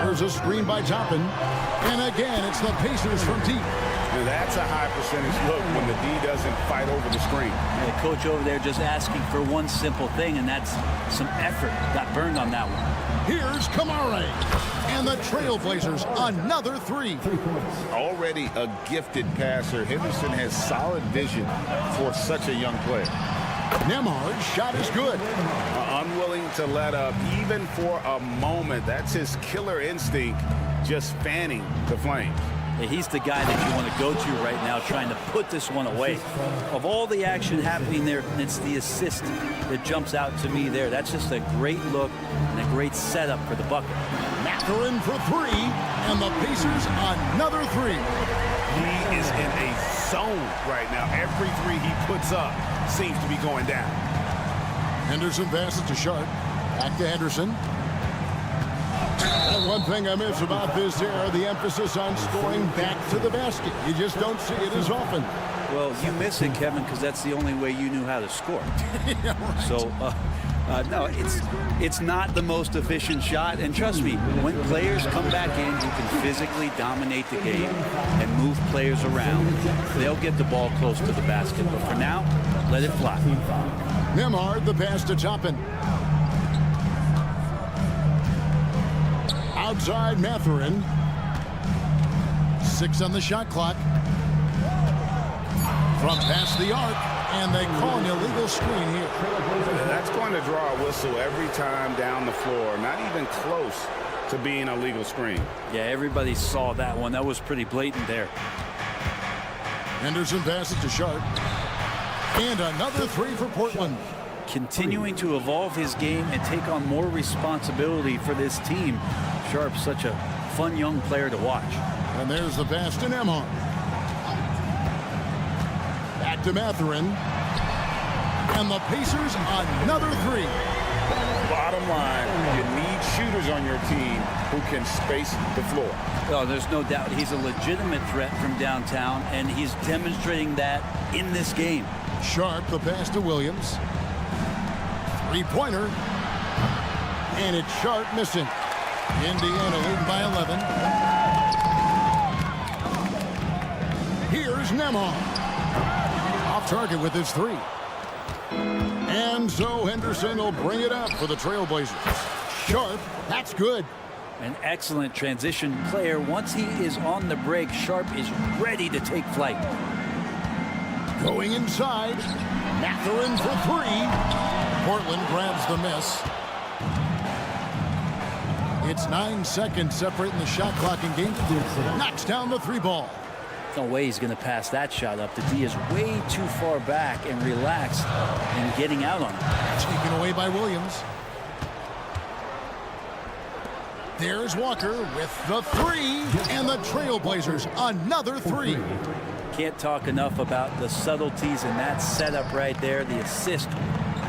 There's a screen by Toppin. And again, it's the Pacers from deep. Now that's a high percentage look when the D doesn't fight over the screen. The coach over there just asking for one simple thing, and that's some effort. Got burned on that one. Here's Kamare. And the Trailblazers, another 3. Already a gifted passer, Henderson has solid vision for such a young player. Nemhard's shot is good. Unwilling to let up even for a moment. That's his killer instinct, just fanning the flames. He's the guy that you want to go to right now, trying to put this one away. Of all the action happening there, it's the assist that jumps out to me there. That's just a great look and a great setup for the bucket. Mathurin for 3, and the Pacers another 3. He is in a zone right now. Every 3 he puts up seems to be going down. Henderson passes to Sharpe. Back to Henderson. And one thing I miss about this era, the emphasis on scoring back to the basket. You just don't see it as often. Well, you miss it, Kevin, because that's the only way you knew how to score. Yeah, right. So No, it's not the most efficient shot. And trust me, when players come back in who can physically dominate the game and move players around, they'll get the ball close to the basket. But for now, let it fly. Nembhard, the pass to Toppin. Outside Mathurin. 6 on the shot clock. From past the arc, and they call an illegal screen here. That's going to draw a whistle every time down the floor. Not even close to being a legal screen. Yeah, everybody saw that one. That was pretty blatant there. Henderson passes to Sharp. And another 3 for Portland. Continuing to evolve his game and take on more responsibility for this team. Sharp's such a fun young player to watch. And there's the pass to Nembhard. Back to Mathurin. And the Pacers another 3. Bottom line, you need shooters on your team who can space the floor. Oh, there's no doubt he's a legitimate threat from downtown, and he's demonstrating that in this game. Sharp, the pass to Williams. 3-pointer. And it's Sharp missing. Indiana leading by 11. Here's Nembhard. Off target with his 3. And so Henderson will bring it up for the Trailblazers. Sharp, that's good. An excellent transition player. Once he is on the break, Sharp is ready to take flight. Going inside. Mathurin for 3. Portland grabs the miss. It's 9 seconds separating the shot clock in game. Knocks down the 3 ball. No way he's going to pass that shot up. The D is way too far back and relaxed and getting out on it. Taken away by Williams. There's Walker with the 3. And the Trailblazers another 3. Can't talk enough about the subtleties in that setup right there. The assist,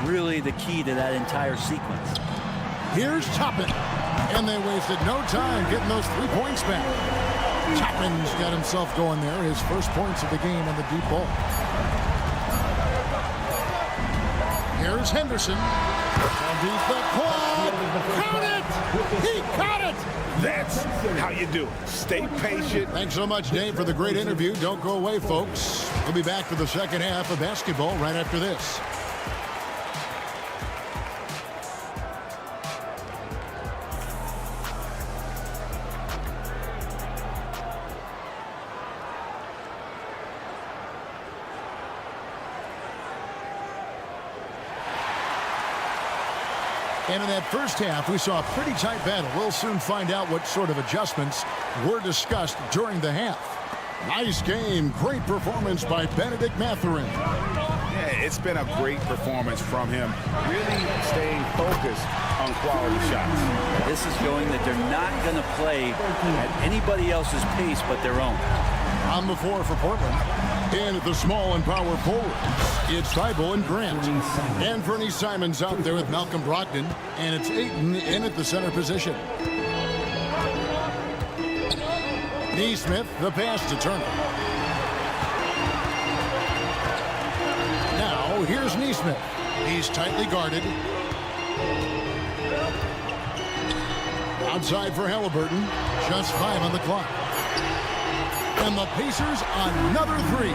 really the key to that entire sequence. Here's Toppin. And they wasted no time getting those 3 points back. Toppin's got himself going there. His first points of the game on the deep ball. Here's Henderson. Underneath the quad. Count it! He caught it! That's how you do it. Stay patient. Thanks so much, Dave, for the great interview. Don't go away, folks. We'll be back for the second half of basketball right after this. And in that first half, we saw a pretty tight battle. We'll soon find out what sort of adjustments were discussed during the half. Nice game. Great performance by Benedict Mathurin. Yeah, it's been a great performance from him. Really staying focused on quality shots. This is showing that they're not going to play at anybody else's pace but their own. On the floor for Portland. And at the small and power forward, it's Thibault and Grant. And Fernie Simon's out there with Malcolm Brogdon. And it's Ayton in at the center position. Neesmith, the pass to Turner. Now, here's Neesmith. He's tightly guarded. Outside for Halliburton. Just 5 on the clock. And the Pacers another 3.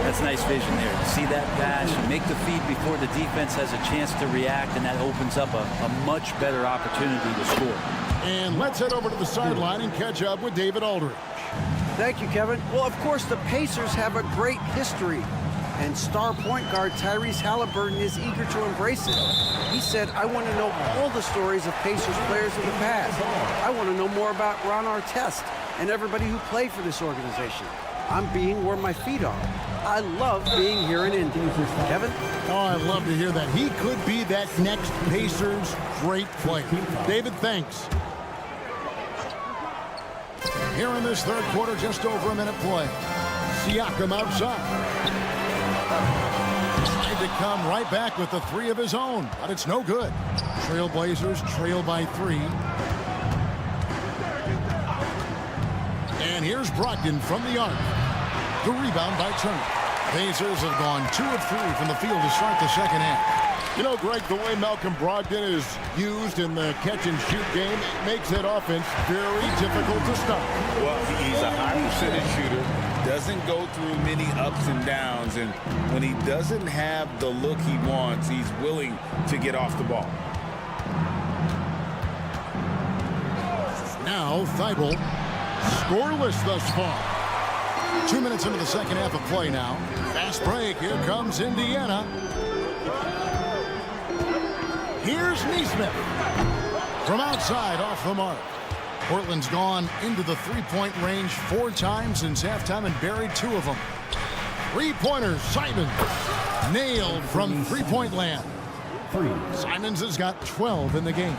That's nice vision there. You see that pass, you make the feed before the defense has a chance to react, and that opens up a much better opportunity to score. And let's head over to the sideline and catch up with David Aldridge. Thank you, Kevin. Well, of course, the Pacers have a great history, and star point guard Tyrese Halliburton is eager to embrace it. He said, I want to know all the stories of Pacers players in the past. I want to know more about Ron Artest and everybody who played for this organization. I'm being where my feet are. I love being here in Indy. Kevin? Oh, I'd love to hear that. He could be that next Pacers great player. David, thanks. Here in this third quarter, just over a minute play. Siakam outside. Tried to come right back with the 3 of his own, but it's no good. Trailblazers trail by 3. And here's Brogdon from the arc. The rebound by Turner. Pacers have gone 2 of 3 from the field to start the second half. You know, Greg, the way Malcolm Brogdon is used in the catch-and-shoot game, it makes that offense very difficult to stop. Well, he's a high percentage shooter, doesn't go through many ups and downs, and when he doesn't have the look he wants, he's willing to get off the ball. Now, Thibault, scoreless thus far. 2 minutes into the second half of play now. Fast break. Here comes Indiana. Here's Neesmith. From outside, off the mark. Portland's gone into the three-point range 4 times since halftime and buried 2 of them. Three-pointers, Simons. Nailed from three-point land. Simons has got 12 in the game.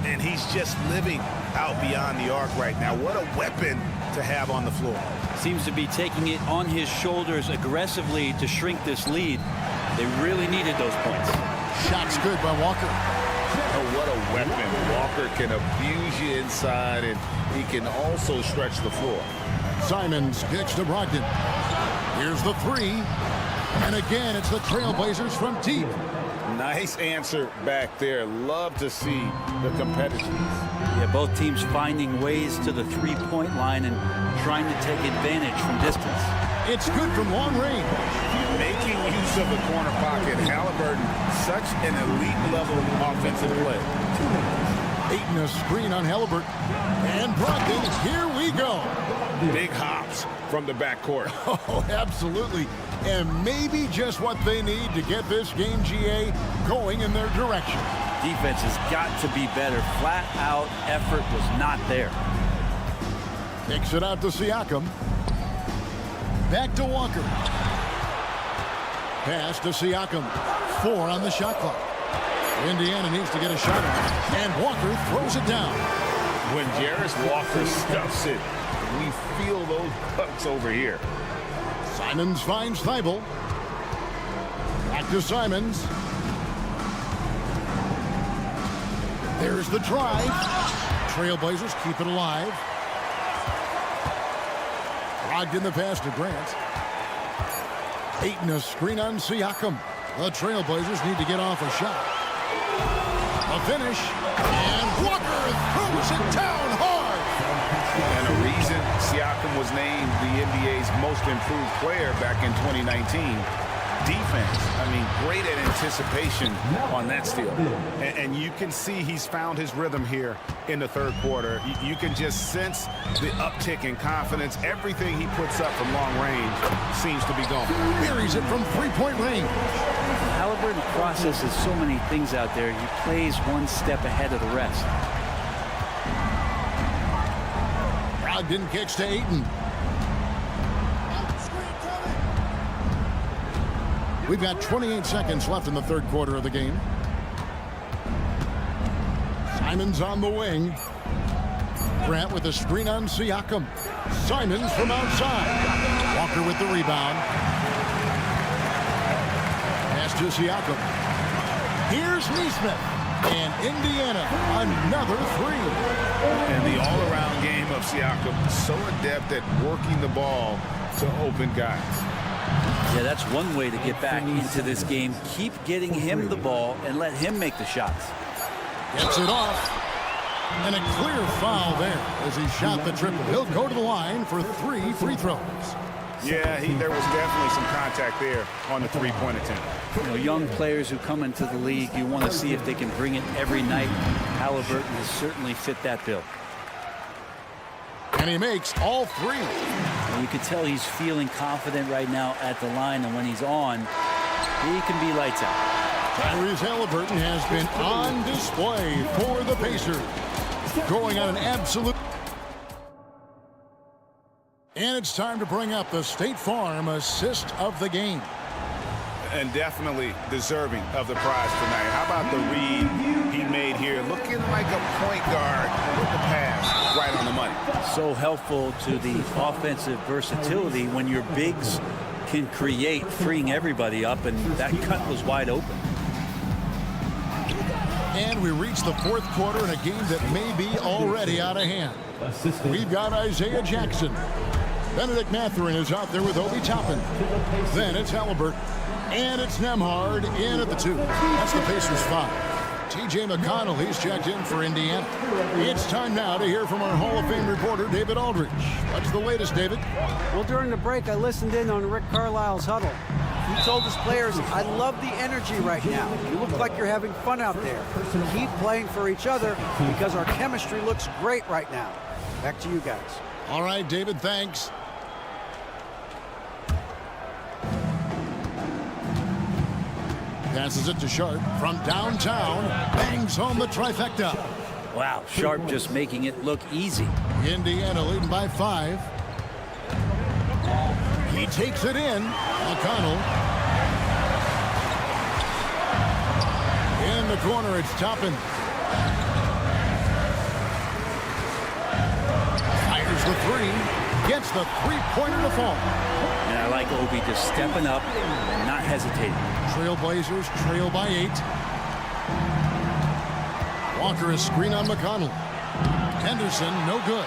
And he's just living out beyond the arc right now. What a weapon to have on the floor. Seems to be taking it on his shoulders aggressively to shrink this lead. They really needed those points. Shot's good by Walker. Oh, what a weapon. Walker can abuse you inside, and he can also stretch the floor. Simons kicks to Brogdon. Here's the 3. And again, it's the Trailblazers from deep. Nice answer back there. Love to see the competitiveness. Yeah, both teams finding ways to the three-point line and trying to take advantage from distance. It's good from long range. Making use of the corner pocket. Halliburton, such an elite level offensive play. Ayton a screen on Halliburton. And Brogdon, here we go. Big hops from the backcourt. Oh, absolutely. And maybe just what they need to get this game, GA, going in their direction. Defense has got to be better. Flat out effort was not there. Kicks it out to Siakam. Back to Walker. Pass to Siakam. 4 on the shot clock. Indiana needs to get a shot on. And Walker throws it down. When Jarris Walker stuffs it, we feel those bucks over here. Simons finds Thibault. Back to Simons. There's the drive. Trailblazers keep it alive. Brogdon the pass to Grant. Ayton a screen on Siakam. The Trailblazers need to get off a shot. A finish. And Walker throws it down hard. And a reason Siakam was named the NBA's most improved player back in 2019. Defense. I mean, great at anticipation on that steal. And you can see he's found his rhythm here in the third quarter. You can just sense the uptick in confidence. Everything he puts up from long range seems to be going. Buries it from three-point range. Halliburton processes so many things out there. He plays one step ahead of the rest. Brogdon kicks to Ayton. We've got 28 seconds left in the third quarter of the game. Simons on the wing. Grant with a screen on Siakam. Simons from outside. Walker with the rebound. Pass to Siakam. Here's Neesmith. And Indiana, another 3. And the all-around game of Siakam, so adept at working the ball to open guys. Yeah, that's one way to get back into this game. Keep getting him the ball and let him make the shots. Gets it off. And a clear foul there as he shot the triple. He'll go to the line for 3 free throws. Yeah, there was definitely some contact there on the three-point attempt. You know, young players who come into the league, you want to see if they can bring it every night. Halliburton has certainly fit that bill. And he makes all 3. And you can tell he's feeling confident right now at the line, and when he's on, he can be lights out. Tyrese Halliburton has been on display for the Pacers. Going on an absolute... And it's time to bring up the State Farm assist of the game. And definitely deserving of the prize tonight. How about the read he made here? Looking like a point guard with the pass right on the money. So helpful to the offensive versatility when your bigs can create, freeing everybody up, and that cut was wide open. And we reach the fourth quarter in a game that may be already out of hand. We've got Isaiah Jackson. Benedict Mathurin is out there with Obi Toppin. Then it's Halliburton. And it's Nemhard in at the 2. That's the Pacers' 5. T.J. McConnell, he's checked in for Indiana. It's time now to hear from our Hall of Fame reporter, David Aldridge. What's the latest, David? Well, during the break, I listened in on Rick Carlisle's huddle. He told his players, I love the energy right now. You look like you're having fun out there. Keep playing for each other because our chemistry looks great right now. Back to you guys. All right, David, thanks. Passes it to Sharp from downtown. Bangs home the trifecta. Wow, Sharp just making it look easy. Indiana leading by 5. He takes it in. McConnell. In the corner, it's Toppin. Fires the 3. Gets the three-pointer to fall. And I like Obi just stepping up and not hesitating. Trailblazers trail by 8. Walker a screen on McConnell. Henderson, no good.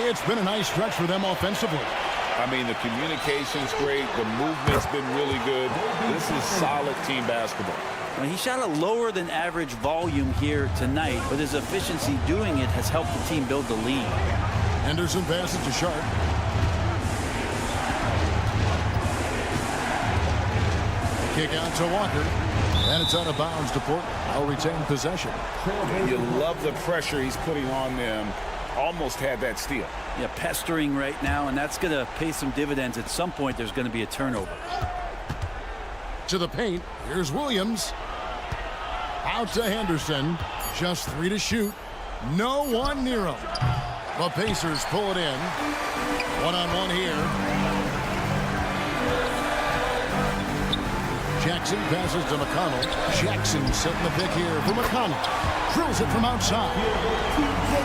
It's been a nice stretch for them offensively. I mean, the communication's great. The movement's been really good. This is solid team basketball. Well, he shot a lower than average volume here tonight, but his efficiency doing it has helped the team build the lead. Henderson passes to Sharp. Kick out to Walker. And it's out of bounds to Portland. I'll retain possession. You love the pressure he's putting on them. Almost had that steal. Yeah, pestering right now, and that's going to pay some dividends. At some point, there's going to be a turnover. To the paint. Here's Williams. Out to Henderson. Just 3 to shoot. No one near him. The Pacers pull it in. One-on-one here. Jackson passes to McConnell. Jackson setting the pick here for McConnell. Drills it from outside.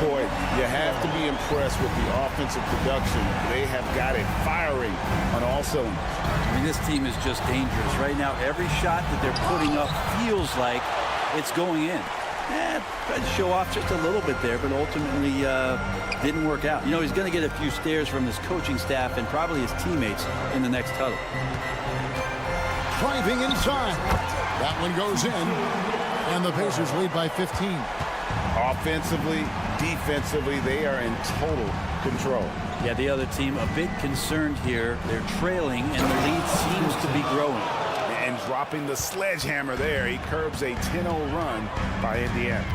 Boy, you have to be impressed with the offensive production. They have got it firing on all cylinders. I mean, this team is just dangerous. Right now, every shot that they're putting up feels like it's going in. Tried to show off just a little bit there, but ultimately didn't work out. You know, he's going to get a few stares from his coaching staff and probably his teammates in the next huddle. Driving inside. That one goes in. And the Pacers lead by 15. Offensively, defensively, they are in total control. Yeah, the other team a bit concerned here. They're trailing, and the lead seems to be growing. And dropping the sledgehammer there, he curbs a 10-0 run by Indiana.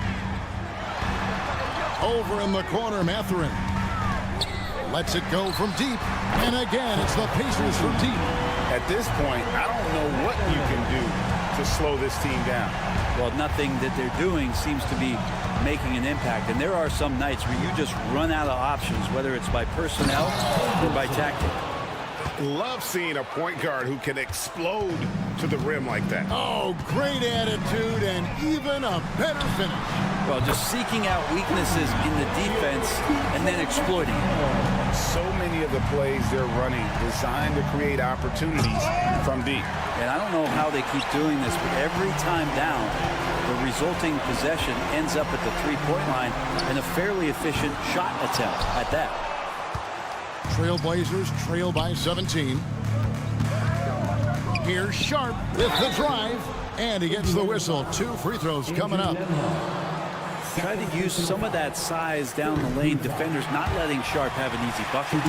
Over in the corner, Mathurin. Lets it go from deep. And again, it's the Pacers from deep. At this point, I don't know what you can do to slow this team down. Well, nothing that they're doing seems to be making an impact. And there are some nights where you just run out of options, whether it's by personnel or by tactic. Love seeing a point guard who can explode to the rim like that. Oh, great attitude and even a better finish. Well, just seeking out weaknesses in the defense and then exploiting it. So many of the plays they're running designed to create opportunities from deep. And I don't know how they keep doing this, but every time down, the resulting possession ends up at the three-point line and a fairly efficient shot attempt at that. Trailblazers trail by 17. Here's Sharp with the drive, and he gets the whistle. 2 free throws coming up. Try to use some of that size down the lane. Defenders not letting Sharp have an easy bucket.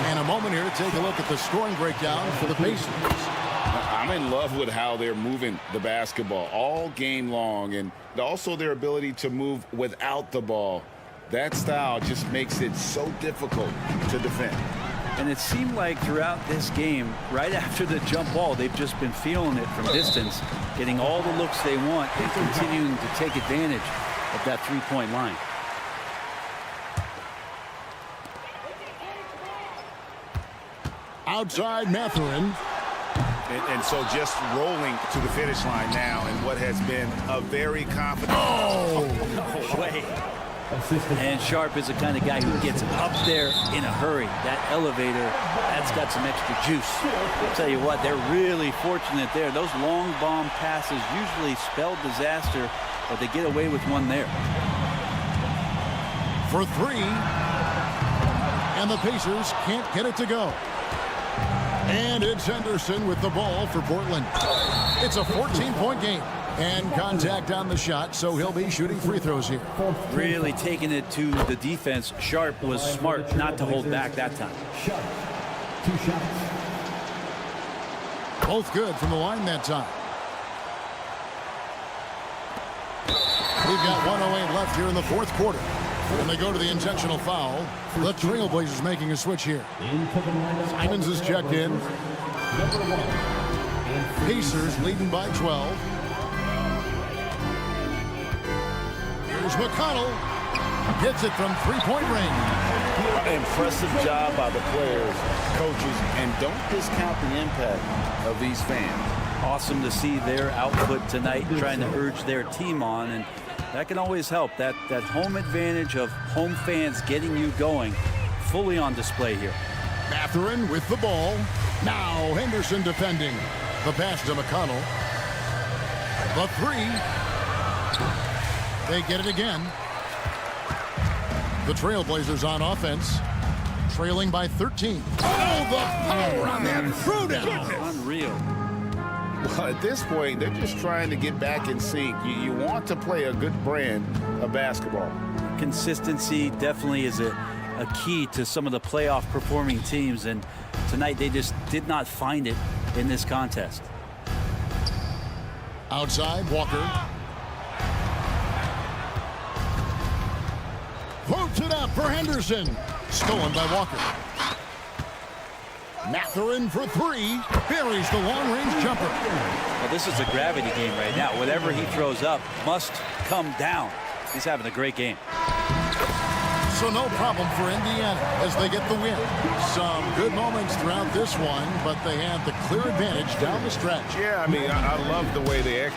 And a moment here to take a look at the scoring breakdown for the Pacers. I'm in love with how they're moving the basketball all game long, and also their ability to move without the ball. That style just makes it so difficult to defend. And it seemed like throughout this game, right after the jump ball, they've just been feeling it from distance, getting all the looks they want and continuing to take advantage of that three-point line. Outside Mathurin. And so just rolling to the finish line now in what has been a very confident. Oh, no way. And Sharp is the kind of guy who gets up there in a hurry. That elevator, that's got some extra juice. I'll tell you what, they're really fortunate there. Those long bomb passes usually spell disaster, but they get away with one there. For 3. And the Pacers can't get it to go. And it's Henderson with the ball for Portland. It's a 14-point game. And contact on the shot, so he'll be shooting free throws here. Really taking it to the defense. Sharp was smart not to hold back that time. Sharp. 2 shots. Both good from the line that time. We've got 1:08 left here in the fourth quarter. When they go to the intentional foul, the Trailblazers making a switch here. Simons is checked in. Pacers leading by 12. Here's McConnell. Hits it from three-point range. Impressive job by the players, coaches, and don't discount the impact of these fans. Awesome to see their output tonight, trying to urge their team on, and that can always help. That home advantage of home fans getting you going, fully on display here. Mathurin with the ball. Now Henderson defending. The pass to McConnell. The three. They get it again. The Trailblazers on offense, trailing by 13. Oh, the power on that threw down. Unreal. Well, at this point, they're just trying to get back in sync. You want to play a good brand of basketball. Consistency definitely is a key to some of the playoff performing teams, and tonight they just did not find it in this contest. Outside, Walker. Floats it up for Henderson. Stolen by Walker. Mathurin for three. Buries the long-range jumper. Well, this is a gravity game right now. Whatever he throws up must come down. He's having a great game. So no problem for Indiana as they get the win. Some good moments throughout this one, but they had the clear advantage down the stretch. Yeah, I mean, I love the way they act.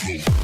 go.